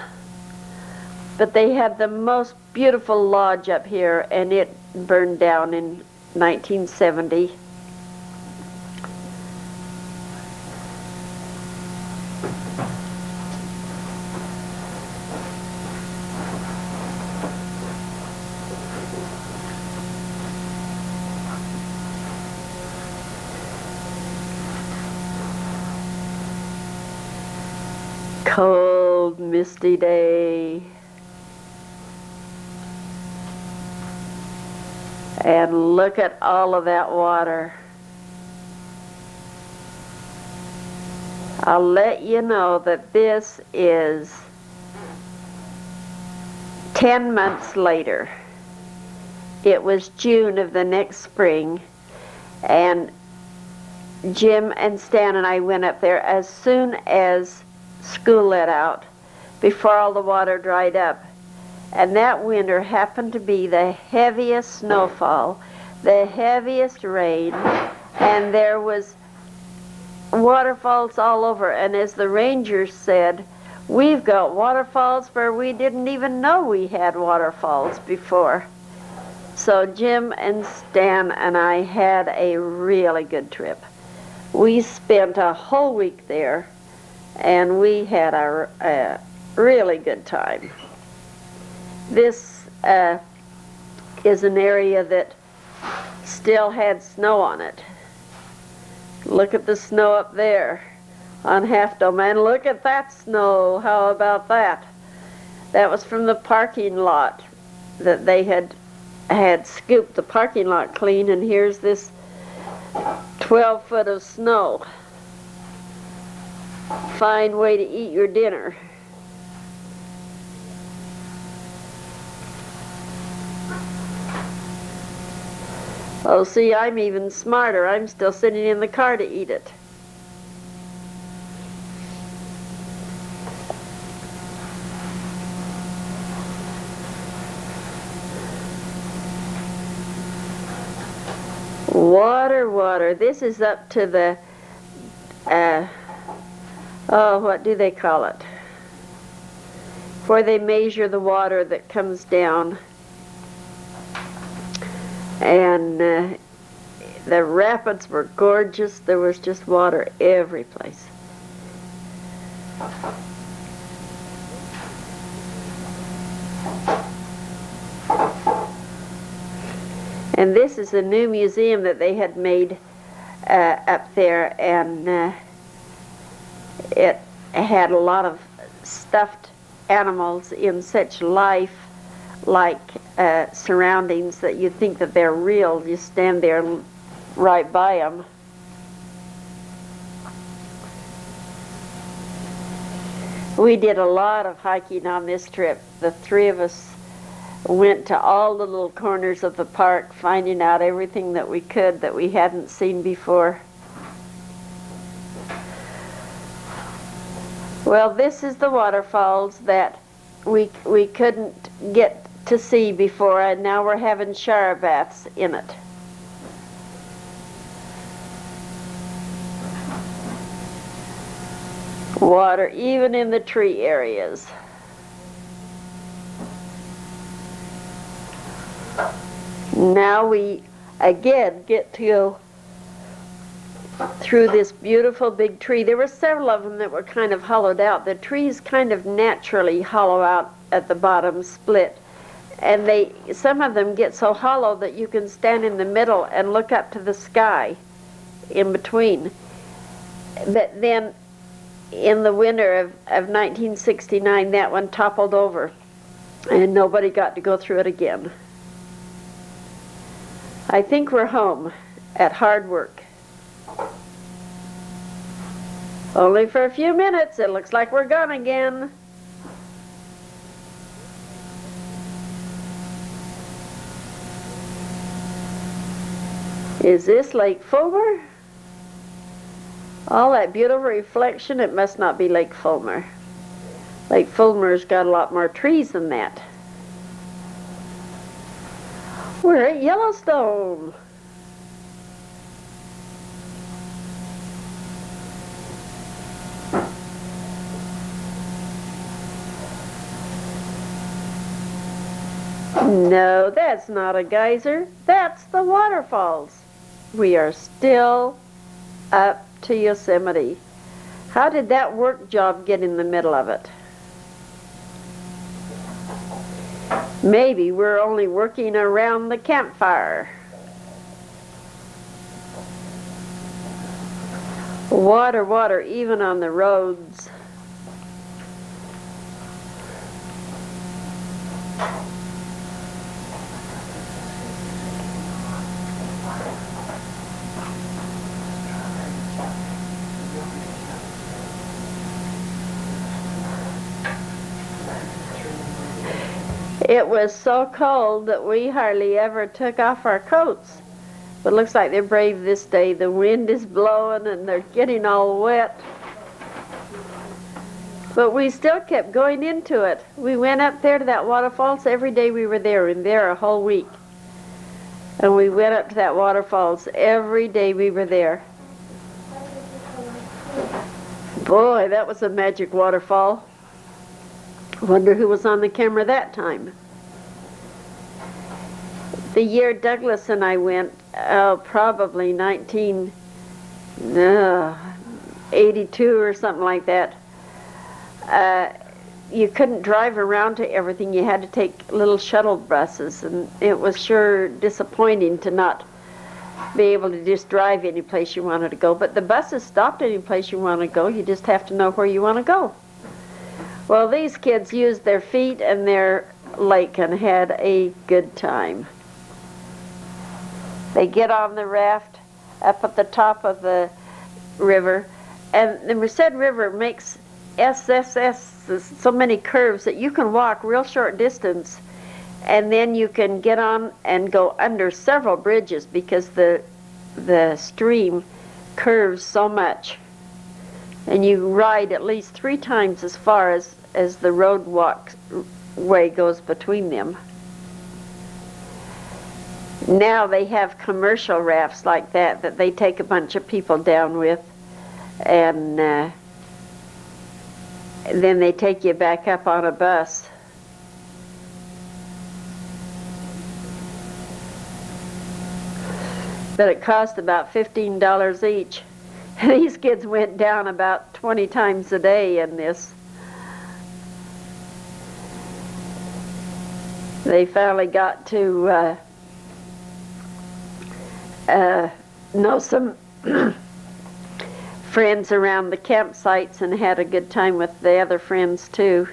But they had the most beautiful lodge up here, and it burned down in 1970. Cold, misty day. And look at all of that water. I'll let you know that this is 10 months later. It was June of the next spring, and Jim and Stan and I went up there as soon as school let out, before all the water dried up. And that winter happened to be the heaviest snowfall, the heaviest rain, and there was waterfalls all over. And as the rangers said, we've got waterfalls where we didn't even know we had waterfalls before. So Jim and Stan and I had a really good trip. We spent a whole week there, and we had a really good time. This is an area that still had snow on it. Look at the snow up there on Half Dome, and look at that snow. How about that? That was from the parking lot that they had scooped the parking lot clean, and here's this 12 foot of snow. Fine way to eat your dinner. Oh, see, I'm even smarter. I'm still sitting in the car to eat it. Water, water. This is up to the, oh, what do they call it? Where they measure the water that comes down. And the rapids were gorgeous. There was just water every place. And this is a new museum that they had made up there, and it had a lot of stuffed animals in such life-like surroundings that you think that they're real. You stand there right by them. We did a lot of hiking on this trip. The 3 of us went to all the little corners of the park, finding out everything that we could that we hadn't seen before. Well, this is the waterfalls that we couldn't get to see before, and now we're having shower baths in it. Water even in the tree areas. Now we again get to go through this beautiful big tree. There were several of them that were kind of hollowed out. The trees kind of naturally hollow out at the bottom, split. And some of them get so hollow that you can stand in the middle and look up to the sky in between. But then in the winter of 1969, that one toppled over and nobody got to go through it again. I think we're home at hard work. Only for a few minutes. It looks like we're gone again. Is this Lake Fulmer? All that beautiful reflection, it must not be Lake Fulmer. Lake Fulmer's got a lot more trees than that. We're at Yellowstone. No, that's not a geyser. That's the waterfalls. We are still up to Yosemite. How did that work job get in the middle of it? Maybe we're only working around the campfire. Water, water, even on the roads. It was so cold that we hardly ever took off our coats. But it looks like they're brave this day. The wind is blowing and they're getting all wet. But we still kept going into it. We went up there to that waterfalls every day we were there. We were there a whole week. And we went up to that waterfalls every day we were there. Boy, that was a magic waterfall. Wonder who was on the camera that time. The year Douglas and I went, probably 1982 or something like that, you couldn't drive around to everything. You had to take little shuttle buses, and it was sure disappointing to not be able to just drive any place you wanted to go. But the buses stopped any place you want to go. You just have to know where you want to go. Well, these kids used their feet and their lake and had a good time. They get on the raft up at the top of the river, and the Merced River makes so many curves that you can walk real short distance, and then you can get on and go under several bridges because the stream curves so much. And you ride at least 3 times as far as the road way goes between them. Now they have commercial rafts like that they take a bunch of people down with, and then they take you back up on a bus. But it cost about $15 each. These kids went down about 20 times a day in this. They finally got to know some friends around the campsites and had a good time with the other friends too.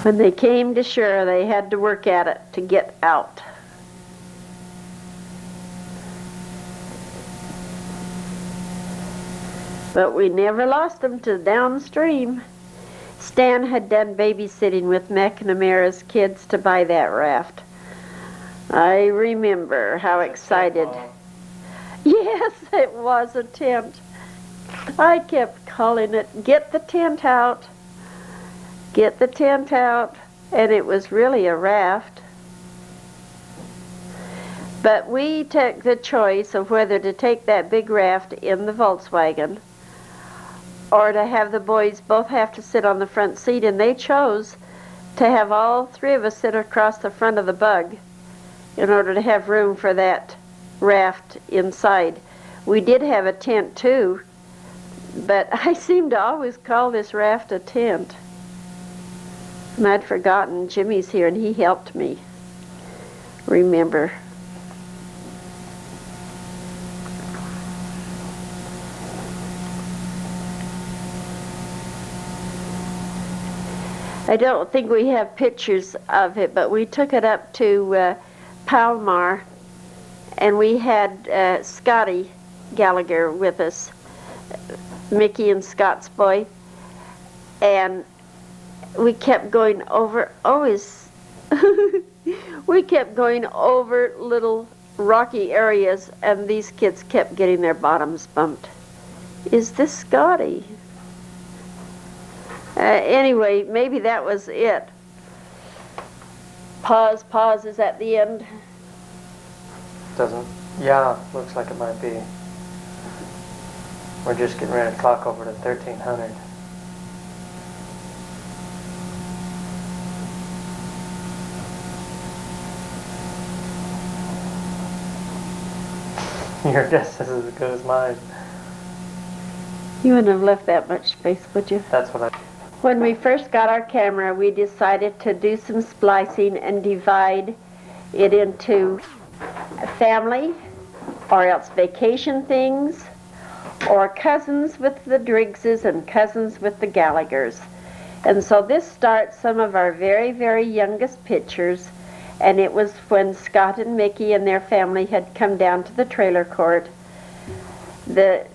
When they came to shore, they had to work at it to get out. But we never lost them to downstream. Stan had done babysitting with McNamara's kids to buy that raft. I remember how excited. Yes, it was a tent. I kept calling it, "Get the tent out. Get the tent out," and it was really a raft. But we took the choice of whether to take that big raft in the Volkswagen or to have the boys both have to sit on the front seat, and they chose to have all three of us sit across the front of the bug in order to have room for that raft inside. We did have a tent too, but I seem to always call this raft a tent. And I'd forgotten Jimmy's here and he helped me remember. I don't think we have pictures of it, but we took it up to Palmar, and we had Scotty Gallacher with us, Mickey and Scott's boy, and we kept going over, we kept going over little rocky areas, and these kids kept getting their bottoms bumped. Is this Scotty? Anyway, maybe that was it. Pause is at the end. Doesn't? Yeah, looks like it might be. We're just getting ready to clock over to 1300. Your guess is as good as mine. You wouldn't have left that much space, would you? That's what I... When we first got our camera, we decided to do some splicing and divide it into family, or else vacation things, or cousins with the Driggses and cousins with the Gallaghers. And so this starts some of our very, very youngest pictures, and it was when Scott and Mickey and their family had come down to the trailer court the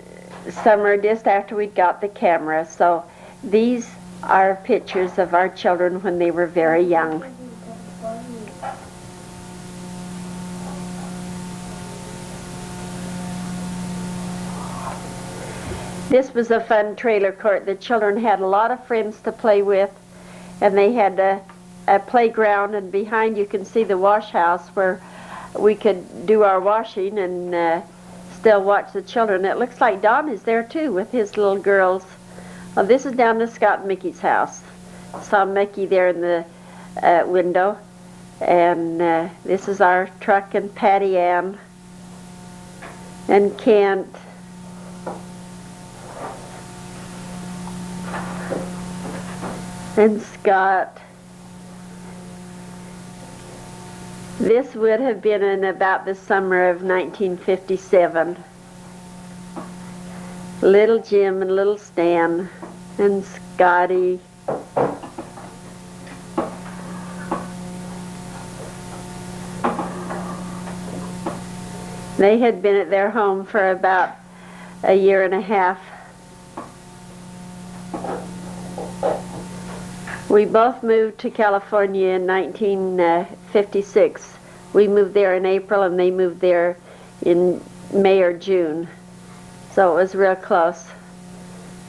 summer just after we'd got the camera. So these are pictures of our children when they were very young. This was a fun trailer court. The children had a lot of friends to play with, and they had a playground, and behind you can see the wash house where we could do our washing and still watch the children. It looks like Don is there too with his little girls. Well, this is down to Scott and Mickey's house. Saw Mickey there in the window. And this is our truck, and Patty Ann and Kent. And Scott. This would have been in about the summer of 1957. Little Jim and little Stan and Scotty. They had been at their home for about a year and a half. We both moved to California in 1956. We moved there in April and they moved there in May or June. So it was real close.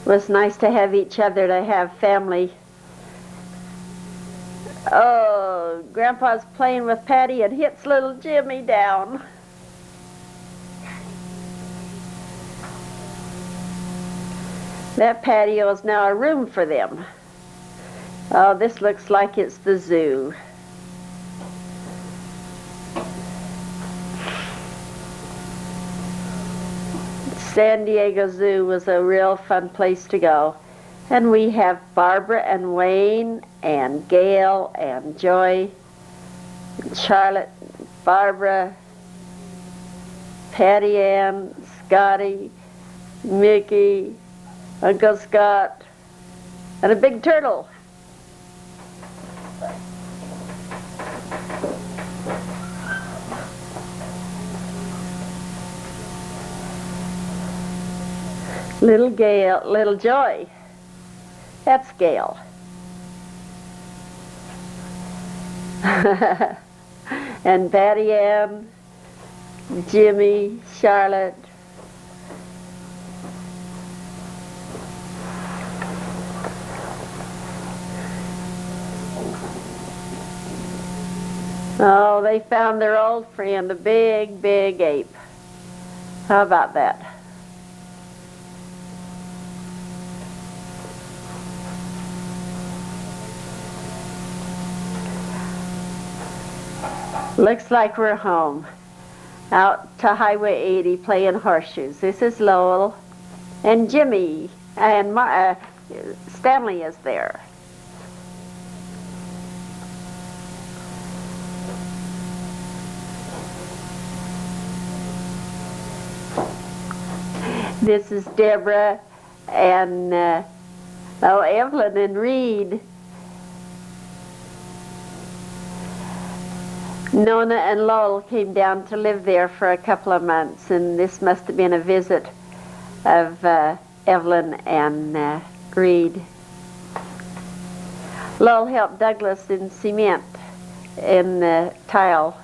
It was nice to have each other, to have family. Oh, Grandpa's playing with Patty and hits little Jimmy down. That patio is now a room for them. Oh, this looks like it's the zoo. San Diego Zoo was a real fun place to go. And we have Barbara and Wayne and Gail and Joy and Charlotte, Barbara, Patty Ann, Scotty, Mickey, Uncle Scott, and a big turtle. Little Gail, little Joy. That's Gail. And Patty Ann, Jimmy, Charlotte. Oh, they found their old friend, a big, big ape. How about that? Looks like we're home, out to Highway 80 playing horseshoes. This is Lowell and Jimmy, and Stanley is there. This is Deborah and Evelyn and Reed. Nona and Lowell came down to live there for a couple of months, and this must have been a visit of Evelyn and Reed. Lowell helped Douglas in cement and tile.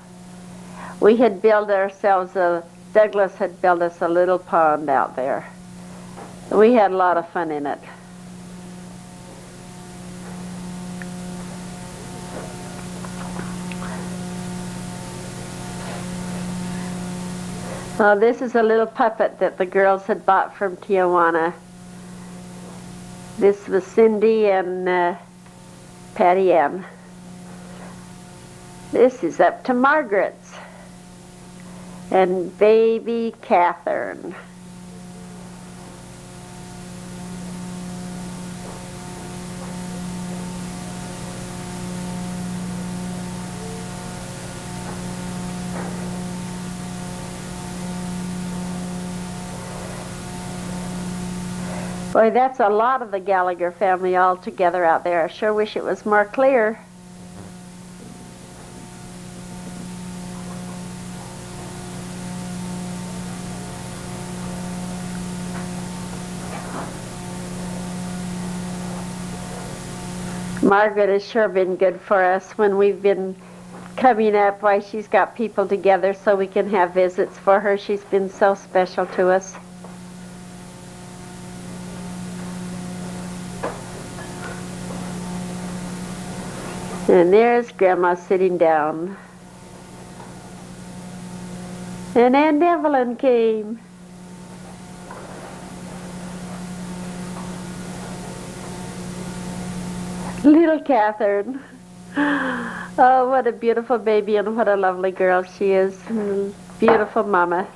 We had built ourselves Douglas had built us a little pond out there. We had a lot of fun in it. Well, this is a little puppet that the girls had bought from Tijuana. This was Cindy and Patty Ann. This is up to Margaret's and baby Catherine. Boy, that's a lot of the Gallacher family all together out there. I sure wish it was more clear. Margaret has sure been good for us when we've been coming up. Why, she's got people together so we can have visits for her. She's been so special to us. And there's Grandma sitting down. And Aunt Evelyn came. Little Catherine. Oh, what a beautiful baby and what a lovely girl she is. Beautiful mama.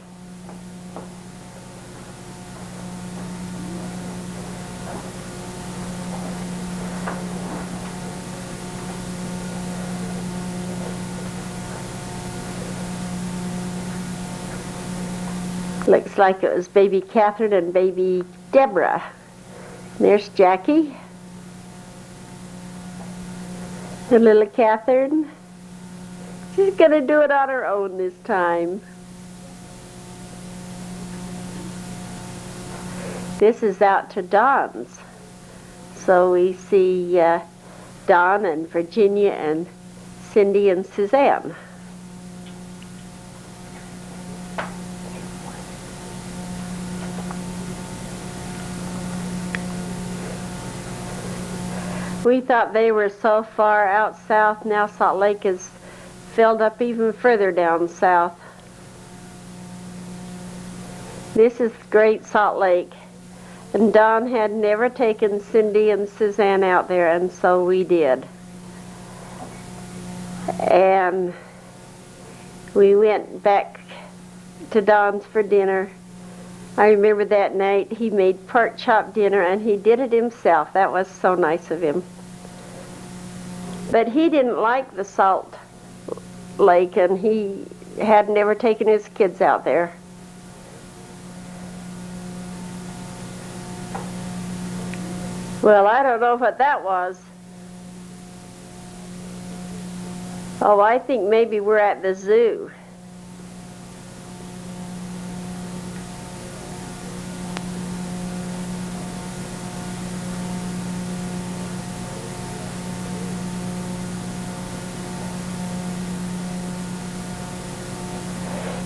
Looks like it was baby Catherine and baby Deborah. There's Jackie. And little Catherine. She's going to do it on her own this time. This is out to Don's. So we see Don and Virginia and Cindy and Suzanne. We thought they were so far out south. Now Salt Lake is filled up even further down south. This is Great Salt Lake. And Don had never taken Cindy and Suzanne out there, and so we did. And we went back to Don's for dinner. I remember that night he made pork chop dinner, and he did it himself. That was so nice of him. But he didn't like the Salt Lake, and he had never taken his kids out there. Well, I don't know what that was. Oh, I think maybe we're at the zoo.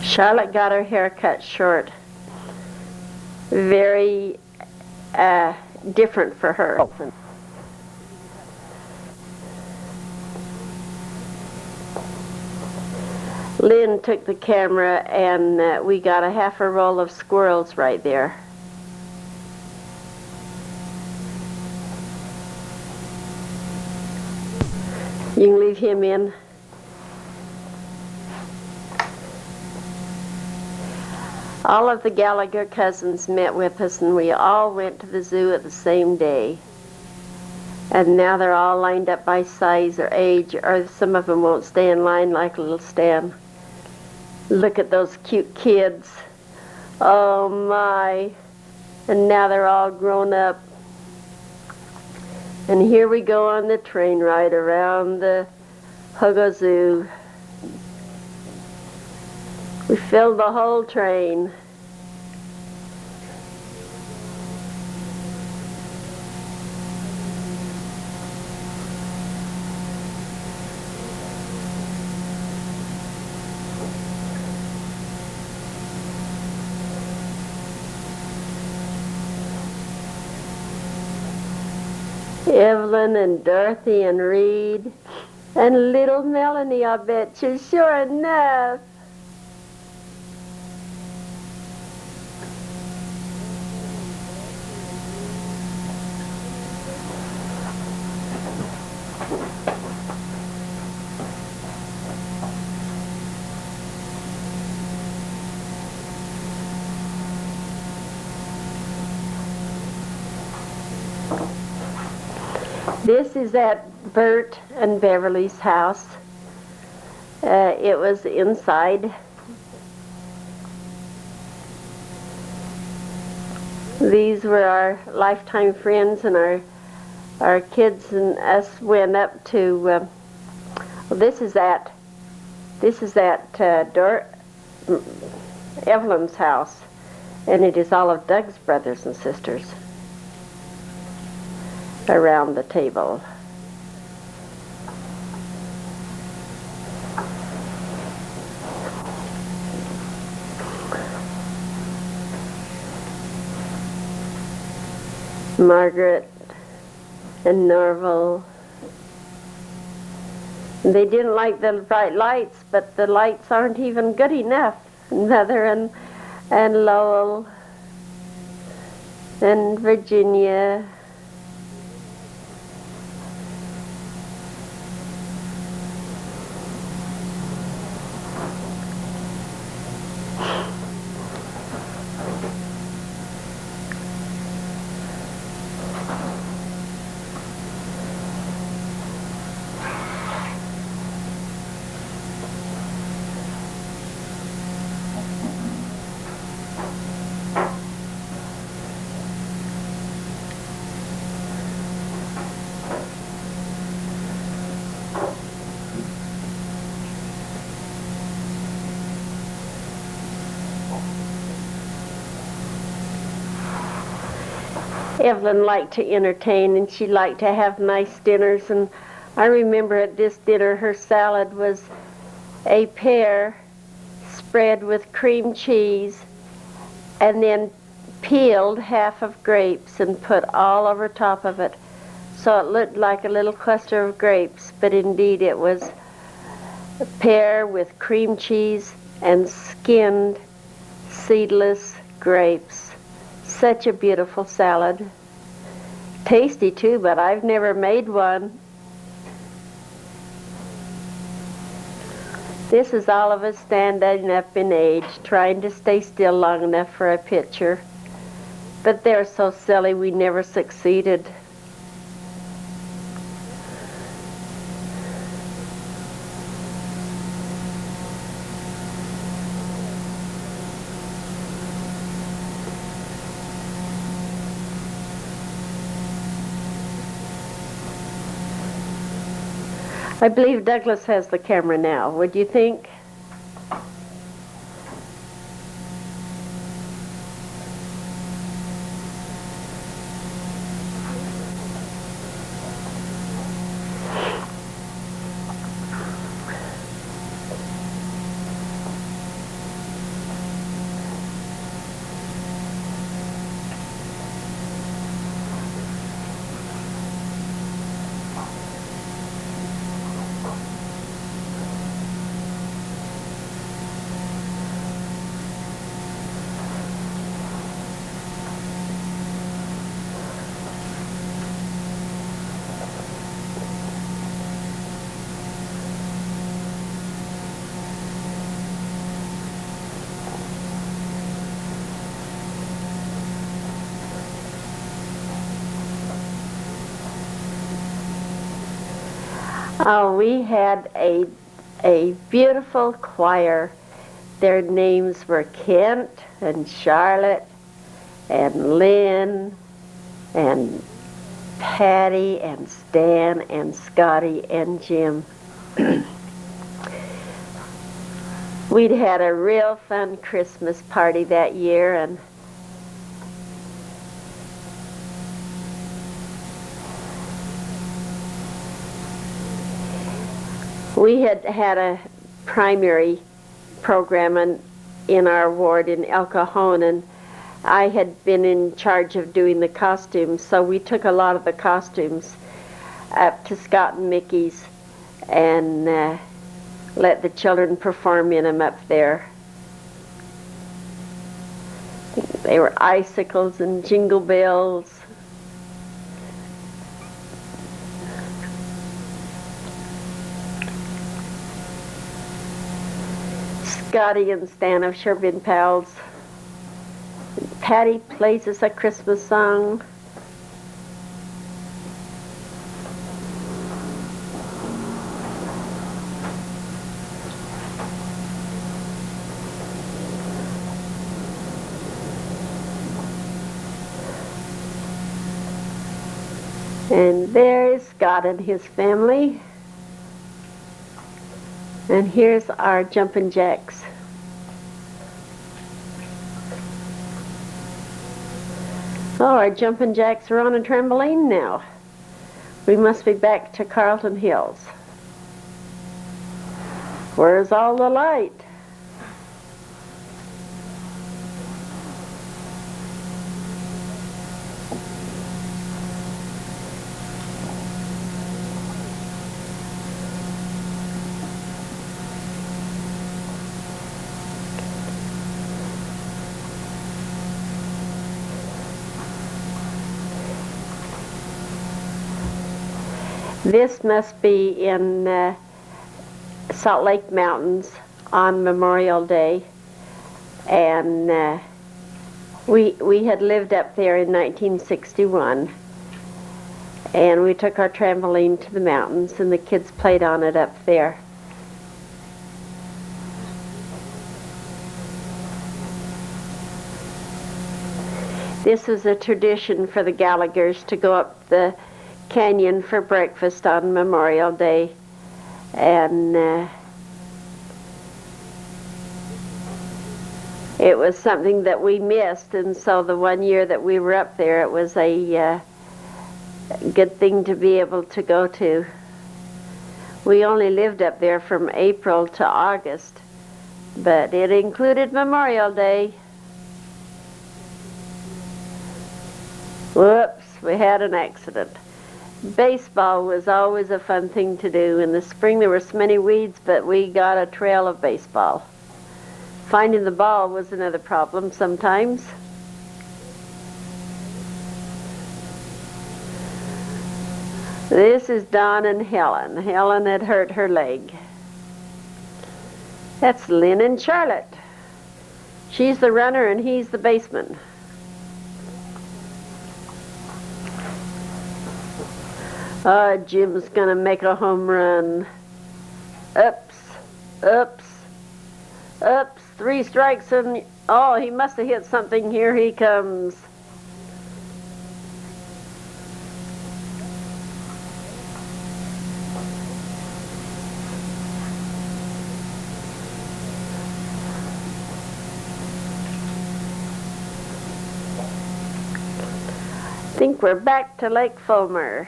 Charlotte got her hair cut short. Very different for her. Lynn took the camera and we got a half a roll of squirrels right there. You can leave him in. All of the Gallagher cousins met with us, and we all went to the zoo at the same day. And now they're all lined up by size or age, or some of them won't stay in line like little Stan. Look at those cute kids. Oh my. And now they're all grown up. And here we go on the train ride around the Hugo Zoo. We filled the whole train. Evelyn and Dorothy and Reed and little Melanie, I bet you, sure enough. This is at Bert and Beverly's house. It was inside. These were our lifetime friends, and our kids and us went up to. Well, this is at Evelyn's house, and it is all of Doug's brothers and sisters around the table. Margaret and Norval. They didn't like the bright lights, but the lights aren't even good enough. Mother and Lowell and Virginia. Evelyn liked to entertain, and she liked to have nice dinners, and I remember at this dinner her salad was a pear spread with cream cheese and then peeled half of grapes and put all over top of it, so it looked like a little cluster of grapes, but indeed it was a pear with cream cheese and skinned seedless grapes. Such a beautiful salad. Tasty too, but I've never made one. This is all of us standing up in age, trying to stay still long enough for a picture. But they're so silly we never succeeded. I believe Douglas has the camera now. Would you think? Oh, we had a beautiful choir. Their names were Kent and Charlotte and Lynn and Patty and Stan and Scotty and Jim. We'd had a real fun Christmas party that year, and we had had a primary program in our ward in El Cajon, and I had been in charge of doing the costumes, so we took a lot of the costumes up to Scott and Mickey's and let the children perform in them up there. They were icicles and jingle bells. Scotty and Stan have sure been pals. Patty plays us a Christmas song. And there is Scott and his family. And here's our jumping jacks. Oh, our jumping jacks are on a trampoline now. We must be back to Carlton Hills. Where's all the light? This must be in Salt Lake Mountains on Memorial Day, and we had lived up there in 1961, and we took our trampoline to the mountains, and the kids played on it up there. This was a tradition for the Gallaghers to go up the canyon for breakfast on Memorial Day, and it was something that we missed, and so the one year that we were up there, it was a good thing to be able to go to. We only lived up there from April to August, but it included Memorial Day. Whoops, we had an accident. Baseball was always a fun thing to do. In the spring there were so many weeds, but we got a trail of baseball. Finding the ball was another problem sometimes. This is Don and Helen. Helen had hurt her leg. That's Lynn and Charlotte. She's the runner and he's the baseman. Jim's gonna make a home run. Oops, oops, oops, 3 strikes and, oh, he must have hit something. Here he comes. I think we're back to Lake Fulmer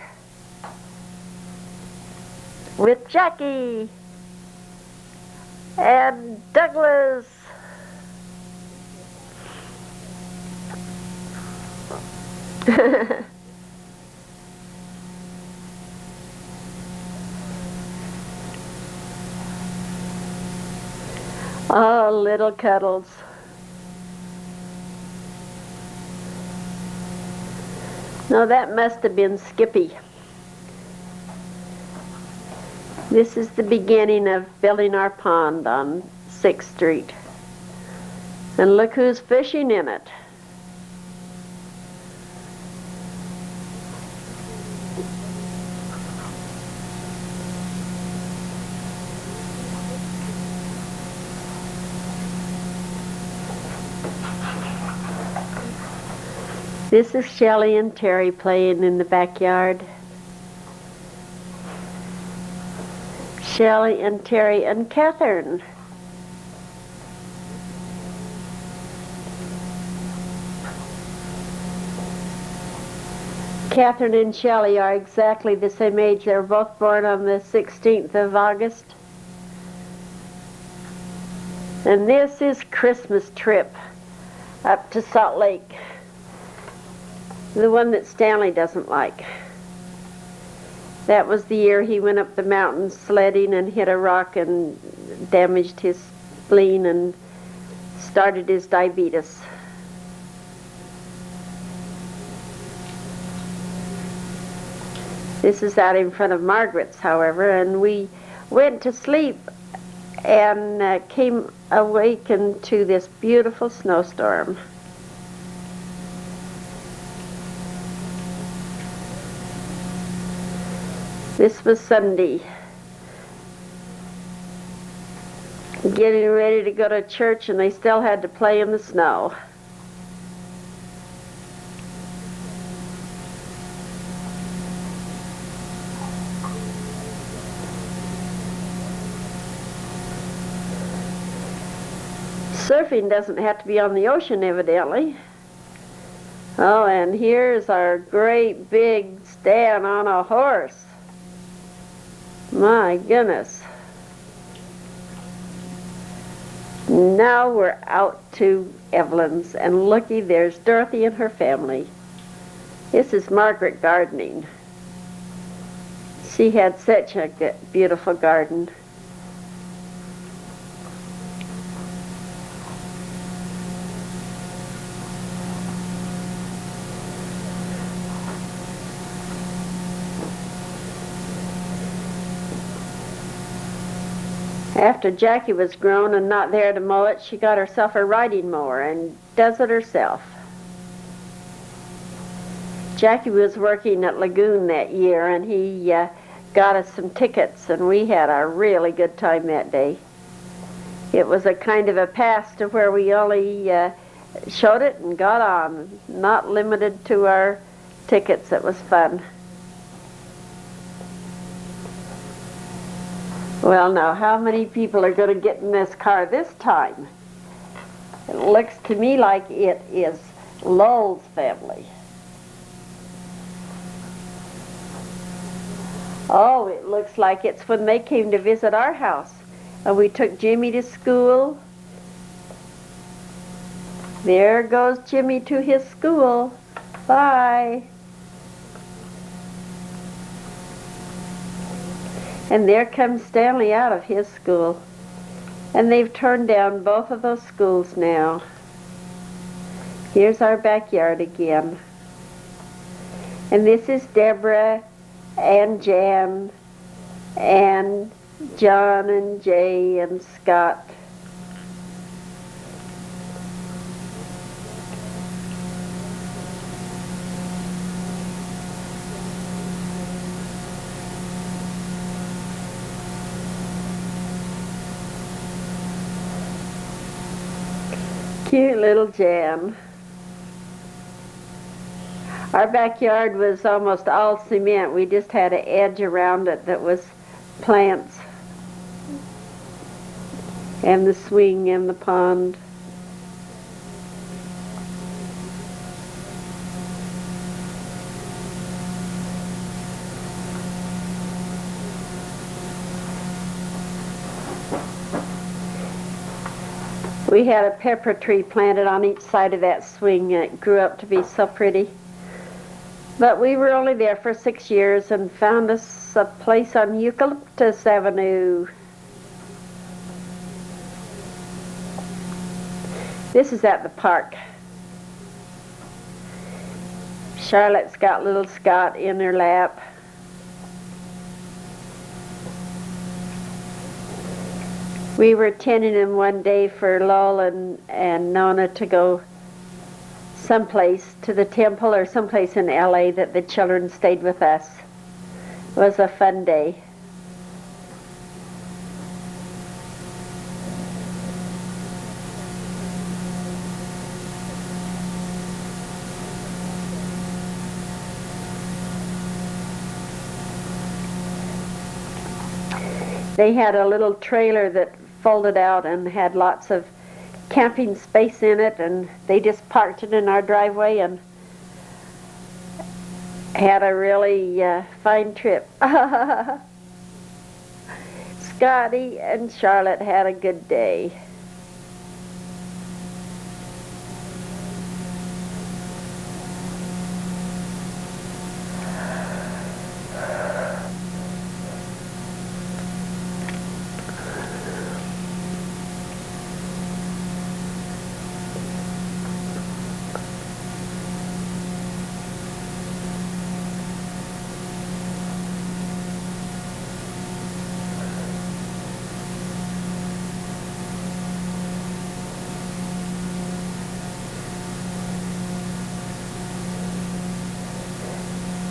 with Jackie and Douglas. Oh, little cuddles. No, that must have been Skippy. This is the beginning of building our pond on 6th Street. And look who's fishing in it. This is Shelley and Terry playing in the backyard. Shelley and Terry and Catherine. Catherine and Shelley are exactly the same age. They were both born on the 16th of August. And this is Christmas trip up to Salt Lake. The one that Stanley doesn't like. That was the year he went up the mountain sledding and hit a rock and damaged his spleen and started his diabetes. This is out in front of Margaret's, however, and we went to sleep and came awakened to this beautiful snowstorm. This was Sunday. Getting ready to go to church, and they still had to play in the snow. Surfing doesn't have to be on the ocean, evidently. Oh, and here's our great big Stan on a horse. My goodness. Now we're out to Evelyn's, and looky, there's Dorothy and her family. This is Margaret gardening. She had such a beautiful garden. After Jackie was grown and not there to mow it, she got herself a riding mower and does it herself. Jackie was working at Lagoon that year, and he got us some tickets, and we had a really good time that day. It was a kind of a pass to where we only showed it and got on, not limited to our tickets. It was fun. Well, now, how many people are going to get in this car this time? It looks to me like it is Lowell's family. Oh, it looks like it's when they came to visit our house. And we took Jimmy to school. There goes Jimmy to his school. Bye. And there comes Stanley out of his school. And they've turned down both of those schools now. Here's our backyard again. And this is Deborah and Jan and John and Jay and Scott. Cute little Jan. Our backyard was almost all cement. We just had an edge around it that was plants. And the swing and the pond. We had a pepper tree planted on each side of that swing, and it grew up to be so pretty. But we were only there for 6 years and found us a place on Eucalyptus Avenue. This is at the park. Charlotte's got little Scott in her lap. We were tending him one day for Lowell and Nona to go someplace to the temple or someplace in LA that the children stayed with us. It was a fun day. They had a little trailer that folded out and had lots of camping space in it, and they just parked it in our driveway and had a really fine trip. Scotty and Charlotte had a good day.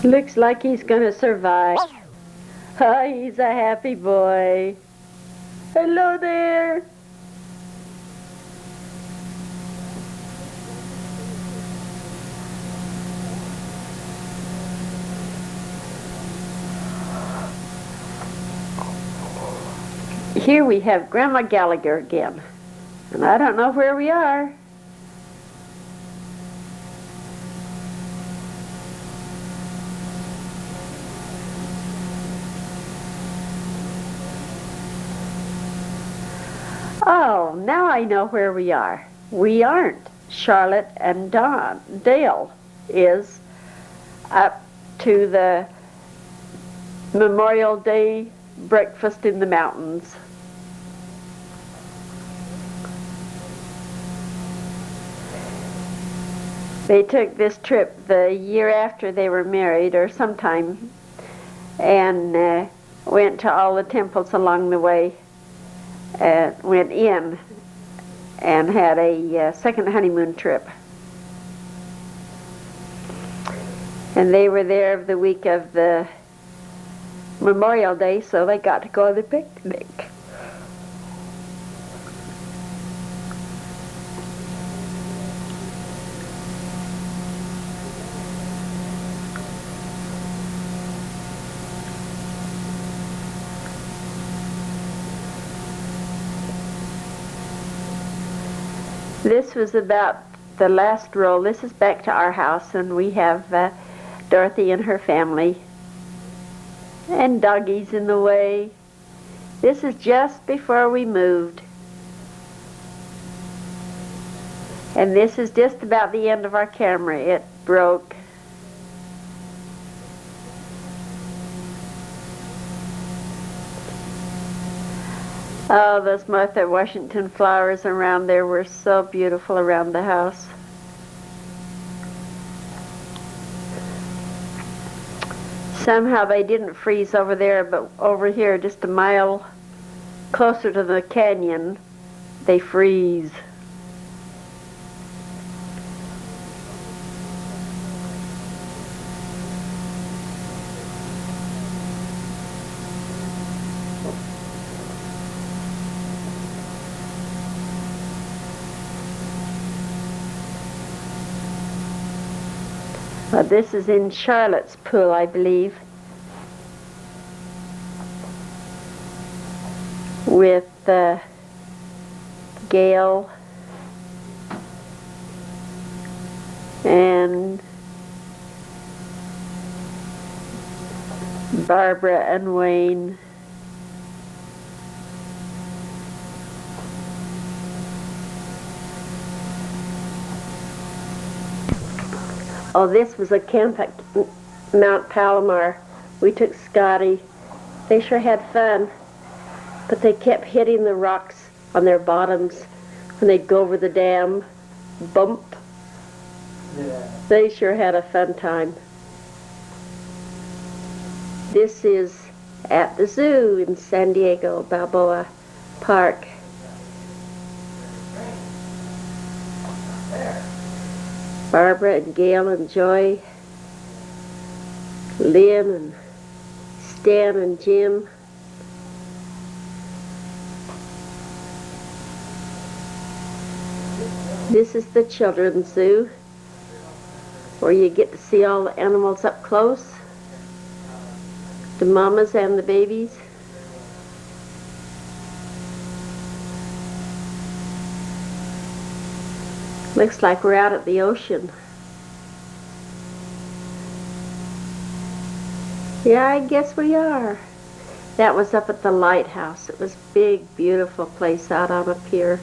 Looks like he's gonna survive. Oh, he's a happy boy. Hello there. Here we have Grandma Gallacher again. And I don't know where we are. Oh, now I know where we are. We aren't. Charlotte and Dale is up to the Memorial Day breakfast in the mountains. They took this trip the year after they were married, or sometime, and went to all the temples along the way. Went in and had a second honeymoon trip. And they were there the week of the Memorial Day, so they got to go on the picnic. This was about the last roll. This is back to our house, and we have Dorothy and her family and doggies in the way. This is just before we moved. And this is just about the end of our camera. It broke. Oh, those Martha Washington flowers around there were so beautiful around the house. Somehow they didn't freeze over there, but over here, just a mile closer to the canyon, they freeze. This is in Charlotte's pool, I believe, with Gail and Barbara and Wayne. Oh, this was a camp at Mount Palomar. We took Scotty. They sure had fun, but they kept hitting the rocks on their bottoms when they'd go over the dam. Bump. Yeah. They sure had a fun time. This is at the zoo in San Diego, Balboa Park. Barbara and Gail and Joy, Lynn and Stan and Jim. This is the children's zoo, where you get to see all the animals up close, the mamas and the babies. Looks like we're out at the ocean. Yeah, I guess we are. That was up at the lighthouse. It was a big, beautiful place out on a pier.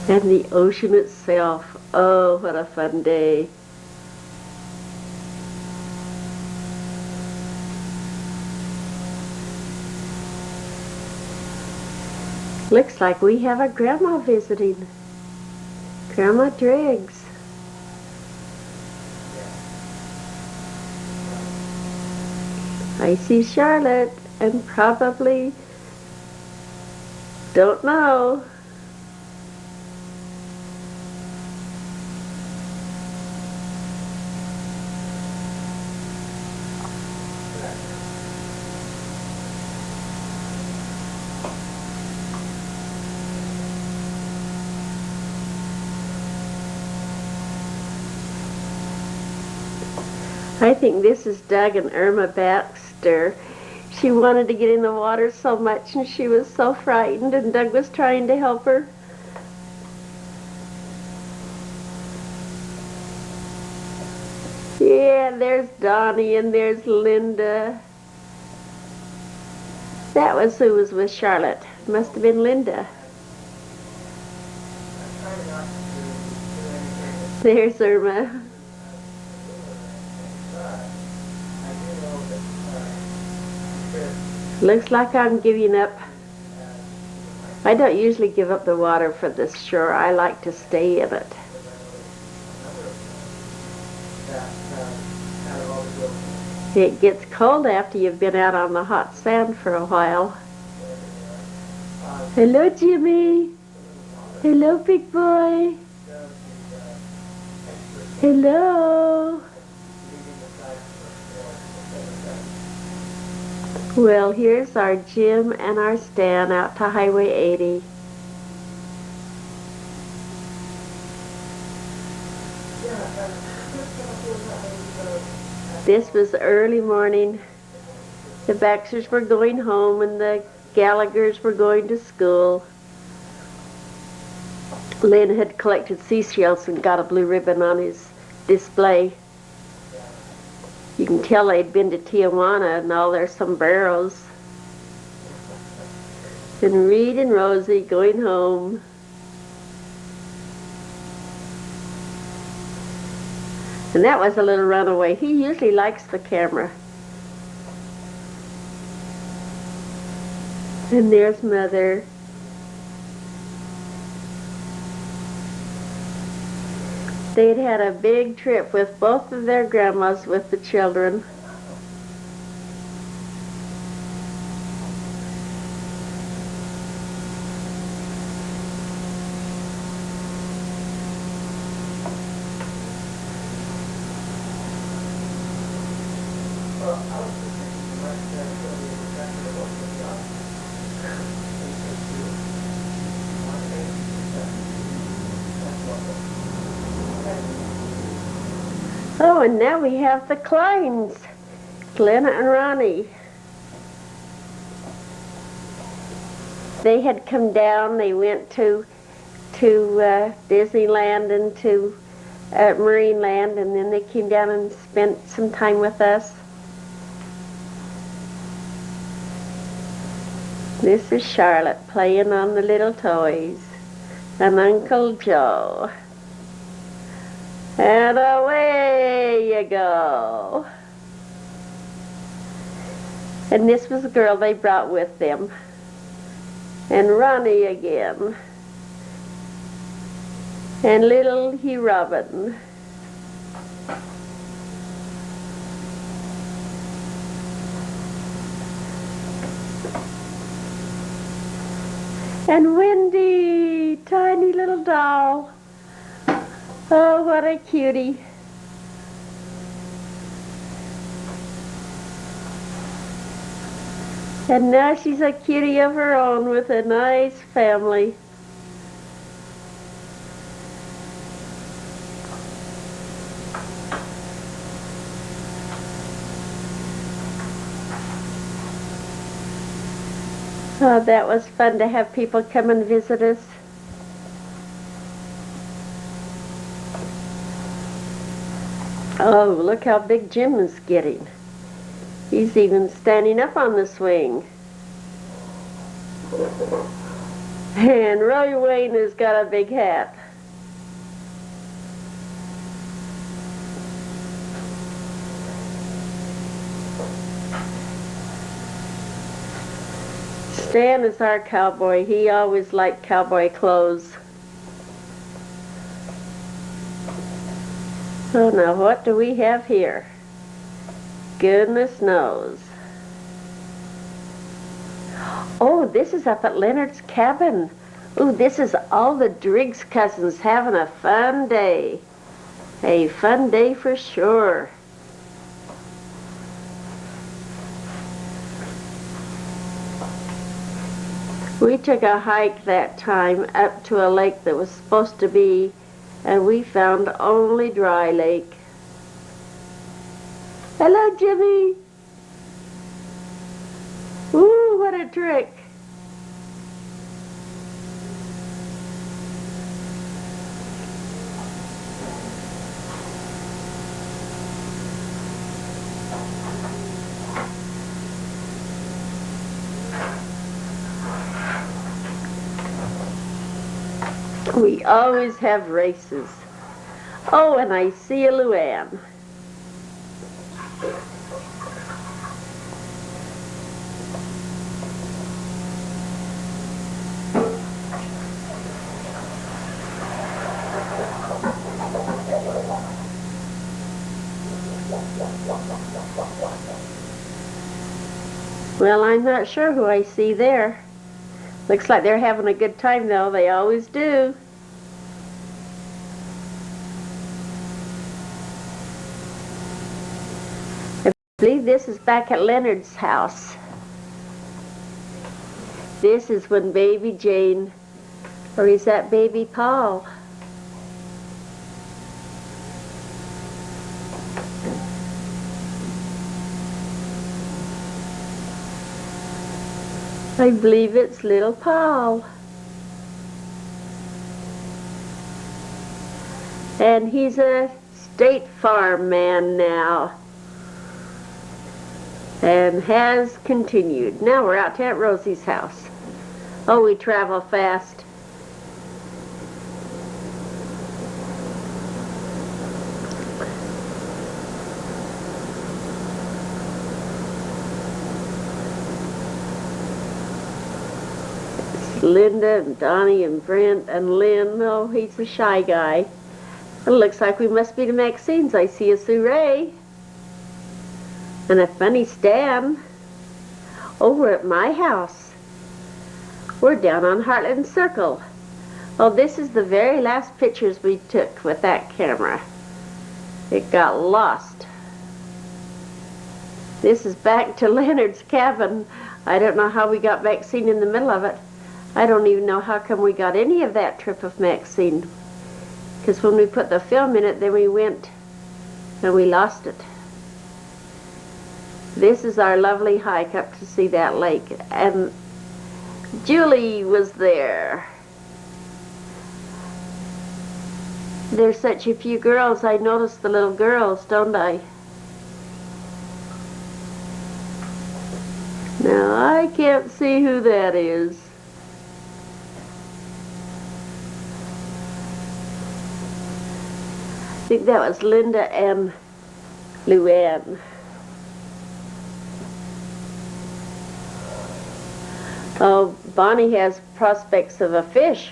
And the ocean itself. Oh, what a fun day. Looks like we have a grandma visiting. Grandma Driggs. I see Charlotte and probably don't know. I think this is Doug and Irma Baxter. She wanted to get in the water so much and she was so frightened, and Doug was trying to help her. Yeah, there's Donnie and there's Linda. That was who was with Charlotte. Must have been Linda. There's Irma. Looks like I'm giving up. I don't usually give up the water for this shore. I like to stay in it. It gets cold after you've been out on the hot sand for a while. Hello, Jimmy. Hello, big boy. Hello. Well, here's our Jim and our Stan out to Highway 80. This was early morning. The Baxters were going home and the Gallagher's were going to school. Lynn had collected seashells and got a blue ribbon on his display. You can tell they'd been to Tijuana and all their sombreros. And Reed and Rosie going home. And that was a little runaway. He usually likes the camera. And there's Mother. They'd had a big trip with both of their grandmas with the children. Oh, and now we have the Kleins, Glenna and Ronnie. They had come down. They went to Disneyland and to Marineland, and then they came down and spent some time with us. This is Charlotte playing on the little toys, and Uncle Joe. And away you go. And this was a girl they brought with them. And Ronnie again. And little Hugh Robin. And Wendy, tiny little doll. Oh, what a cutie. And now she's a cutie of her own with a nice family. Oh, that was fun to have people come and visit us. Oh, look how big Jim is getting. He's even standing up on the swing. And Roy Wayne has got a big hat. Stan is our cowboy. He always liked cowboy clothes. Oh, now what do we have here? Goodness knows. Oh, this is up at Leonard's cabin. Oh, this is all the Driggs cousins having a fun day. A fun day for sure. We took a hike that time up to a lake that was supposed to be, and we found only dry lake. Hello, Jimmy. Ooh, what a trick. We always have races. Oh, and I see a Luann. Well, I'm not sure who I see there. Looks like they're having a good time, though. They always do. I believe this is back at Leonard's house. This is when baby Jane, or is that baby Paul? I believe it's little Paul. And he's a State Farm man now. And has continued. Now we're out to Aunt Rosie's house. Oh, we travel fast. Linda and Donnie and Brent and Lynn. Oh, he's a shy guy. It looks like we must be to Maxine's. I see a Sue Ray. And a funny Stan. Over at my house. We're down on Heartland Circle. Oh, this is the very last pictures we took with that camera. It got lost. This is back to Leonard's cabin. I don't know how we got Maxine in the middle of it. I don't even know how come we got any of that trip of Maxine. Because when we put the film in it, then we went and we lost it. This is our lovely hike up to see that lake. And Julie was there. There's such a few girls. I notice the little girls, don't I? Now, I can't see who that is. I think that was Linda and Luann. Oh, Bonnie has prospects of a fish.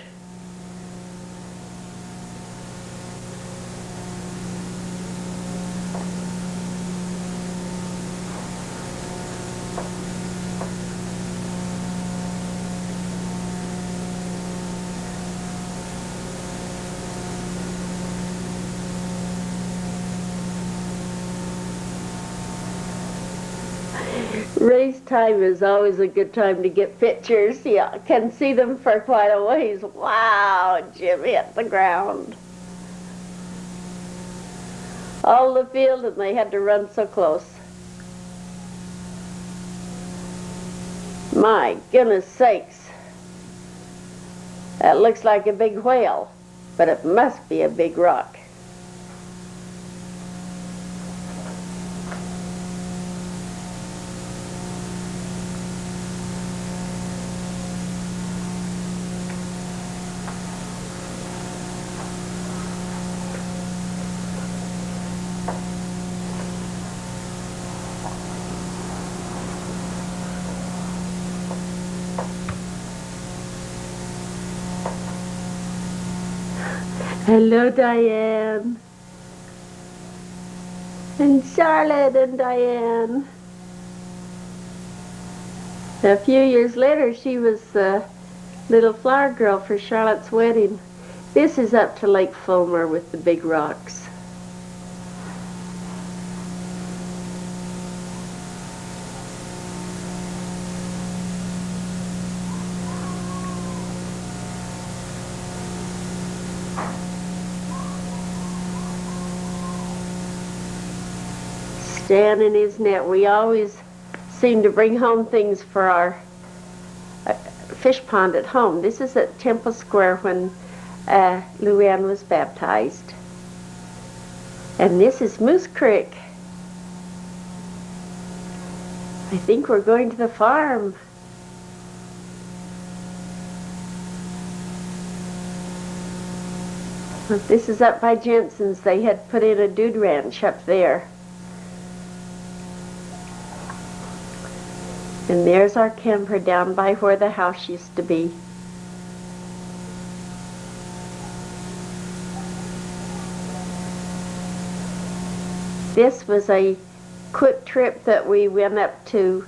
Race time is always a good time to get pictures. You can see them for quite a ways. Wow, Jim hit the ground. All the field, and they had to run so close. My goodness sakes. That looks like a big whale, but it must be a big rock. Hello, Diane. And Charlotte and Diane. A few years later, she was the little flower girl for Charlotte's wedding. This is up to Lake Fulmer with the big rocks. Stan and his net. We always seem to bring home things for our fish pond at home. This is at Temple Square when Luann was baptized. And this is Moose Creek. I think we're going to the farm. This is up by Jensen's. They had put in a dude ranch up there. And there's our camper down by where the house used to be. This was a quick trip that we went up to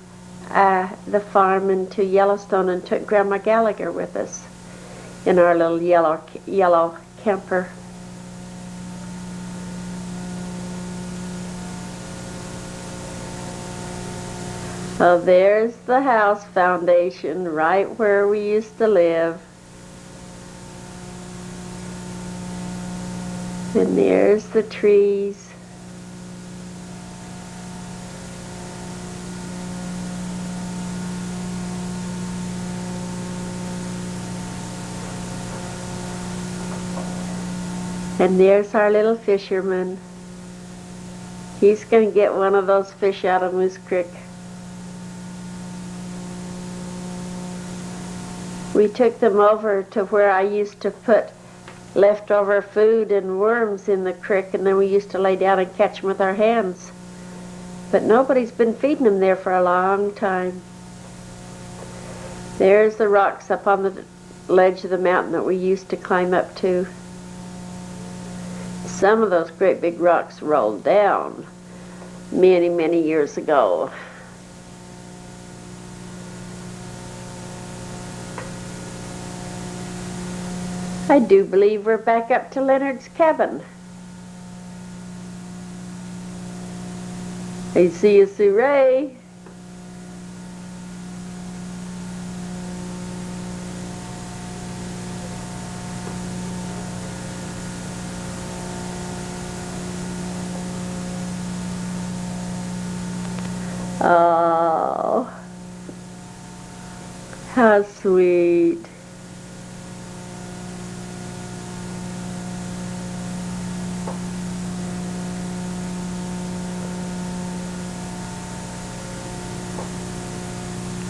the farm and to Yellowstone and took Grandma Gallacher with us in our little yellow camper. Oh, there's the house foundation right where we used to live. And there's the trees. And there's our little fisherman. He's going to get one of those fish out of Moose Creek. We took them over to where I used to put leftover food and worms in the creek, and then we used to lay down and catch them with our hands. But nobody's been feeding them there for a long time. There's the rocks up on the ledge of the mountain that we used to climb up to. Some of those great big rocks rolled down many, many years ago. I do believe we're back up to Leonard's cabin. I see you, Sue Ray. Oh, how sweet.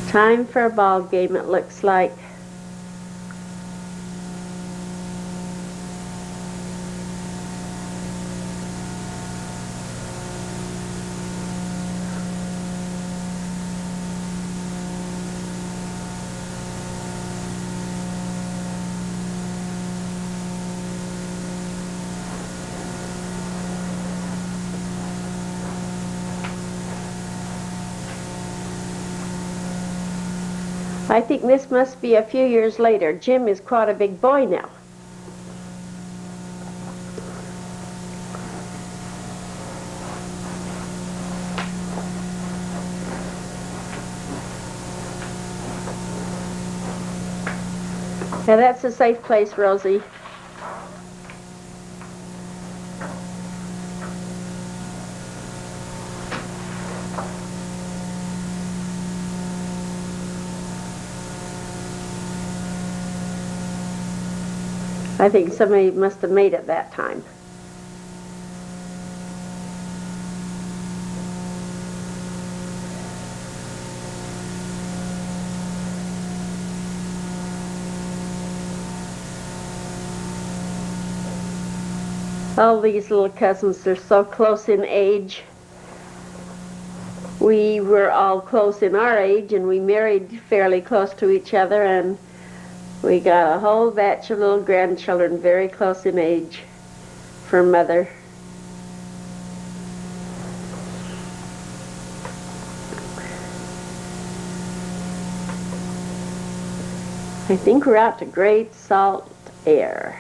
Time for a ball game, it looks like. I think this must be a few years later. Jim is quite a big boy now. Now that's a safe place, Rosie. I think somebody must have made it that time. All these little cousins are so close in age. We were all close in our age, and we married fairly close to each other, and We got a whole batch of little grandchildren very close in age for Mother. I think we're out to Great Salt Air.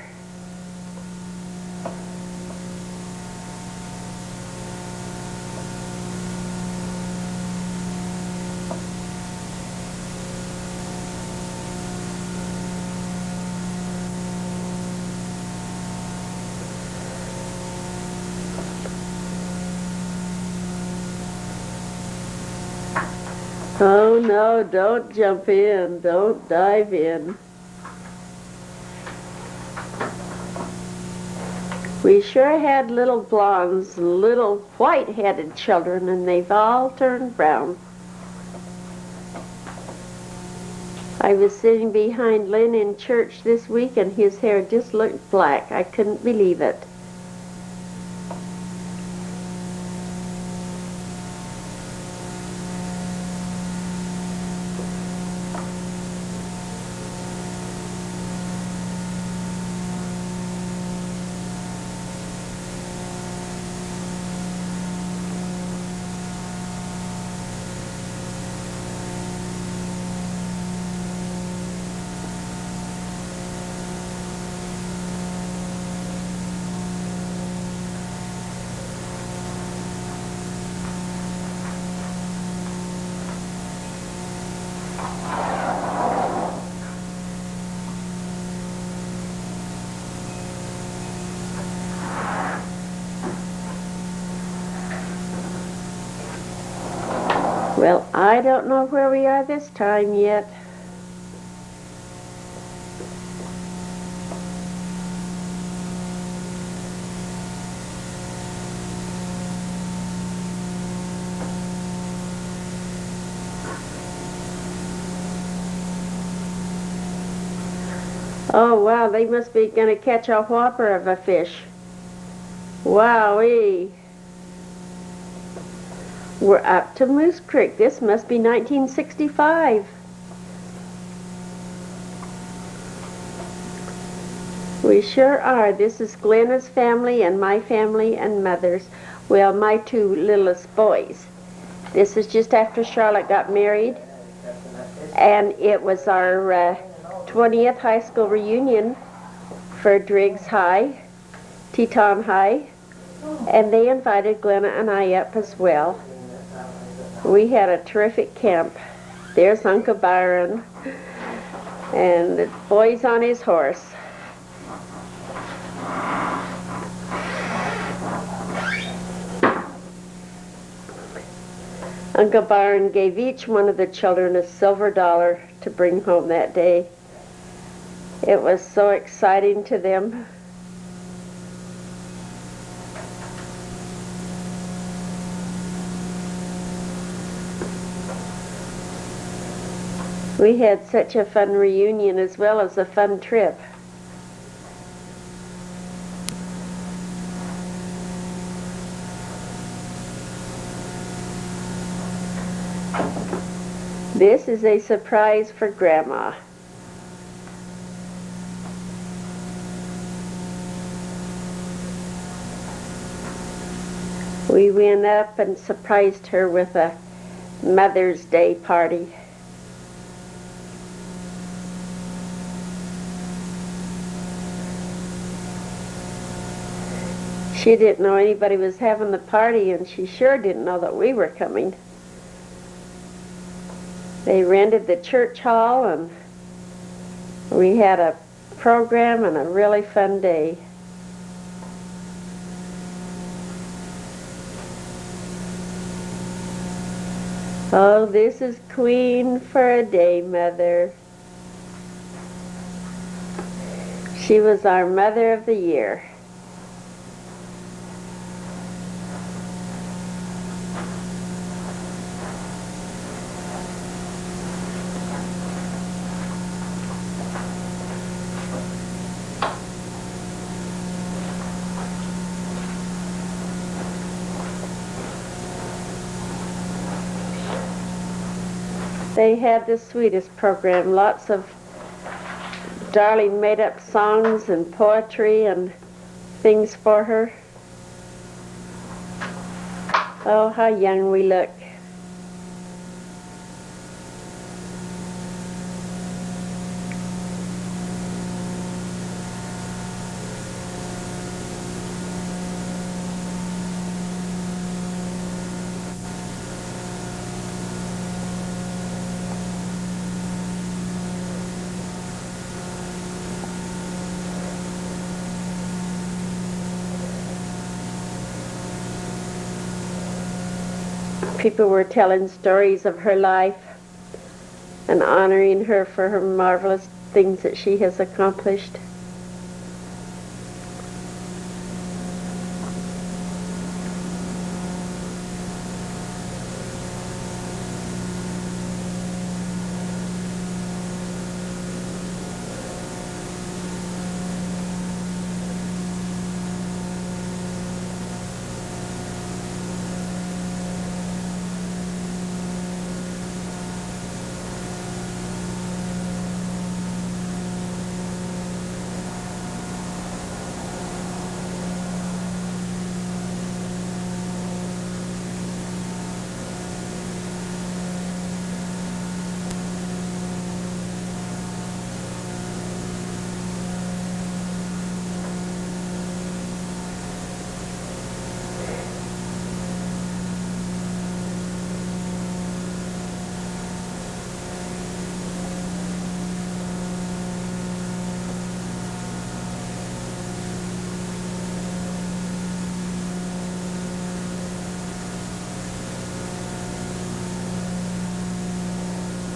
Oh no, don't jump in, don't dive in. We sure had little blondes, little white-headed children, and they've all turned brown. I was sitting behind Lynn in church this week and his hair just looked black. I couldn't believe it. Well, I don't know where we are this time yet. Oh wow, they must be going to catch a whopper of a fish. Wowee. We're up to Moose Creek. This must be 1965. We sure are. This is Glenna's family and my family and Mother's. Well, my two littlest boys. This is just after Charlotte got married. And it was our 20th high school reunion for Driggs High, Teton High. And they invited Glenna and I up as well. We had a terrific camp. There's Uncle Byron and the boys on his horse. Uncle Byron gave each one of the children a silver dollar to bring home that day. It was so exciting to them. We had such a fun reunion as well as a fun trip. This is a surprise for Grandma. We went up and surprised her with a Mother's Day party. She didn't know anybody was having the party, and she sure didn't know that we were coming. They rented the church hall, and we had a program and a really fun day. Oh, this is Queen for a day, Mother. She was our Mother of the Year. They had the sweetest program, lots of Darling made up songs and poetry and things for her. Oh, how young we look. People were telling stories of her life and honoring her for her marvelous things that she has accomplished.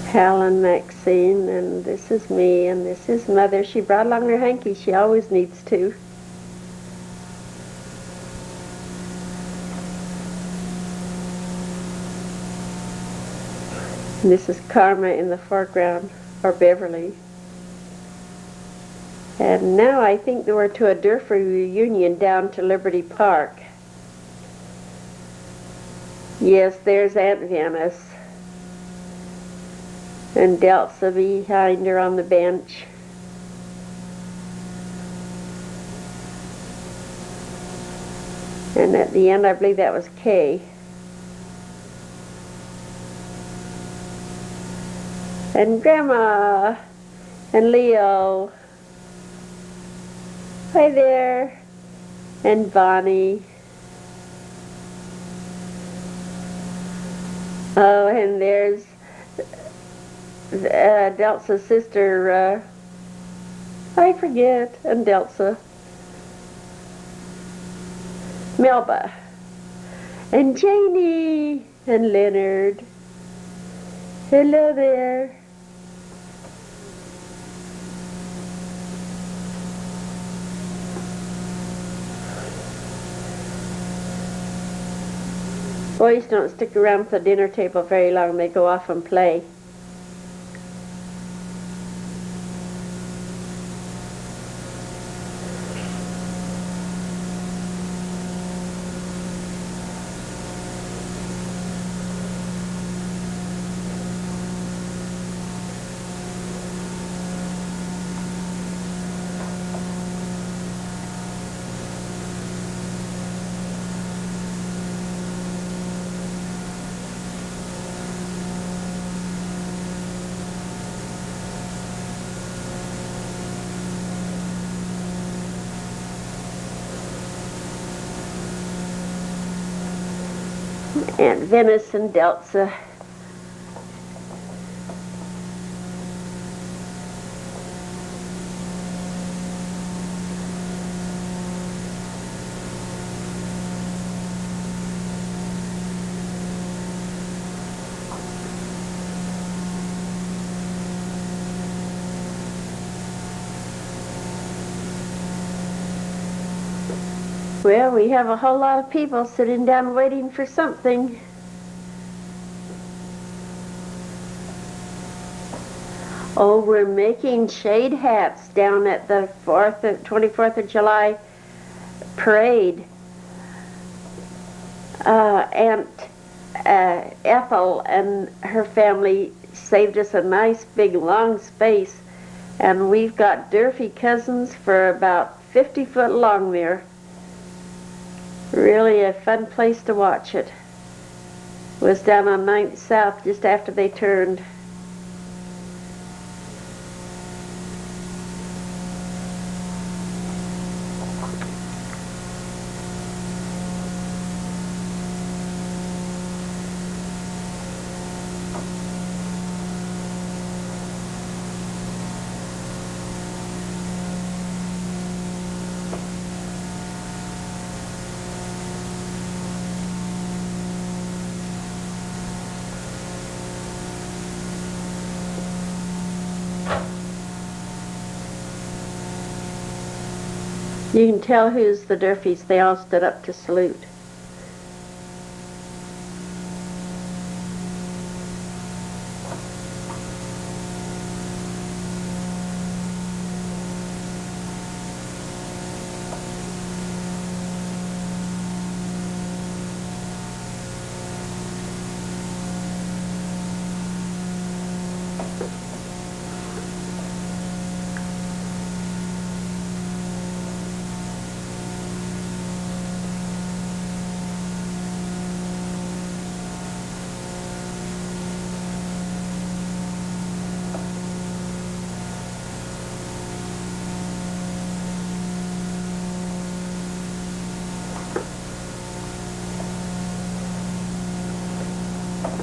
Hal and Maxine, and this is me, and this is Mother. She brought along her hanky. She always needs to. And this is Karma in the foreground, or Beverly. And now I think they were to a Durfee reunion down to Liberty Park. Yes, there's Aunt Venice. And Delsa behind her on the bench. And at the end, I believe that was Kay. And Grandma and Leo. Hi there. And Bonnie. Oh, and there's Delsa's sister, I forget, and Delsa. Melba. And Janie. And Leonard. Hello there. Boys don't stick around at the dinner table very long. They go off and play. And Venice and Delsa. Well, we have a whole lot of people sitting down waiting for something. Oh, we're making shade hats down at the 24th of July parade. Aunt Ethel and her family saved us a nice big long space And we've got Durfee cousins for about 50 foot long there. Really a fun place to watch it. Was down on 9th South just after they turned. You can tell who's the Durfees. They all stood up to salute.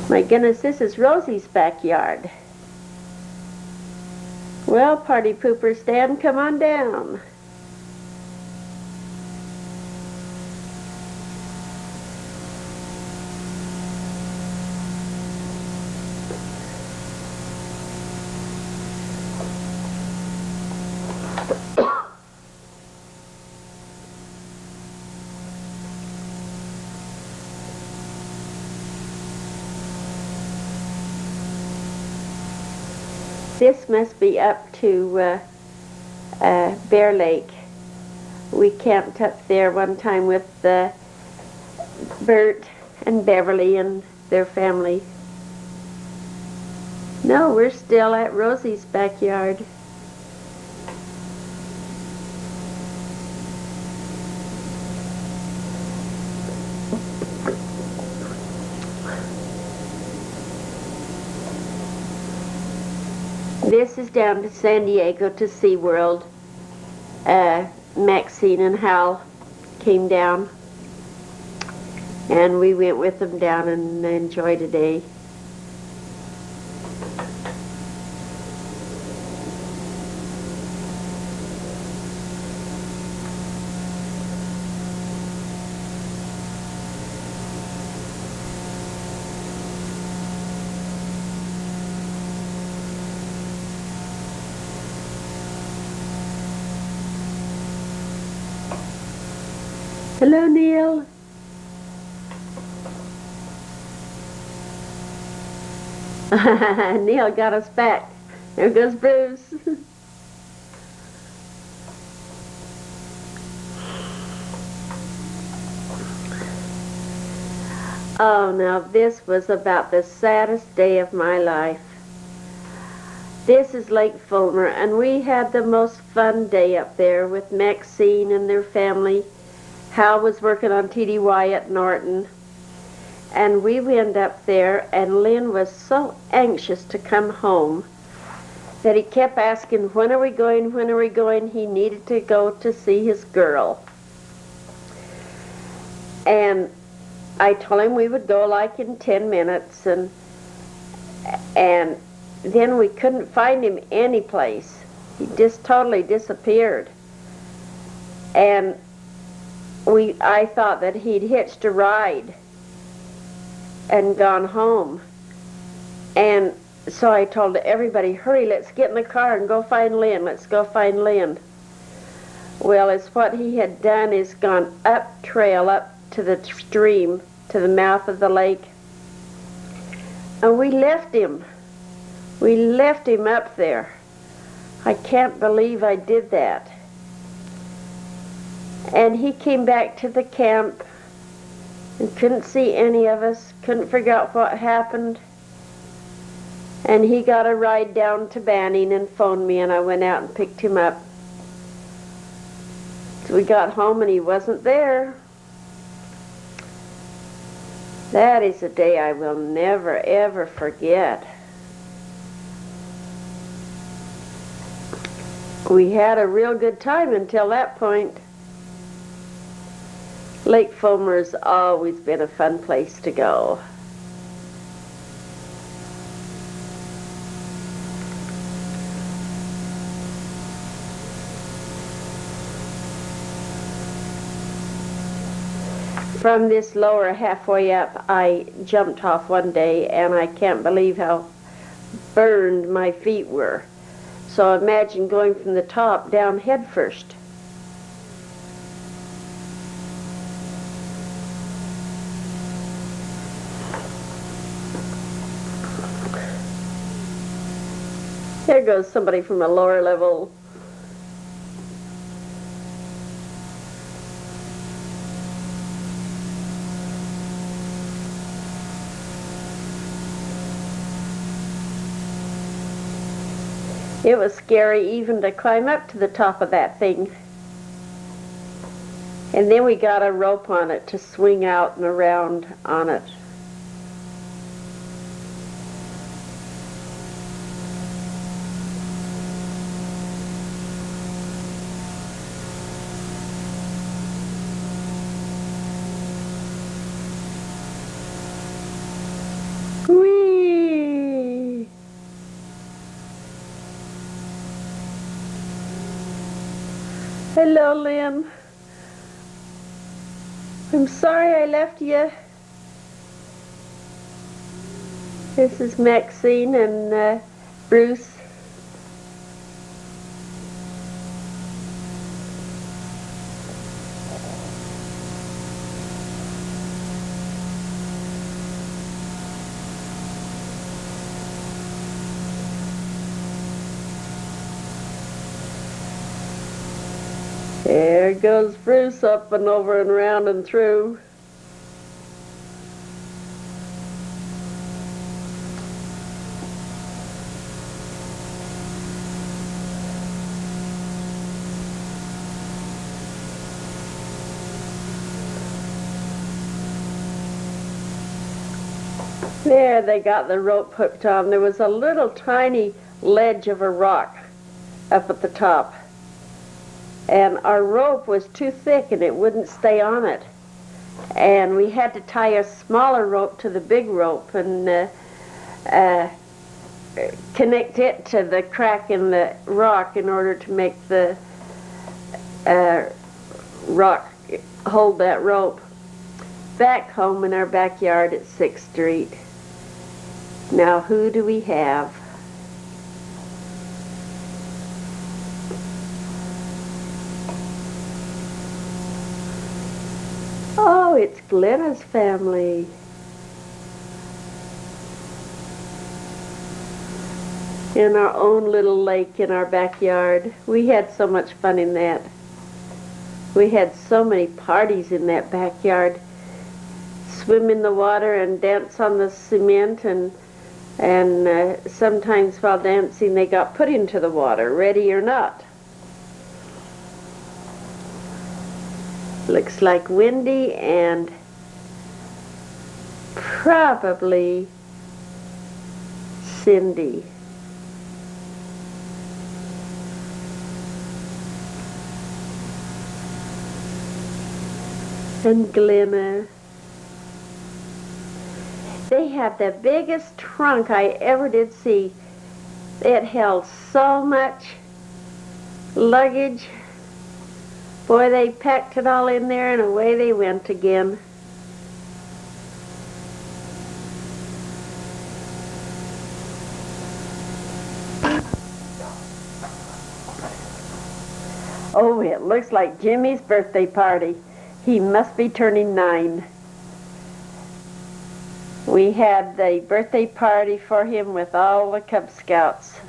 My goodness, this is Rosie's backyard. Well, party pooper Stan, come on down. This must be up to Bear Lake. We camped up there one time with Bert and Beverly and their family. No, we're still at Rosie's backyard. This is down to San Diego to SeaWorld. Maxine and Hal came down, and we went with them down and enjoyed a day. Hello, Neil. Neil got us back. There goes Bruce. Oh, now this was about the saddest day of my life. This is Lake Fulmer, and we had the most fun day up there with Maxine and their family. Hal was working on TDY at Norton, and we went up there, and Lynn was so anxious to come home that he kept asking, when are we going, when are we going? He needed to go to see his girl. And I told him we would go like in 10 minutes, and then we couldn't find him any place. He just totally disappeared. And I thought that he'd hitched a ride and gone home. And so I told everybody, hurry, let's get in the car and go find Lynn. Let's go find Lynn. Well, it's what he had done is gone up trail, up to the stream, to the mouth of the lake. And we left him. We left him up there. I can't believe I did that. And he came back to the camp and couldn't see any of us, couldn't figure out what happened. And he got a ride down to Banning and phoned me, and I went out and picked him up. So we got home and he wasn't there. That is a day I will never, ever forget. We had a real good time until that point. Lake Foamer's always been a fun place to go. From this lower halfway up, I jumped off one day, and I can't believe how burned my feet were. So imagine going from the top down head first. There goes somebody from a lower level. It was scary even to climb up to the top of that thing. And then we got a rope on it to swing out and around on it. Whee! Hello, Lynn. I'm sorry I left you. This is Maxine and Bruce. There goes Bruce up and over and round and through. There, they got the rope hooked on. There was a little tiny ledge of a rock up at the top. And our rope was too thick and it wouldn't stay on it. And we had to tie a smaller rope to the big rope and connect it to the crack in the rock in order to make the rock hold that rope. Back home in our backyard at 6th Street. Now who do we have? Oh, it's Glenna's family. In our own little lake in our backyard. We had so much fun in that. We had so many parties in that backyard. Swim in the water and dance on the cement, and sometimes while dancing they got put into the water, ready or not. Looks like Wendy and probably Cindy. And Glenna. They had the biggest trunk I ever did see. It held so much luggage. Boy, they packed it all in there and away they went again. Oh, it looks like Jimmy's birthday party. He must be turning 9. We had the birthday party for him with all the Cub Scouts.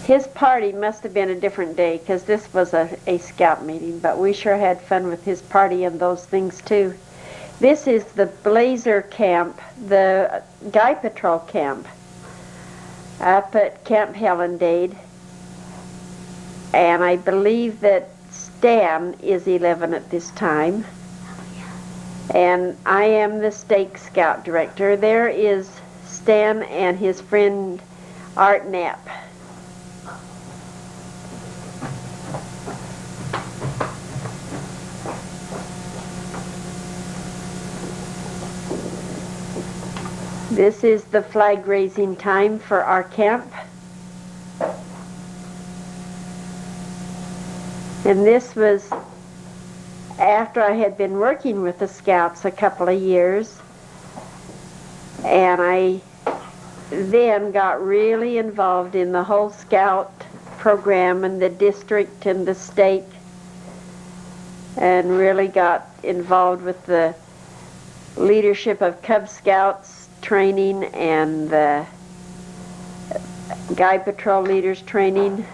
His party must have been a different day because this was a scout meeting, but we sure had fun with his party and those things too. This is the Blazer camp, the Guy Patrol camp up at Camp Helendade. And I believe that Stan is 11 at this time. And I am the Stake Scout Director. There is Stan and his friend Art Knapp. This is the flag raising time for our camp. And this was after I had been working with the Scouts a couple of years. And I then got really involved in the whole Scout program and the district and the state, and really got involved with the leadership of Cub Scouts training and the Guy Patrol leaders training.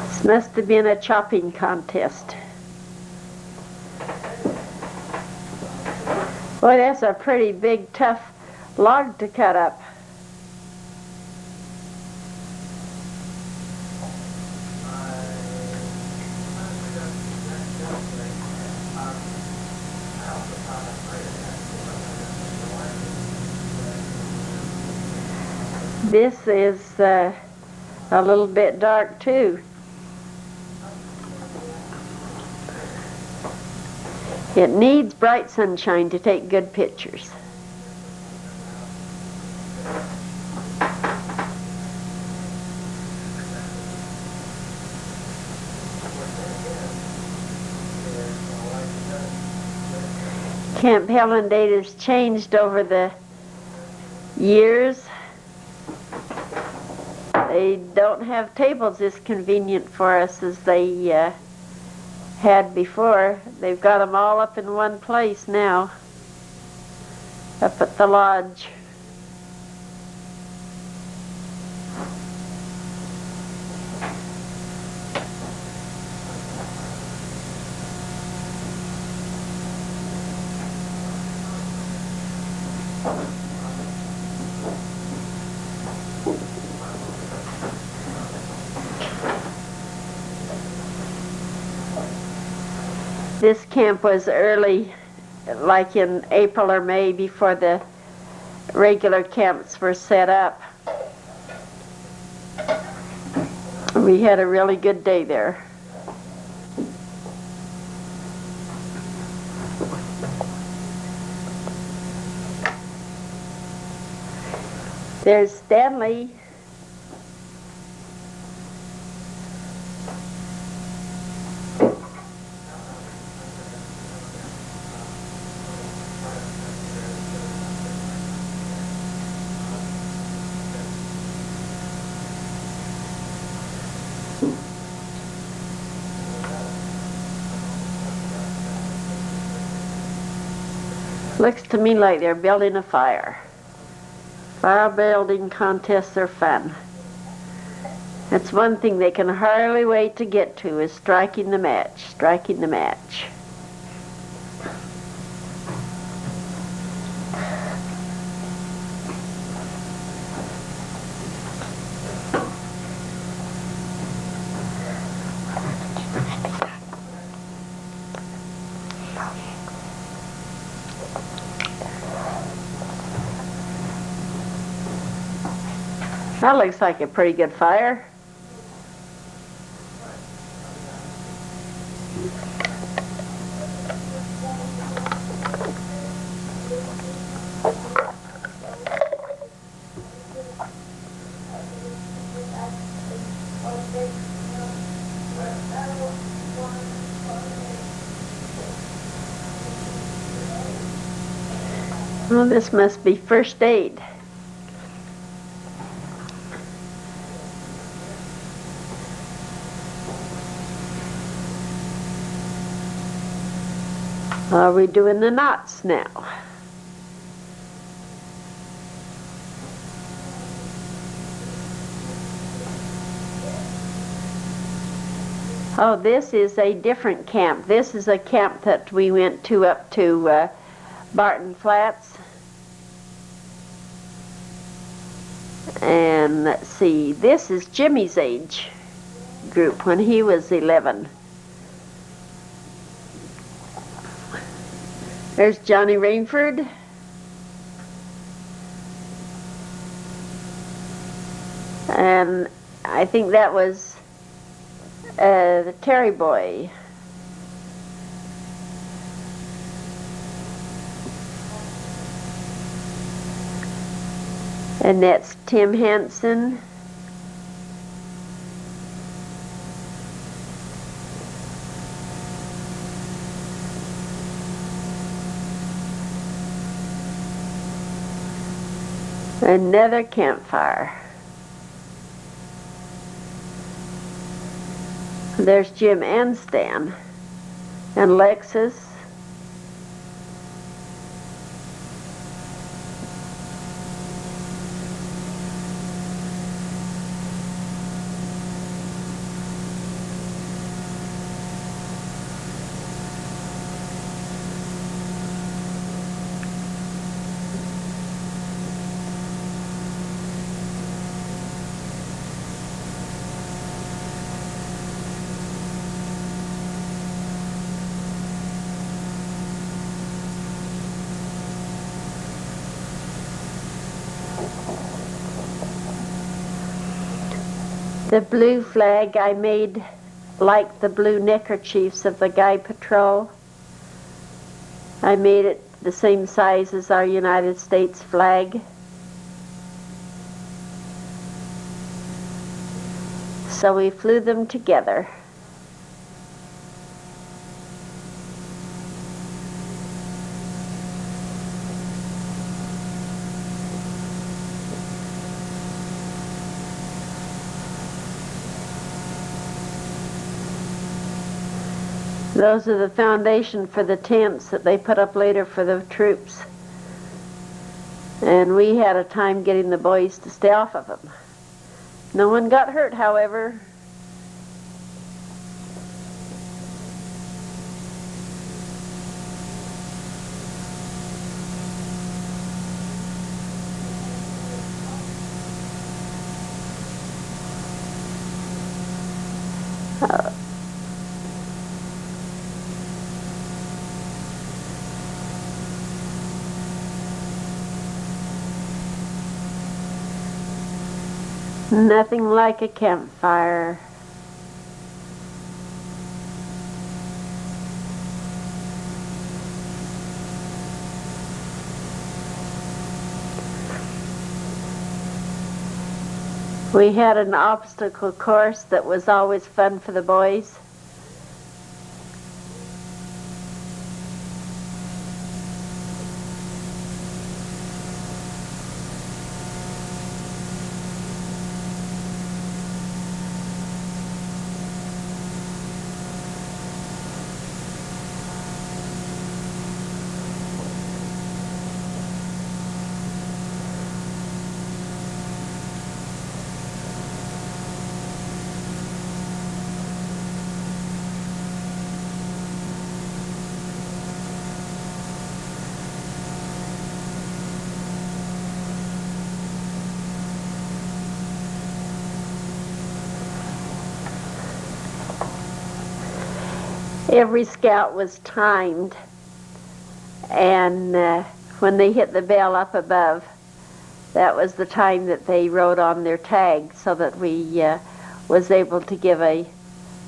This must have been a chopping contest. Boy, that's a pretty big, tough log to cut up. This is a little bit dark too. It needs bright sunshine to take good pictures. Camp Helendade has changed over the years. They don't have tables as convenient for us as they had before. They've got them all up in one place now, up at the lodge. This camp was early, like in April or May, before the regular camps were set up. We had a really good day there. There's Stanley. Looks to me like they're building a fire. Fire building contests are fun. That's one thing they can hardly wait to get to, is striking the match, striking the match. That looks like a pretty good fire. Well, this must be first aid. Are we doing the knots now? Oh, this is a different camp. This is a camp that we went to up to Barton Flats. And let's see, this is Jimmy's age group when he was 11. There's Johnny Rainford. And I think that was the Terry Boy. And that's Tim Hansen. Another campfire. There's Jim and Stan and Lexus. The blue flag I made like the blue neckerchiefs of the Guy Patrol. I made it the same size as our United States flag. So we flew them together. Those are the foundation for the tents that they put up later for the troops. And we had a time getting the boys to stay off of them. No one got hurt, however. Nothing like a campfire. We had an obstacle course that was always fun for the boys. Every scout was timed, and when they hit the bell up above, that was the time that they wrote on their tag, so that we was able to give an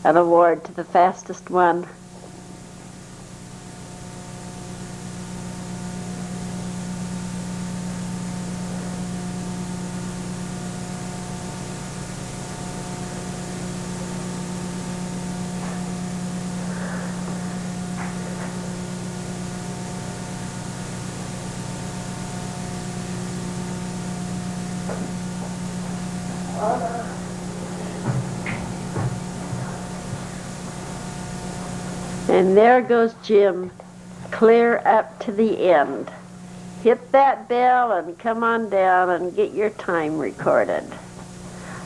award to the fastest one. And there goes Jim clear up to the end. Hit that bell and come on down and get your time recorded.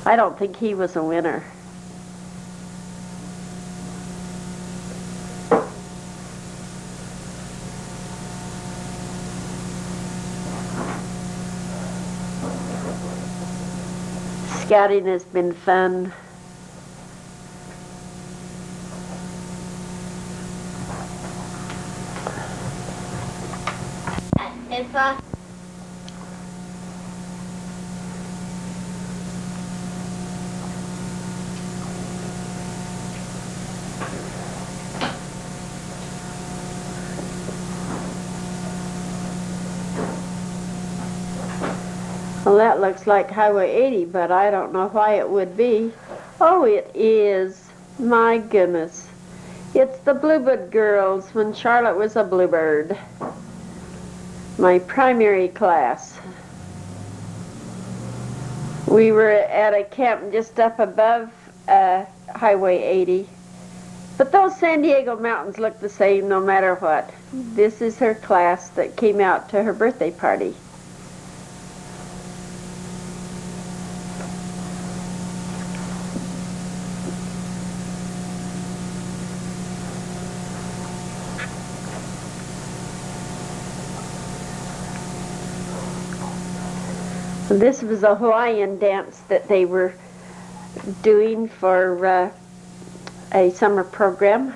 I don't think he was a winner. Scouting has been fun. Pepper. Well, that looks like Highway 80, but I don't know why it would be. Oh, it is. My goodness. It's the Bluebird Girls when Charlotte was a bluebird. My primary class. We were at a camp just up above Highway 80. But those San Diego mountains look the same no matter what. This is her class that came out to her birthday party. This was a Hawaiian dance that they were doing for a summer program.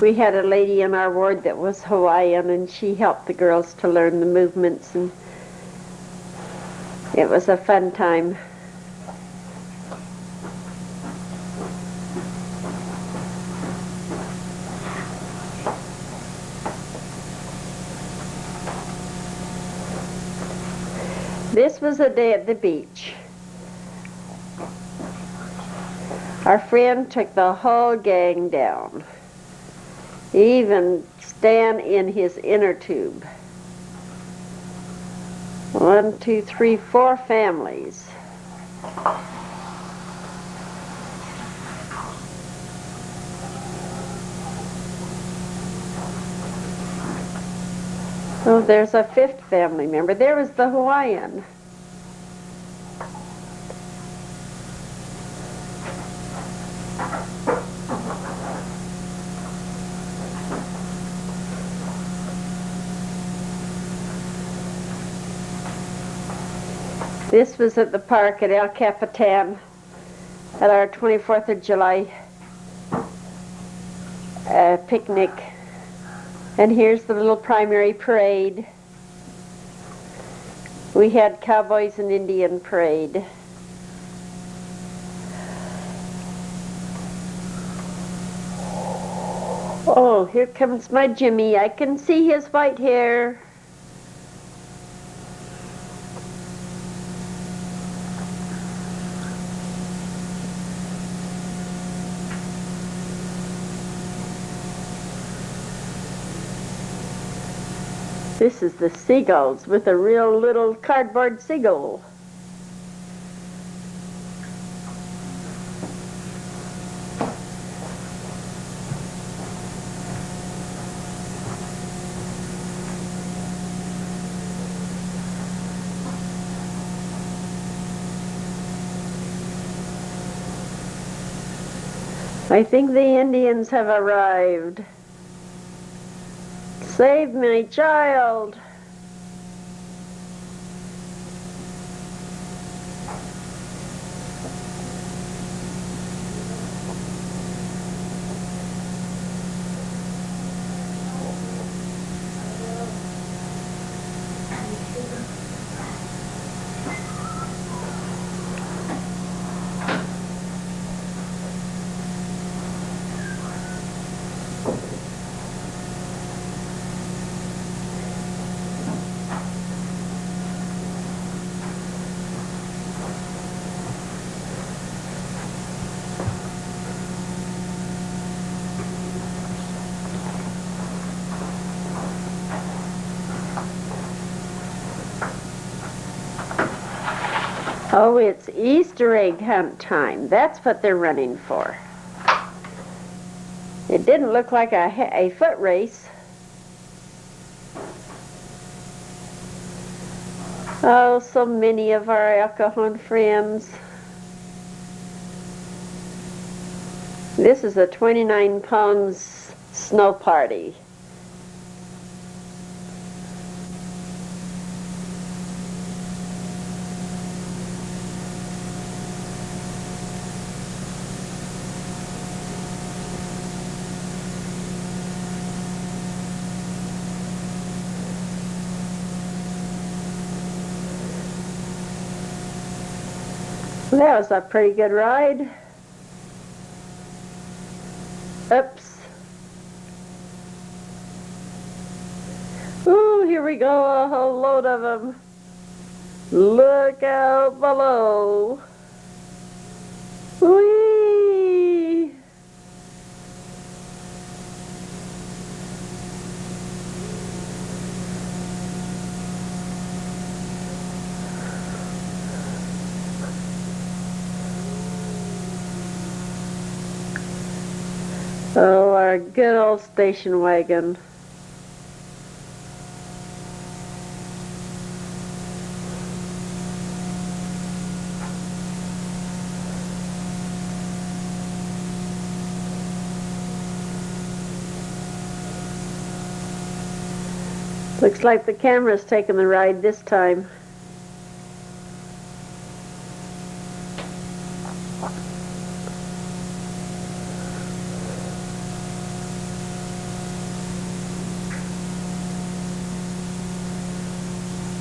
We had a lady in our ward that was Hawaiian, and she helped the girls to learn the movements, and it was a fun time. This was a day at the beach. Our friend took the whole gang down, even Stan in his inner tube. 1, 2, 3, 4 families. Oh, there's a 5th family member. There was the Hawaiian. This was at the park at El Capitan at our 24th of July picnic. And here's the little primary parade. We had Cowboys and Indian parade. Oh, here comes my Jimmy. I can see his white hair. This is the seagulls with a real little cardboard seagull. I think the Indians have arrived. Save my child. Oh, it's Easter egg hunt time. That's what they're running for. It didn't look like a foot race. Oh, so many of our El Cajon friends. This is a 29 Palms snow party. That was a pretty good ride. Oops. Ooh, here we go, a whole load of them. Look out below. Whee! Oh, our good old station wagon. Looks like the camera's taking the ride this time.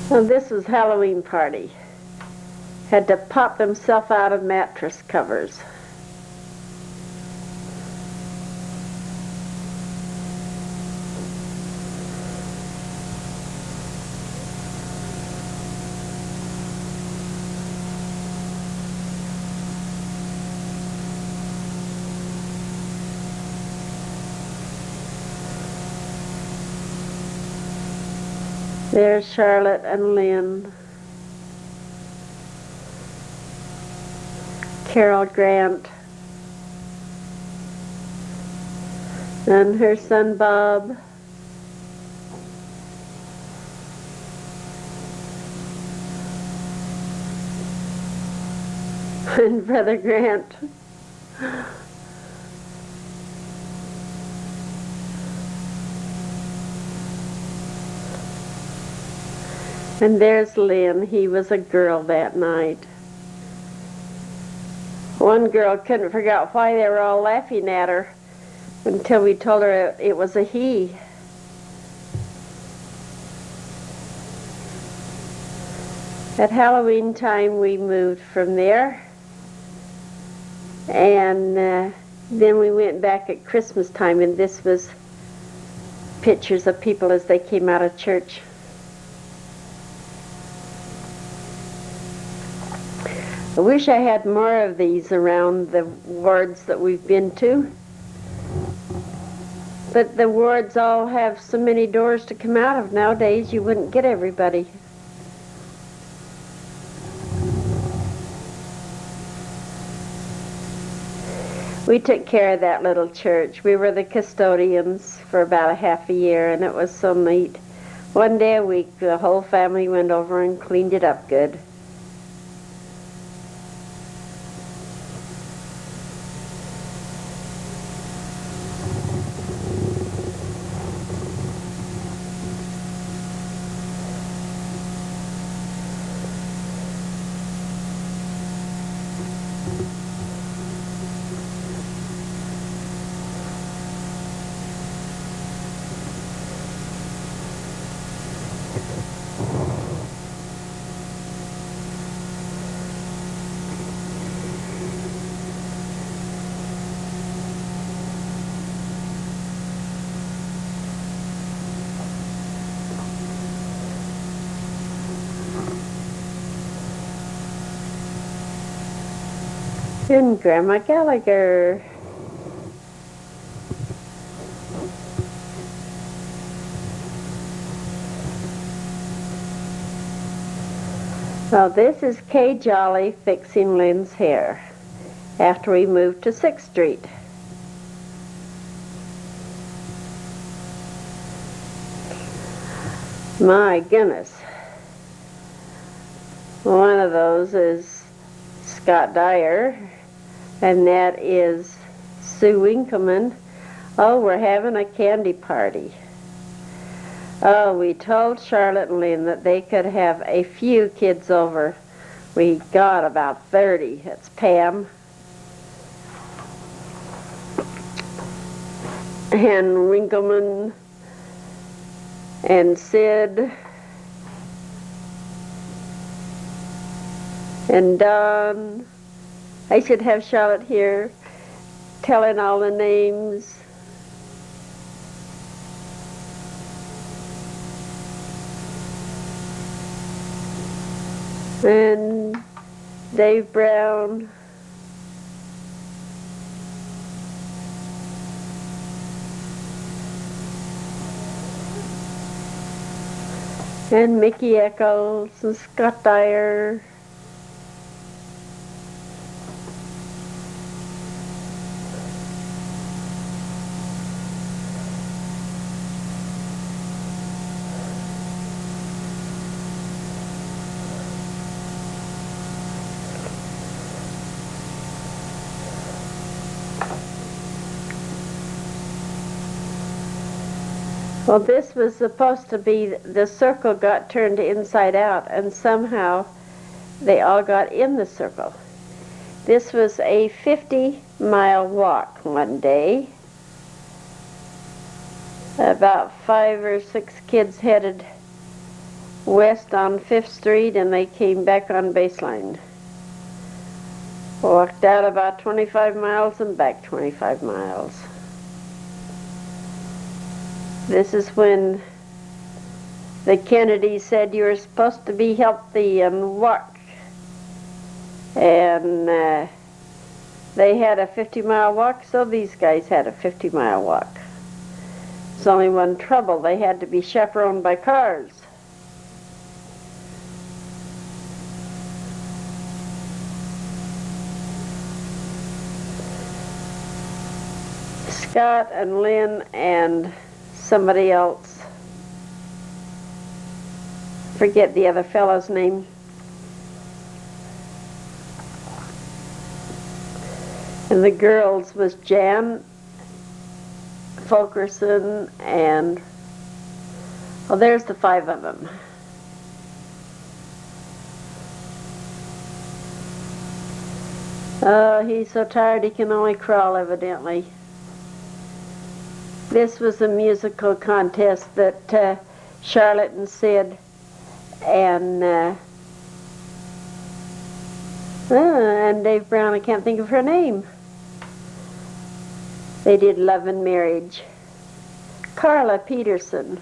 Well, this was Halloween party. Had to pop themselves out of mattress covers. There's Charlotte and Lynn. Carol Grant. And her son Bob. And Brother Grant. And there's Lynn. He was a girl that night. One girl couldn't figure out why they were all laughing at her until we told her it was a he. At Halloween time we moved from there, and then we went back at Christmas time, and this was pictures of people as they came out of church. I wish I had more of these around the wards that we've been to. But the wards all have so many doors to come out of nowadays, you wouldn't get everybody. We took care of that little church. We were the custodians for about a half a year, and it was so neat. One day a week, the whole family went over and cleaned it up good. And Grandma Gallagher. Well, this is Kay Jolly fixing Lynn's hair after we moved to 6th Street. My goodness. One of those is Scott Dyer, and that is Sue Winkleman. Oh, we're having a candy party. Oh, we told Charlotte and Lynn that they could have a few kids over. We got about 30. It's Pam and Winkleman and Sid and Don. I should have Charlotte here telling all the names. And Dave Brown. And Mickey Eccles and Scott Dyer. Well, this was supposed to be, the circle got turned inside out, and somehow they all got in the circle. This was a 50-mile walk one day. About 5 or 6 kids headed west on 5th Street, and they came back on Baseline. Walked out about 25 miles and back 25 miles. This is when the Kennedys said you were supposed to be healthy and walk. And they had a 50-mile walk, so these guys had a 50-mile walk. There's only one trouble. They had to be chaperoned by cars. Scott and Lynn and somebody else, forget the other fellow's name, and the girls was Jan Fulkerson and, well, there's the 5 of them. Oh, he's so tired he can only crawl, evidently. This was a musical contest that Charlotte and Sid and Dave Brown, I can't think of her name. They did Love and Marriage. Carla Peterson.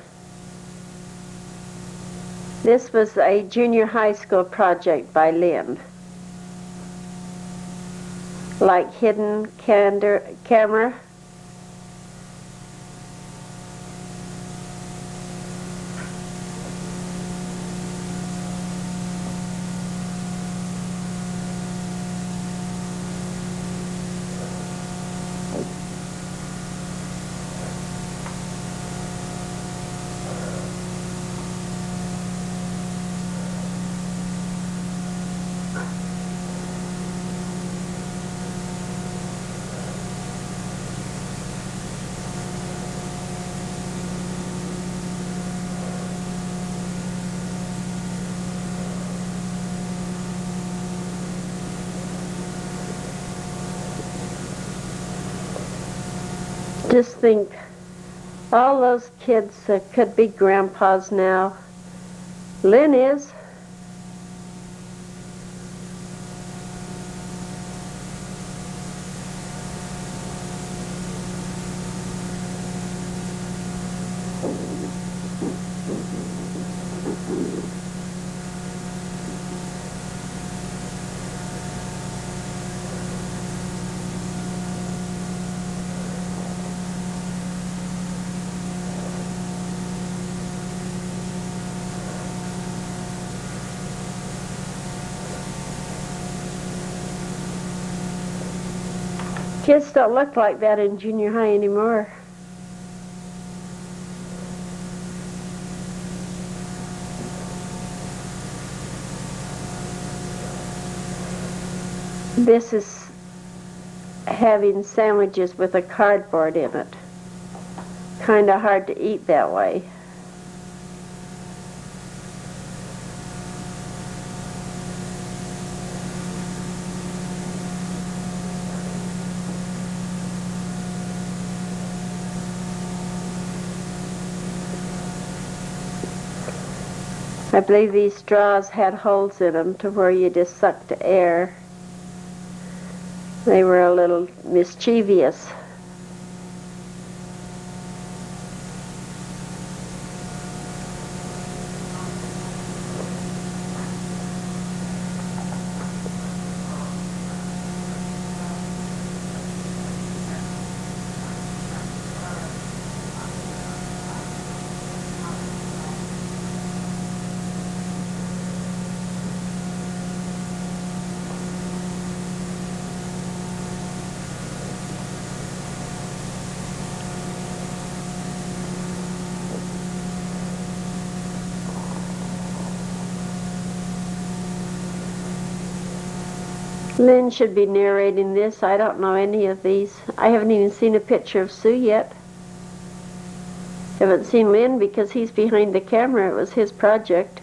This was a junior high school project by Lynn. Like Hidden Camera. Just think, all those kids could be grandpas now. Lynn is. Kids don't look like that in junior high anymore. This is having sandwiches with a cardboard in it. Kind of hard to eat that way. I believe these straws had holes in them to where you just sucked the air. They were a little mischievous. Lynn should be narrating this. I don't know any of these. I haven't even seen a picture of Sue yet. Haven't seen Lynn because he's behind the camera. It was his project.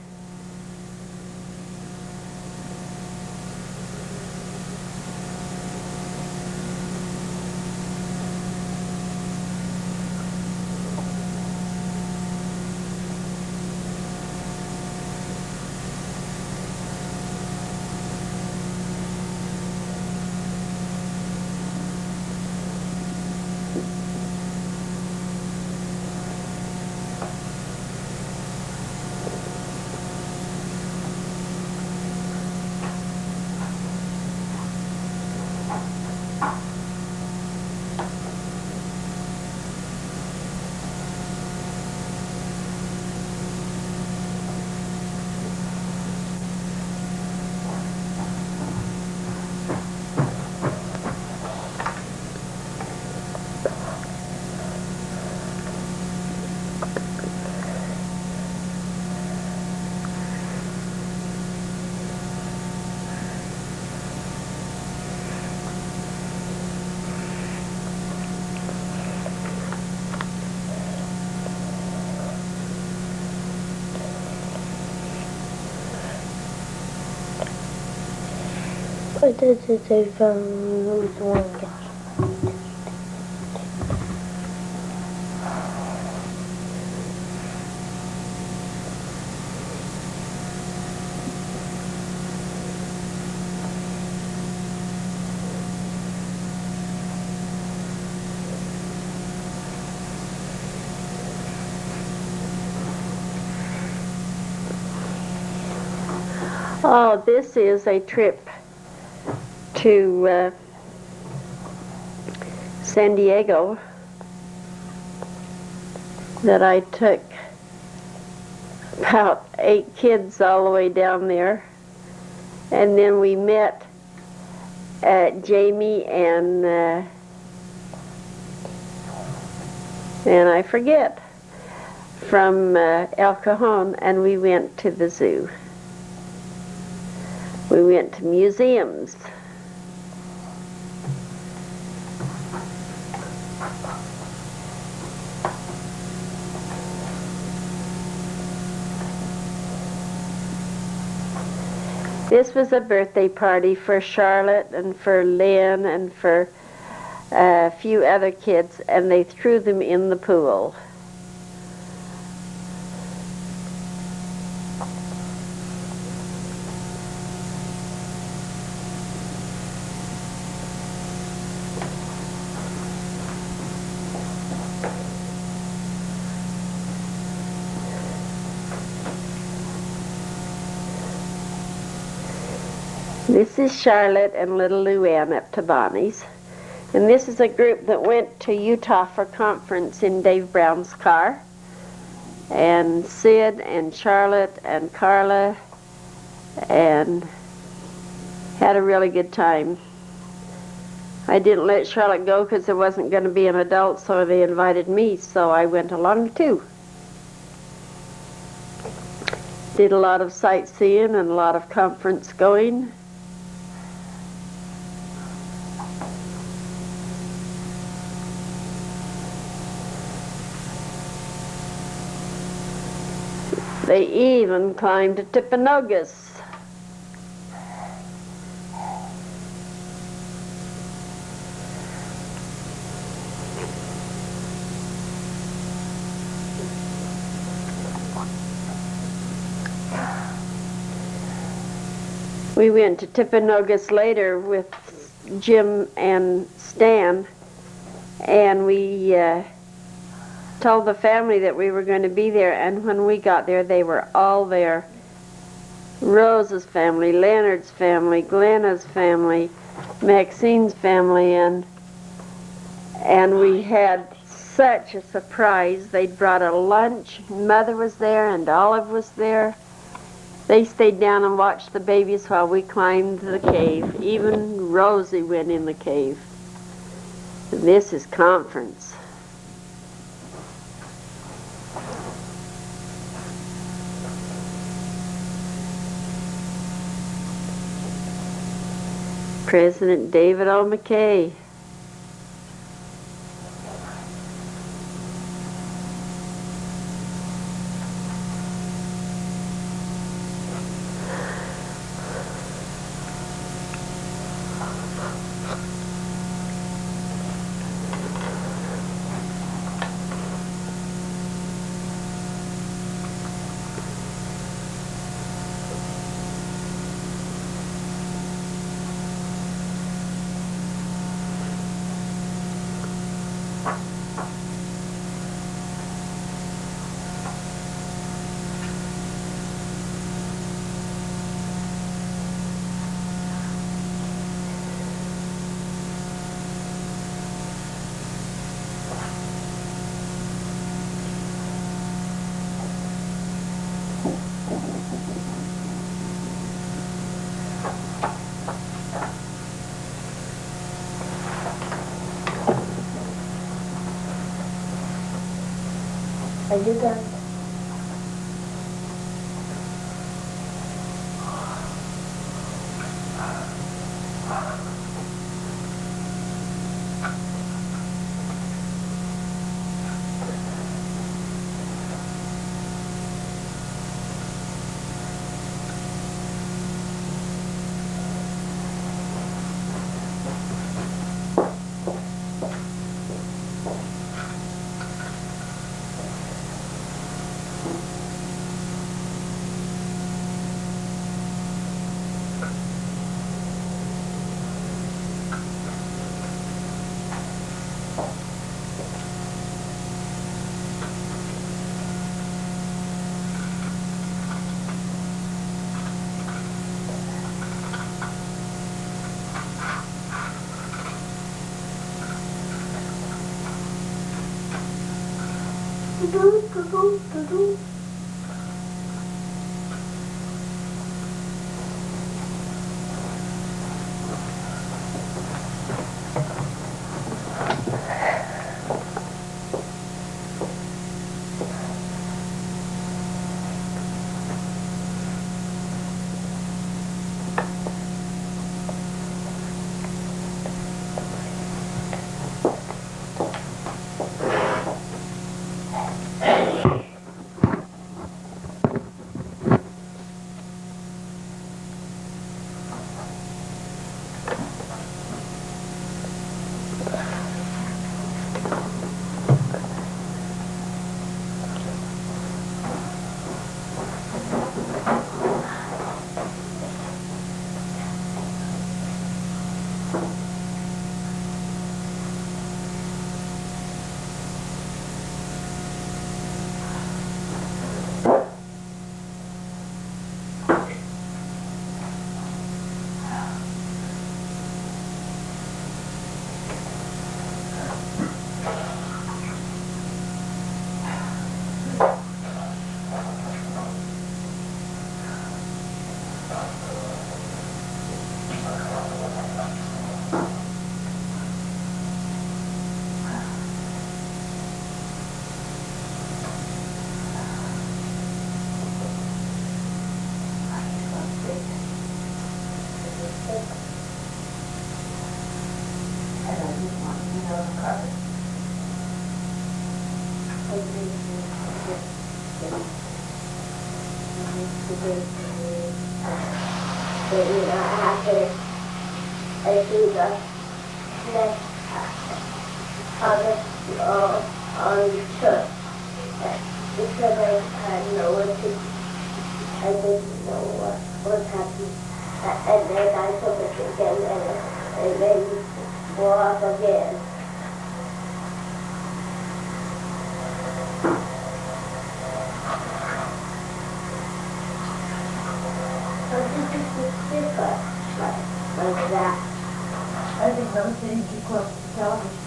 What does it say from one? Oh, this is a trip to San Diego that I took about 8 kids all the way down there, and then we met Jamie and I forget, from El Cajon, and we went to the zoo. We went to museums. This was a birthday party for Charlotte and for Lynn and for a few other kids, and they threw them in the pool. This is Charlotte and little Luann up to Bonnie's. And this is a group that went to Utah for conference in Dave Brown's car. And Sid and Charlotte and Carla, and had a really good time. I didn't let Charlotte go because there wasn't going to be an adult, so they invited me, so I went along too. Did a lot of sightseeing and a lot of conference going. They even climbed to Timpanogos. We went to Timpanogos later with Jim and Stan, and we told the family that we were going to be there, and when we got there, they were all there. Rose's family, Leonard's family, Glenna's family, Maxine's family, and we had such a surprise. They'd brought a lunch. Mother was there and Olive was there. They stayed down and watched the babies while we climbed the cave. Even Rosie went in the cave. And this is conference. President David O. McKay. Are you done? Then, after I do the next other on church, because I didn't know what to, I didn't know what happened, and then I took it again, and then walk again. So this is the sticker, like that. I think those things you close to television.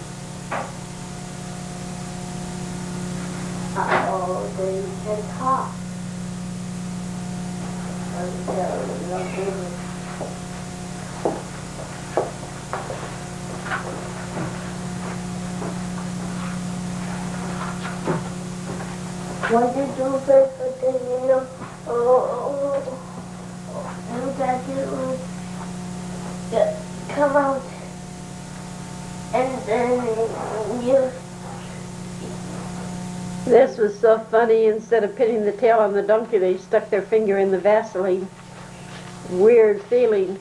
Uh-oh, then you can talk. What did you say for the, you got to come out and then you. This was so funny. Instead of pinning the tail on the donkey, they stuck their finger in the Vaseline. Weird feeling.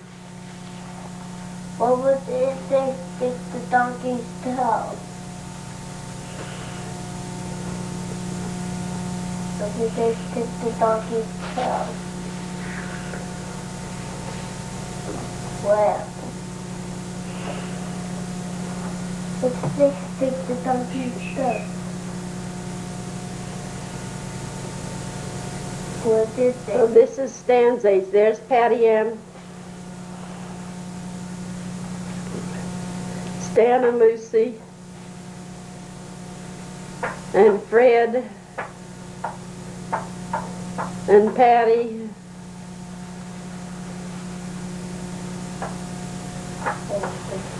What would they say stick the donkey's tail? What did they stick the donkey's tail? Where? What did they stick the donkey's tail? What did they? So this is stanzas. There's Patty Ann, Stan and Lucy, and Fred, and Patty, Thank you.